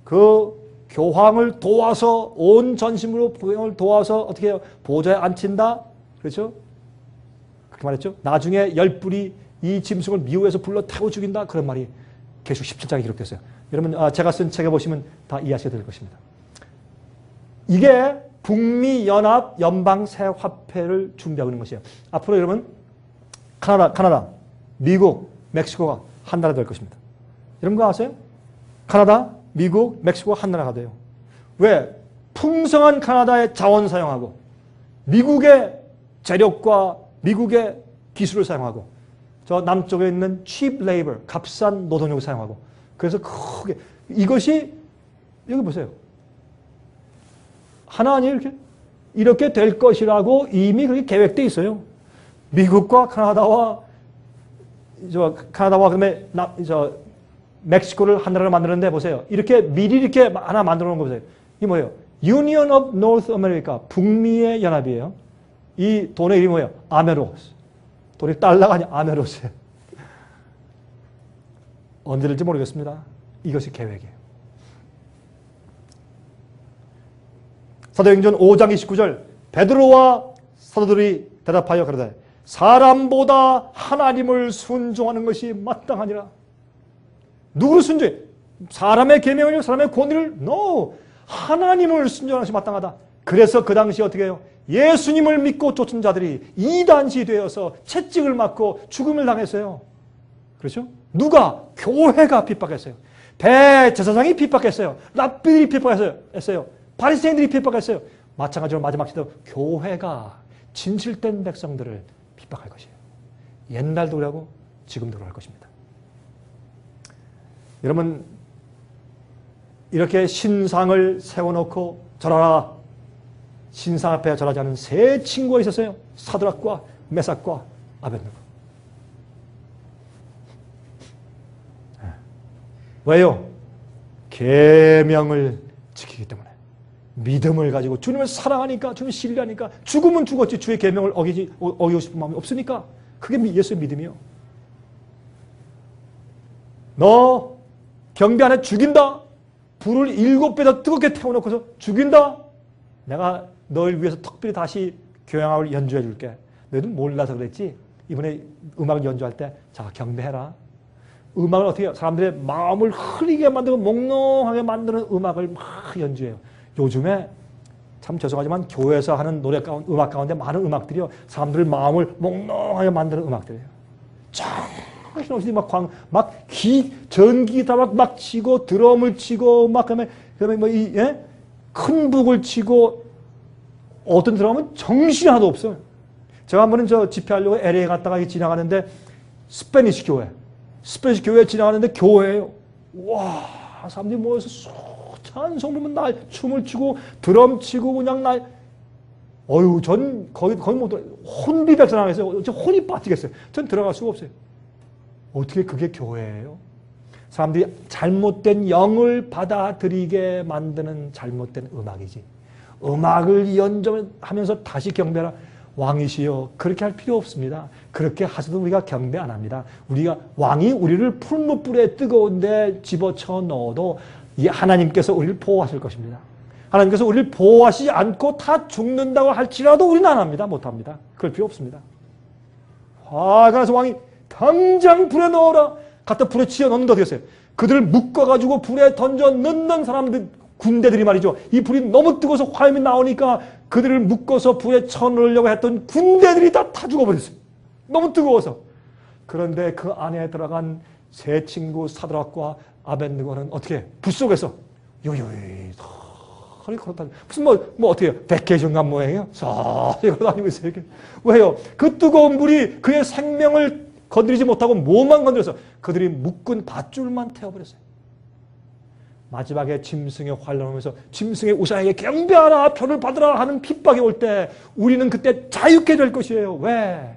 그 교황을 도와서 온 전심으로 교황을 도와서 어떻게 해요? 보좌에 앉힌다. 그렇죠? 그렇게 말했죠. 나중에 10뿔이 이 짐승을 미우에서 불러 태워 죽인다. 그런 말이 계속 17장에 기록됐어요. 여러분 제가 쓴 책에 보시면 다 이해하시게 될 것입니다. 이게 북미 연합 연방 새 화폐를 준비하고 있는 것이에요. 앞으로 여러분 카나다, 미국, 멕시코가 한 나라 될 것입니다. 여러분 그거 아세요? 카나다, 미국, 멕시코가 한 나라가 돼요. 왜? 풍성한 카나다의 자원 사용하고 미국의 재력과 미국의 기술을 사용하고 저 남쪽에 있는 cheap labor, 값싼 노동력을 사용하고 그래서 크게 이것이 여기 보세요. 하나님 이렇게 될 것이라고 이미 그렇게 계획되어 있어요. 미국과 카나다와 그다음에 멕시코를 한 나라로 만드는데 보세요. 이렇게 미리 이렇게 하나 만들어 놓은 거 보세요. 이게 뭐예요? Union of North America, 북미의 연합이에요. 이 돈의 이름이 뭐예요? 아메로스. 돈이 달러가 아니라 아메로스예요. 언제 될지 모르겠습니다. 이것이 계획이에요. 사도행전 5장 29절 베드로와 사도들이 대답하여 그러되 사람보다 하나님을 순종하는 것이 마땅하니라. 누구를 순종해? 사람의 계명을 사람의 권위를 no. 하나님을 순종하는 것이 마땅하다. 그래서 그 당시 어떻게 해요? 예수님을 믿고 쫓은 자들이 이단시 되어서 채찍을 맞고 죽음을 당했어요. 그렇죠? 누가? 교회가 핍박했어요. 대제사장이 핍박했어요. 랍비들이 핍박했어요. 바리새인들이 핍박했어요. 마찬가지로 마지막 시대도 교회가 진실된 백성들을 핍박할 것이에요. 옛날도 그러고 지금도 그럴 것입니다. 여러분, 이렇게 신상을 세워놓고 절하라. 신상 앞에 절하지 않은 세 친구가 있었어요. 사드락과 메삭과 아벳느고. 왜요? 계명을 지키기 때문에. 믿음을 가지고 주님을 사랑하니까, 주님을 신뢰하니까, 죽으면 죽었지 주의 계명을 어기고 싶은 마음이 없으니까. 그게 예수의 믿음이요. 너 경배 안에 죽인다. 불을 7배 더 뜨겁게 태워놓고서 죽인다. 내가 너를 위해서 특별히 다시 교향악을 연주해 줄게. 너희는 몰라서 그랬지. 이번에 음악을 연주할 때 자, 경배해라. 음악을 어떻게 해요? 사람들의 마음을 흐리게 만들고 몽롱하게 만드는 음악을 막 연주해요. 요즘에 참 죄송하지만 교회에서 하는 노래 가운데, 음악 가운데 많은 음악들이요. 사람들의 마음을 몽롱하게 만드는 음악들이에요. 정신없이 전기기타 막 치고, 드럼을 치고, 그다음에 큰 북을 치고, 어떤 드럼은 정신이 하나도 없어요. 제가 한 번은 집회하려고 LA 갔다가 지나가는데, 스페니시 교회 지나가는데 교회예요. 와, 사람들이 모여서 찬송 부르면 춤을 추고, 드럼 치고, 그냥 전 거의 못 들어가요. 혼비백산하겠어요. 혼이 빠지겠어요. 전 들어갈 수가 없어요. 어떻게 그게 교회예요? 사람들이 잘못된 영을 받아들이게 만드는 잘못된 음악이지. 음악을 연주하면서 다시 경배하라. 왕이시여, 그렇게 할 필요 없습니다. 그렇게 하셔도 우리가 경배 안 합니다. 왕이 우리를 풀무불에 뜨거운데 집어쳐 넣어도 이 하나님께서 우리를 보호하실 것입니다. 하나님께서 우리를 보호하시지 않고 다 죽는다고 할지라도 우리는 안 합니다. 못 합니다. 그럴 필요 없습니다. 화가 나서 왕이 당장 불에 넣어라. 갖다 불에 치어 넣는다 되었어요. 그들을 묶어가지고 불에 던져 넣는 사람들, 군대들이 말이죠. 이 불이 너무 뜨거워서 화염이 나오니까 그들을 묶어서 불에 쳐넣으려고 했던 군대들이 다 죽어버렸어요. 너무 뜨거워서. 그런데 그 안에 들어간 세 친구 사드락과 아벳느고는 어떻게 해? 불 속에서 요요이 걸어다니고 무슨 뭐 어떻게 해요? 백해종감 모양이에요? 싹 걸어다니고 있어요. 이렇게. 왜요? 그 뜨거운 불이 그의 생명을 건드리지 못하고 몸만 건드려서 그들이 묶은 밧줄만 태워버렸어요. 마지막에 짐승의 환란 오면서 짐승의 우상에게 경배하라, 표를 받으라 하는 핍박이 올 때 우리는 그때 자유케 될 것이에요. 왜?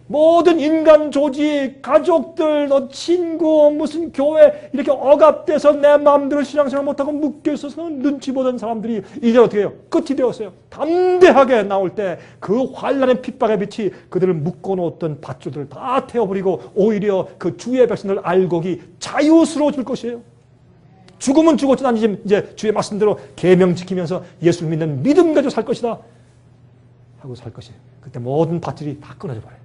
모든 인간 조직, 가족들, 너 친구, 무슨 교회 이렇게 억압돼서 내 마음대로 신앙생활 못하고 묶여있어서 눈치 보던 사람들이 이제 어떻게 해요? 끝이 되었어요. 담대하게 나올 때 그 환란의 핍박의 빛이 그들을 묶어놓았던 밧줄들을 다 태워버리고 오히려 그 주의 백성들 알곡이 자유스러워질 것이에요. 죽으면 죽었지 난 이제 주의 말씀대로 계명 지키면서 예수를 믿는 믿음 가지고 살 것이다 하고 살 것이에요. 그때 모든 밧줄이 다 끊어져 버려요.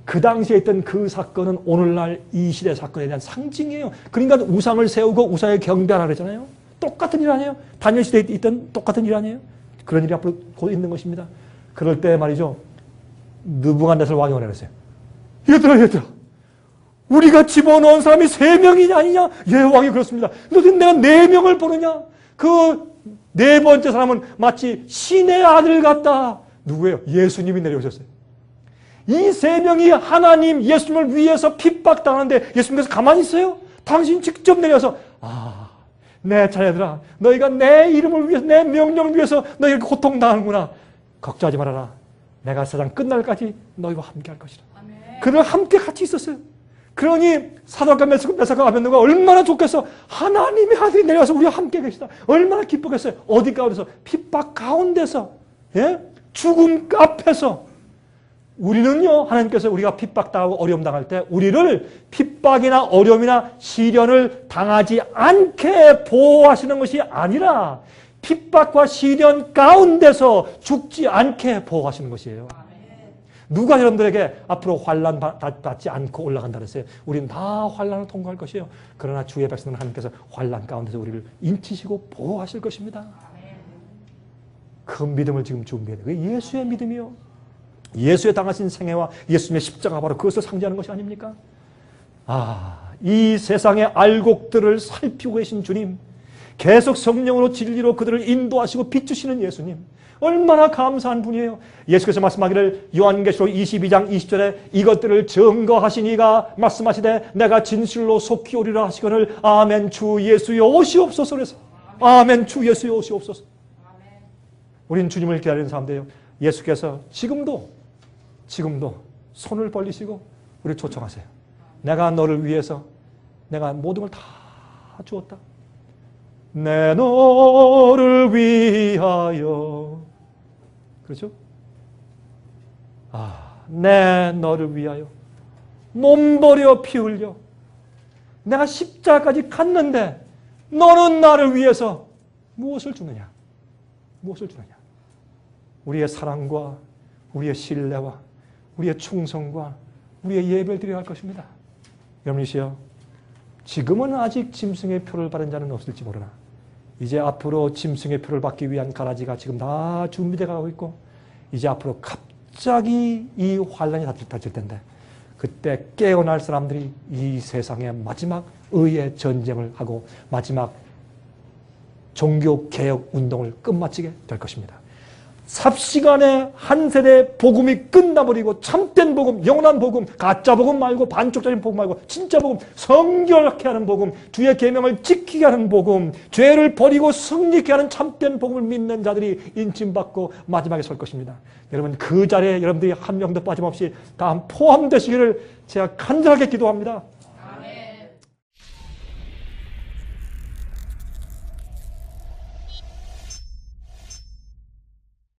그 당시에 있던 그 사건은 오늘날 이 시대 사건에 대한 상징이에요. 그러니까 우상을 세우고 우상에 경배하라 그랬잖아요. 똑같은 일 아니에요? 다니엘 시대에 있던 똑같은 일 아니에요? 그런 일이 앞으로 곧 있는 것입니다. 그럴 때 말이죠. 느부갓네살 왕이 오라 그랬어요. 얘들아 우리가 집어넣은 사람이 3명이냐 아니냐? 예, 왕이 그렇습니다. 너희 내가 4명을 보느냐? 그 4번째 사람은 마치 신의 아들 같다. 누구예요? 예수님이 내려오셨어요. 이 3명이 하나님 예수님을 위해서 핍박당하는데 예수님께서 가만히 있어요? 당신 직접 내려서 내 자녀들아 너희가 내 이름을 위해서 내 명령을 위해서 너희가 고통당하는구나. 걱정하지 말아라. 내가 세상 끝날까지 너희와 함께 할 것이라. 그들 함께 같이 있었어요. 그러니 사드락과 메삭과 아벳느고가 얼마나 좋겠어. 하나님의 아들이 내려와서 우리와 함께 계시다. 얼마나 기쁘겠어요. 어디 가운데서? 핍박 가운데서, 예? 죽음 앞에서. 우리는요, 하나님께서 우리가 핍박당하고 어려움 당할 때 우리를 핍박이나 어려움이나 시련을 당하지 않게 보호하시는 것이 아니라 핍박과 시련 가운데서 죽지 않게 보호하시는 것이에요. 누가 여러분들에게 앞으로 환난 받지 않고 올라간다 그랬어요? 우리는 다 환난을 통과할 것이에요. 그러나 주의 백성은 하나님께서 환난 가운데서 우리를 인치시고 보호하실 것입니다. 그 믿음을 지금 준비해야 돼요. 그게 예수의 믿음이요. 예수의 당하신 생애와 예수님의 십자가 바로 그것을 상징하는 것이 아닙니까? 이 세상의 알곡들을 살피고 계신 주님, 계속 성령으로 진리로 그들을 인도하시고 비추시는 예수님, 얼마나 감사한 분이에요. 예수께서 말씀하기를 요한계시록 22장 20절에 이것들을 증거하시니가 말씀하시되 내가 진실로 속히 오리라 하시거늘 아멘 주 예수여 오시옵소서. 그래서 아멘 주 예수여 오시옵소서. 우린 주님을 기다리는 사람들이에요. 예수께서 지금도 손을 벌리시고 우리를 초청하세요. 내가 너를 위해서 내가 모든 걸 다 주었다. 내 너를 위하여. 그렇죠? 내 너를 위하여 몸 버려 피 흘려 내가 십자가까지 갔는데 너는 나를 위해서 무엇을 주느냐? 무엇을 주느냐? 우리의 사랑과 우리의 신뢰와 우리의 충성과 우리의 예배를 드려야 할 것입니다. 여러분이시여, 지금은 아직 짐승의 표를 받은 자는 없을지 모르나 이제 앞으로 짐승의 표를 받기 위한 가라지가 지금 다 준비되어 가고 있고 이제 앞으로 갑자기 이 환란이 닥칠 텐데 그때 깨어날 사람들이 이 세상의 마지막 의의 전쟁을 하고 마지막 종교개혁 운동을 끝마치게 될 것입니다. 삽시간에 한 세대 복음이 끝나버리고 참된 복음, 영원한 복음, 가짜 복음 말고 반쪽짜리 복음 말고 진짜 복음, 성결케 하는 복음, 주의 계명을 지키게 하는 복음, 죄를 버리고 승리케 하는 참된 복음을 믿는 자들이 인침받고 마지막에 설 것입니다. 여러분 그 자리에 여러분들이 한 명도 빠짐없이 다 포함되시기를 제가 간절하게 기도합니다.